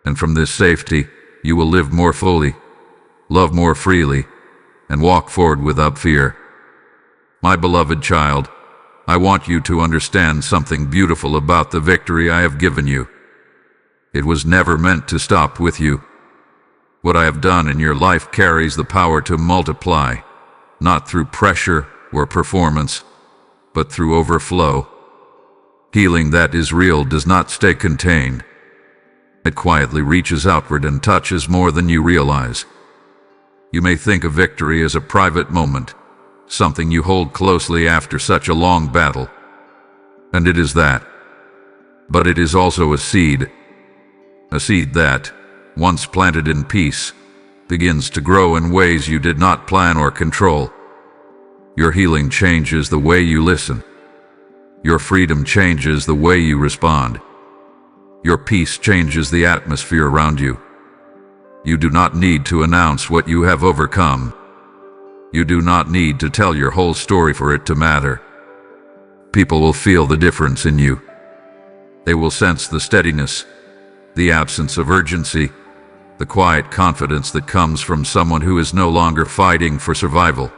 And from this safety, you will live more fully, love more freely, and walk forward without fear. My beloved child, I want you to understand something beautiful about the victory I have given you. It was never meant to stop with you. What I have done in your life carries the power to multiply, not through pressure or performance, but through overflow. Healing that is real does not stay contained. It quietly reaches outward and touches more than you realize. You may think of victory as a private moment, something you hold closely after such a long battle. And it is that. But it is also a seed that, once planted in peace, begins to grow in ways you did not plan or control. Your healing changes the way you listen. Your freedom changes the way you respond. Your peace changes the atmosphere around you. You do not need to announce what you have overcome. You do not need to tell your whole story for it to matter. People will feel the difference in you. They will sense the steadiness, the absence of urgency, the quiet confidence that comes from someone who is no longer fighting for survival.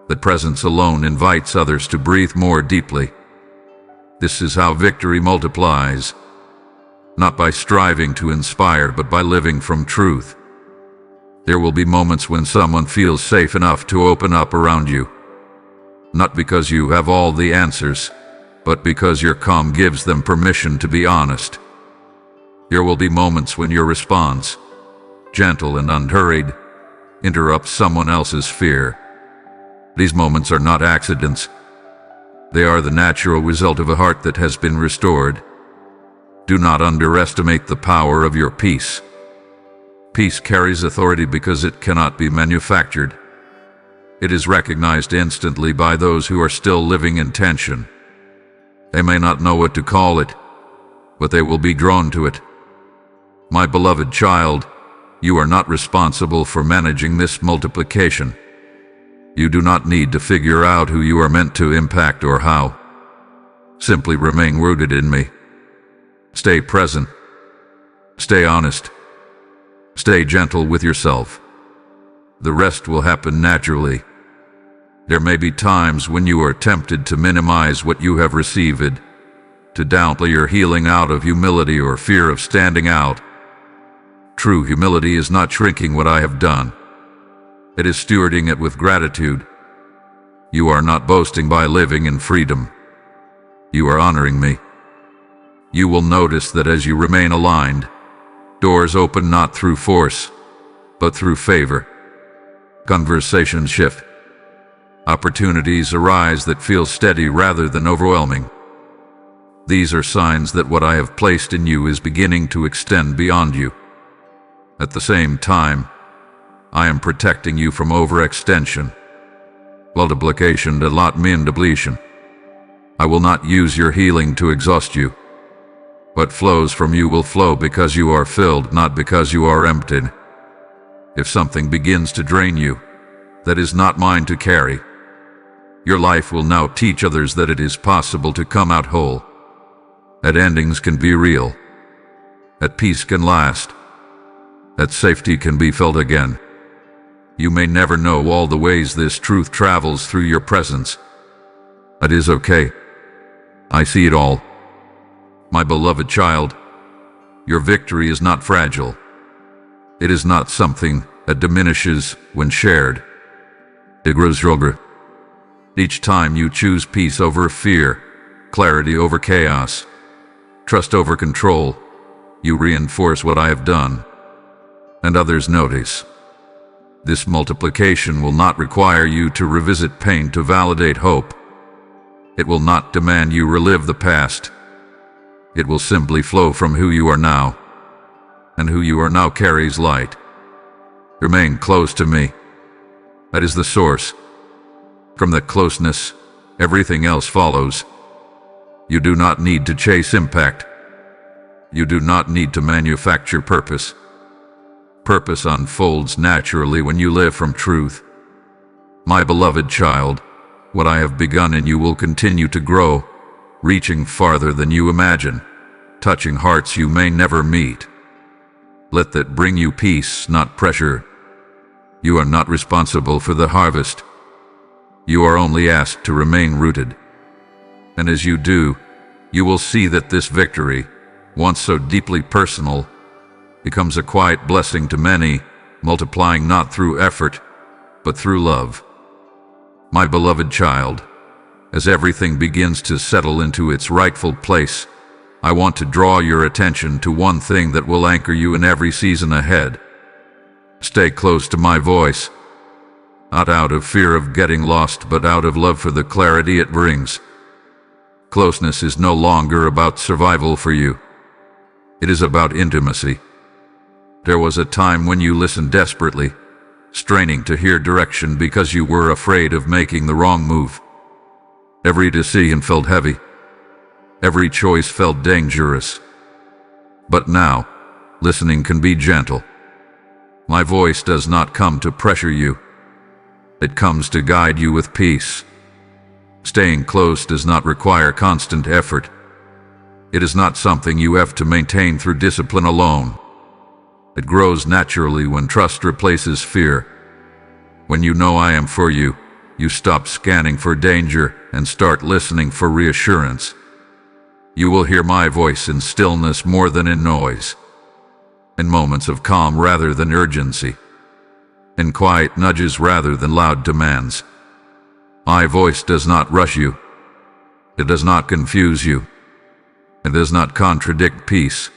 That presence alone invites others to breathe more deeply. This is how victory multiplies, not by striving to inspire, but by living from truth. There will be moments when someone feels safe enough to open up around you, not because you have all the answers, but because your calm gives them permission to be honest. There will be moments when your response, gentle and unhurried, interrupts someone else's fear. These moments are not accidents. They are the natural result of a heart that has been restored. Do not underestimate the power of your peace. Peace carries authority because it cannot be manufactured. It is recognized instantly by those who are still living in tension. They may not know what to call it, but they will be drawn to it. My beloved child, you are not responsible for managing this multiplication. You do not need to figure out who you are meant to impact or how. Simply remain rooted in me. Stay present. Stay honest. Stay gentle with yourself. The rest will happen naturally. There may be times when you are tempted to minimize what you have received, to downplay your healing out of humility or fear of standing out. True humility is not shrinking what I have done. It is stewarding it with gratitude. You are not boasting by living in freedom. You are honoring me. You will notice that as you remain aligned, doors open not through force, but through favor. Conversations shift. Opportunities arise that feel steady rather than overwhelming. These are signs that what I have placed in you is beginning to extend beyond you. At the same time, I am protecting you from overextension, multiplication and not min depletion. I will not use your healing to exhaust you. What flows from you will flow because you are filled, not because you are emptied. If something begins to drain you, that is not mine to carry. Your life will now teach others that it is possible to come out whole. That endings can be real. That peace can last. That safety can be felt again. You may never know all the ways this truth travels through your presence. It is okay. I see it all. My beloved child, your victory is not fragile. It is not something that diminishes when shared. It grows stronger. Each time you choose peace over fear, clarity over chaos, trust over control, you reinforce what I have done, and others notice. This multiplication will not require you to revisit pain to validate hope. It will not demand you relive the past. It will simply flow from who you are now, and who you are now carries light. Remain close to me. That is the source. From that closeness, everything else follows. You do not need to chase impact. You do not need to manufacture purpose. Purpose unfolds naturally when you live from truth. My beloved child, what I have begun in you will continue to grow, reaching farther than you imagine, touching hearts you may never meet. Let that bring you peace, not pressure. You are not responsible for the harvest. You are only asked to remain rooted. And as you do, you will see that this victory, once so deeply personal, becomes a quiet blessing to many, multiplying not through effort, but through love. My beloved child, as everything begins to settle into its rightful place, I want to draw your attention to one thing that will anchor you in every season ahead. Stay close to my voice, not out of fear of getting lost, but out of love for the clarity it brings. Closeness is no longer about survival for you. It is about intimacy. There was a time when you listened desperately, straining to hear direction because you were afraid of making the wrong move. Every decision felt heavy. Every choice felt dangerous. But now, listening can be gentle. My voice does not come to pressure you. It comes to guide you with peace. Staying close does not require constant effort. It is not something you have to maintain through discipline alone. It grows naturally when trust replaces fear. When you know I am for you, you stop scanning for danger and start listening for reassurance. You will hear my voice in stillness more than in noise, in moments of calm rather than urgency, in quiet nudges rather than loud demands. My voice does not rush you. It does not confuse you. It does not contradict peace.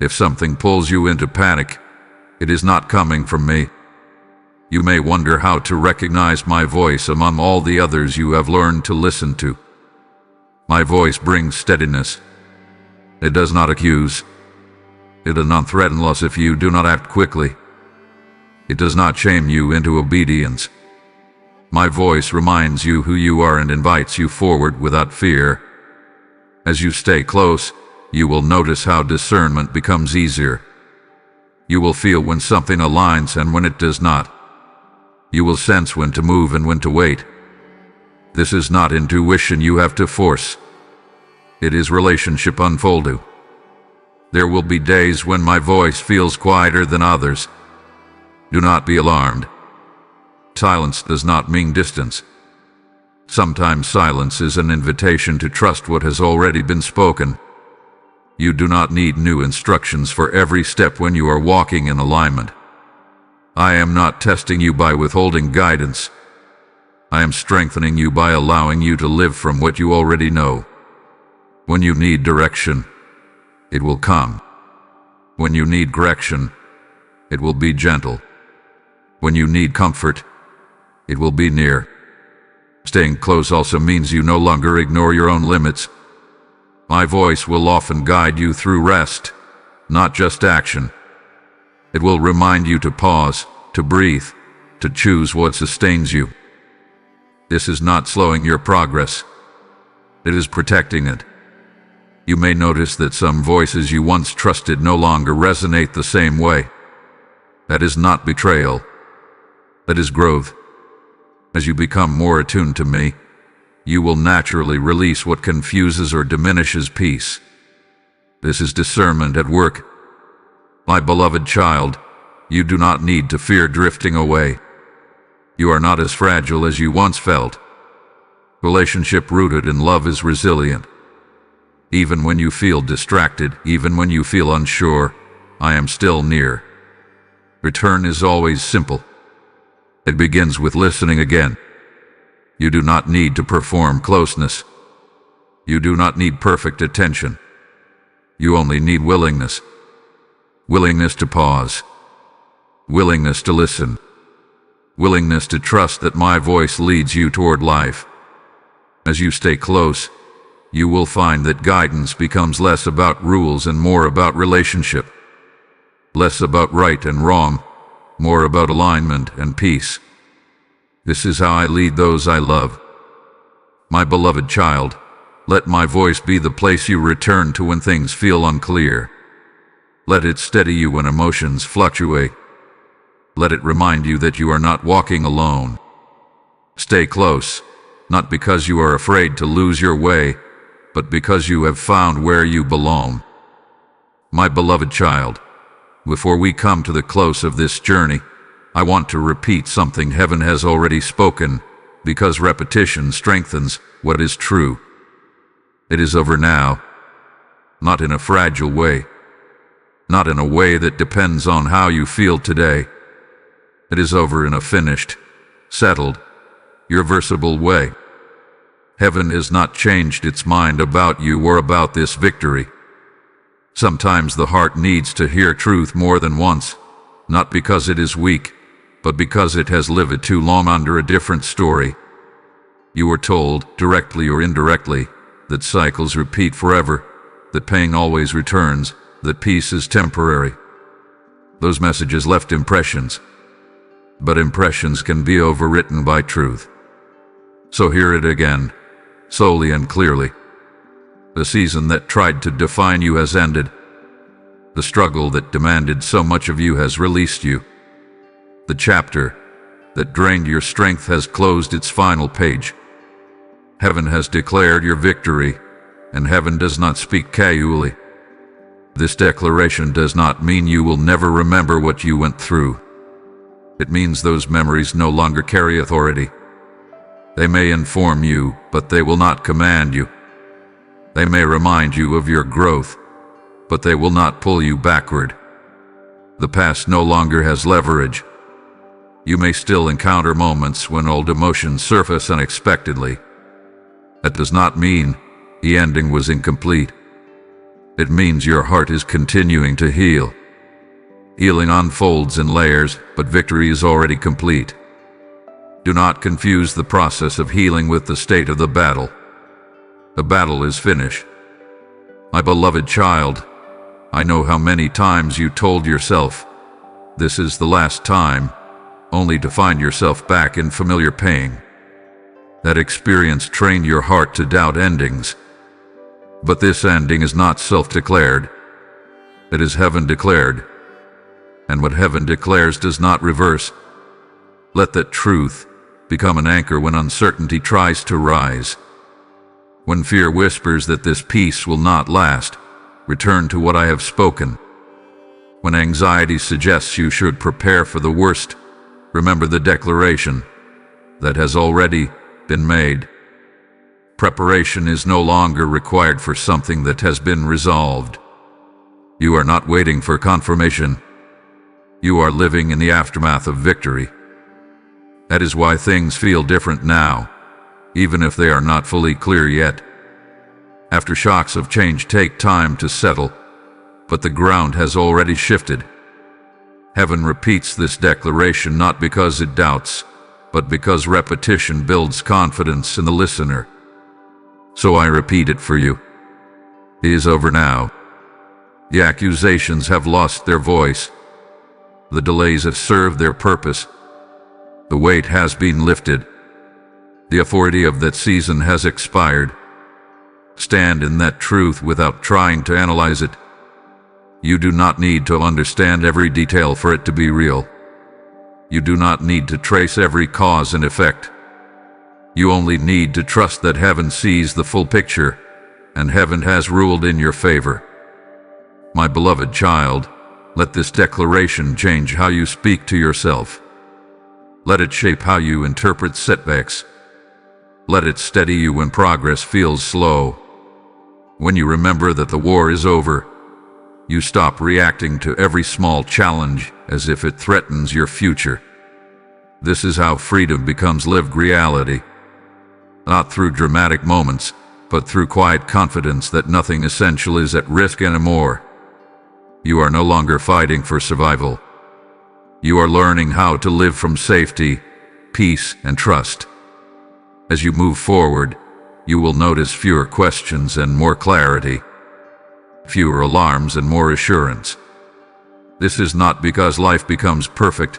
If something pulls you into panic, it is not coming from me. You may wonder how to recognize my voice among all the others you have learned to listen to. My voice brings steadiness. It does not accuse. It does not threaten loss if you do not act quickly. It does not shame you into obedience. My voice reminds you who you are and invites you forward without fear. As you stay close, you will notice how discernment becomes easier. You will feel when something aligns and when it does not. You will sense when to move and when to wait. This is not intuition you have to force. It is relationship unfolding. There will be days when my voice feels quieter than others. Do not be alarmed. Silence does not mean distance. Sometimes silence is an invitation to trust what has already been spoken. You do not need new instructions for every step when you are walking in alignment. I am not testing you by withholding guidance. I am strengthening you by allowing you to live from what you already know. When you need direction, it will come. When you need correction, it will be gentle. When you need comfort, it will be near. Staying close also means you no longer ignore your own limits. My voice will often guide you through rest, not just action. It will remind you to pause, to breathe, to choose what sustains you. This is not slowing your progress. It is protecting it. You may notice that some voices you once trusted no longer resonate the same way. That is not betrayal. That is growth. As you become more attuned to me, you will naturally release what confuses or diminishes peace. This is discernment at work. My beloved child, you do not need to fear drifting away. You are not as fragile as you once felt. Relationship rooted in love is resilient. Even when you feel distracted, even when you feel unsure, I am still near. Return is always simple. It begins with listening again. You do not need to perform closeness. You do not need perfect attention. You only need willingness. Willingness to pause. Willingness to listen. Willingness to trust that my voice leads you toward life. As you stay close, you will find that guidance becomes less about rules and more about relationship. Less about right and wrong, more about alignment and peace. This is how I lead those I love. My beloved child, let my voice be the place you return to when things feel unclear. Let it steady you when emotions fluctuate. Let it remind you that you are not walking alone. Stay close, not because you are afraid to lose your way, but because you have found where you belong. My beloved child, before we come to the close of this journey, I want to repeat something heaven has already spoken, because repetition strengthens what is true. It is over now, not in a fragile way, not in a way that depends on how you feel today. It is over in a finished, settled, irreversible way. Heaven has not changed its mind about you or about this victory. Sometimes the heart needs to hear truth more than once, not because it is weak, but because it has lived too long under a different story. You were told, directly or indirectly, that cycles repeat forever, that pain always returns, that peace is temporary. Those messages left impressions, but impressions can be overwritten by truth. So hear it again, slowly and clearly. The season that tried to define you has ended. The struggle that demanded so much of you has released you. The chapter that drained your strength has closed its final page. Heaven has declared your victory, and heaven does not speak casually. This declaration does not mean you will never remember what you went through. It means those memories no longer carry authority. They may inform you, but they will not command you. They may remind you of your growth, but they will not pull you backward. The past no longer has leverage. You may still encounter moments when old emotions surface unexpectedly. That does not mean the ending was incomplete. It means your heart is continuing to heal. Healing unfolds in layers, but victory is already complete. Do not confuse the process of healing with the state of the battle. The battle is finished. My beloved child, I know how many times you told yourself, "This is the last time," only to find yourself back in familiar pain. That experience trained your heart to doubt endings. But this ending is not self-declared. It is heaven declared. And what heaven declares does not reverse. Let that truth become an anchor when uncertainty tries to rise. When fear whispers that this peace will not last, return to what I have spoken. When anxiety suggests you should prepare for the worst, remember the declaration that has already been made. Preparation is no longer required for something that has been resolved. You are not waiting for confirmation. You are living in the aftermath of victory. That is why things feel different now, even if they are not fully clear yet. Aftershocks of change take time to settle, but the ground has already shifted. Heaven repeats this declaration not because it doubts, but because repetition builds confidence in the listener. So I repeat it for you. It is over now. The accusations have lost their voice. The delays have served their purpose. The weight has been lifted. The authority of that season has expired. Stand in that truth without trying to analyze it. You do not need to understand every detail for it to be real. You do not need to trace every cause and effect. You only need to trust that heaven sees the full picture, and heaven has ruled in your favor. My beloved child, let this declaration change how you speak to yourself. Let it shape how you interpret setbacks. Let it steady you when progress feels slow. When you remember that the war is over, you stop reacting to every small challenge as if it threatens your future. This is how freedom becomes lived reality. Not through dramatic moments, but through quiet confidence that nothing essential is at risk anymore. You are no longer fighting for survival. You are learning how to live from safety, peace, and trust. As you move forward, you will notice fewer questions and more clarity, fewer alarms and more assurance. This is not because life becomes perfect.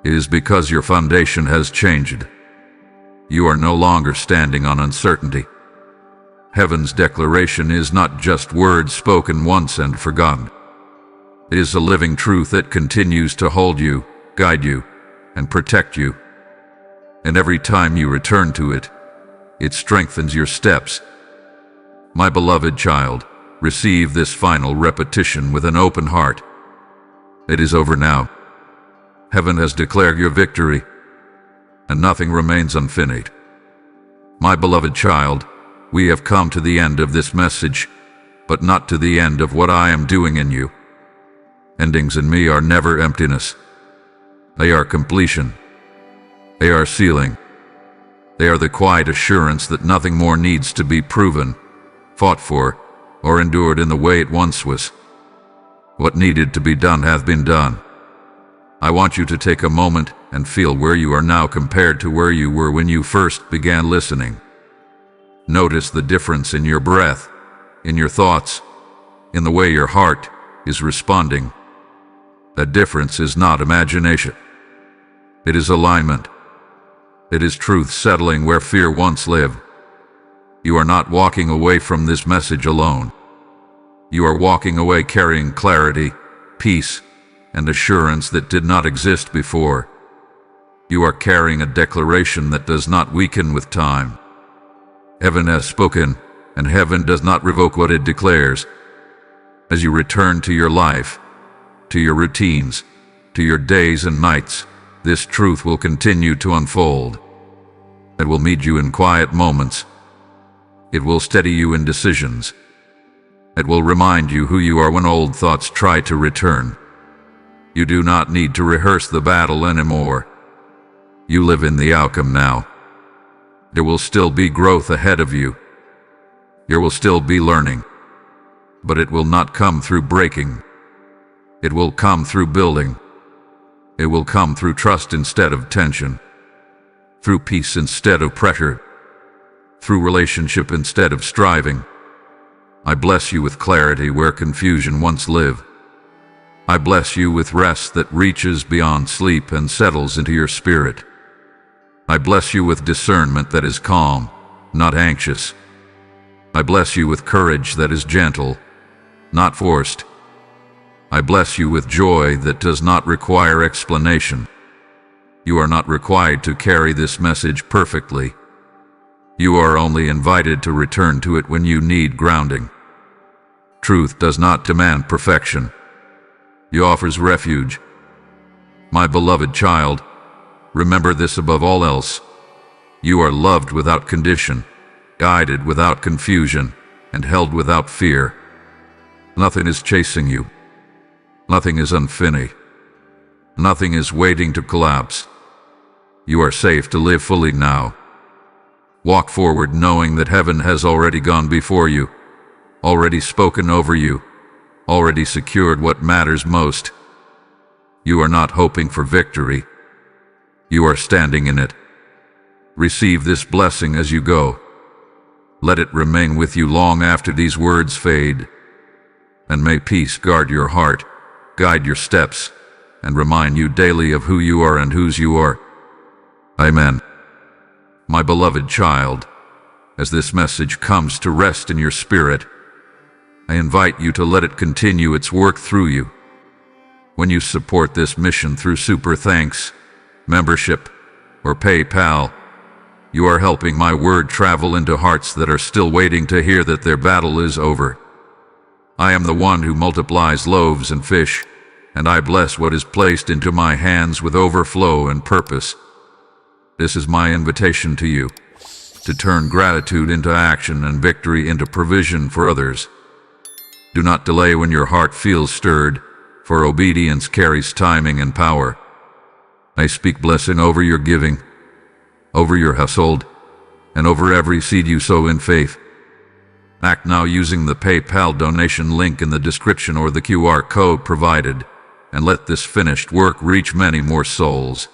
It is because your foundation has changed. You are no longer standing on uncertainty. Heaven's declaration is not just words spoken once and forgotten. It is a living truth that continues to hold you, guide you, and protect you. And every time you return to it, it strengthens your steps. My beloved child, receive this final repetition with an open heart. It is over now. Heaven has declared your victory, and nothing remains unfinished. My beloved child, we have come to the end of this message, but not to the end of what I am doing in you. Endings in me are never emptiness. They are completion. They are sealing. They are the quiet assurance that nothing more needs to be proven, fought for, or endured in the way it once was. What needed to be done hath been done. I want you to take a moment and feel where you are now compared to where you were when you first began listening. Notice the difference in your breath, in your thoughts, in the way your heart is responding. That difference is not imagination. It is alignment. It is truth settling where fear once lived. You are not walking away from this message alone. You are walking away carrying clarity, peace, and assurance that did not exist before. You are carrying a declaration that does not weaken with time. Heaven has spoken, and heaven does not revoke what it declares. As you return to your life, to your routines, to your days and nights, this truth will continue to unfold. It will meet you in quiet moments. It will steady you in decisions. It will remind you who you are when old thoughts try to return. You do not need to rehearse the battle anymore. You live in the outcome now. There will still be growth ahead of you. There will still be learning. But it will not come through breaking. It will come through building. It will come through trust instead of tension. Through peace instead of pressure. Through relationship instead of striving. I bless you with clarity where confusion once lived. I bless you with rest that reaches beyond sleep and settles into your spirit. I bless you with discernment that is calm, not anxious. I bless you with courage that is gentle, not forced. I bless you with joy that does not require explanation. You are not required to carry this message perfectly. You are only invited to return to it when you need grounding. Truth does not demand perfection. It offers refuge. My beloved child, remember this above all else. You are loved without condition, guided without confusion, and held without fear. Nothing is chasing you. Nothing is unfinished. Nothing is waiting to collapse. You are safe to live fully now. Walk forward knowing that heaven has already gone before you, already spoken over you, already secured what matters most. You are not hoping for victory. You are standing in it. Receive this blessing as you go. Let it remain with you long after these words fade. And may peace guard your heart, guide your steps, and remind you daily of who you are and whose you are. Amen. My beloved child, as this message comes to rest in your spirit, I invite you to let it continue its work through you. When you support this mission through Super Thanks, membership, or PayPal, you are helping my word travel into hearts that are still waiting to hear that their battle is over. I am the one who multiplies loaves and fish, and I bless what is placed into my hands with overflow and purpose. This is my invitation to you, to turn gratitude into action and victory into provision for others. Do not delay when your heart feels stirred, for obedience carries timing and power. I speak blessing over your giving, over your household, and over every seed you sow in faith. Act now using the PayPal donation link in the description or the QR code provided, and let this finished work reach many more souls.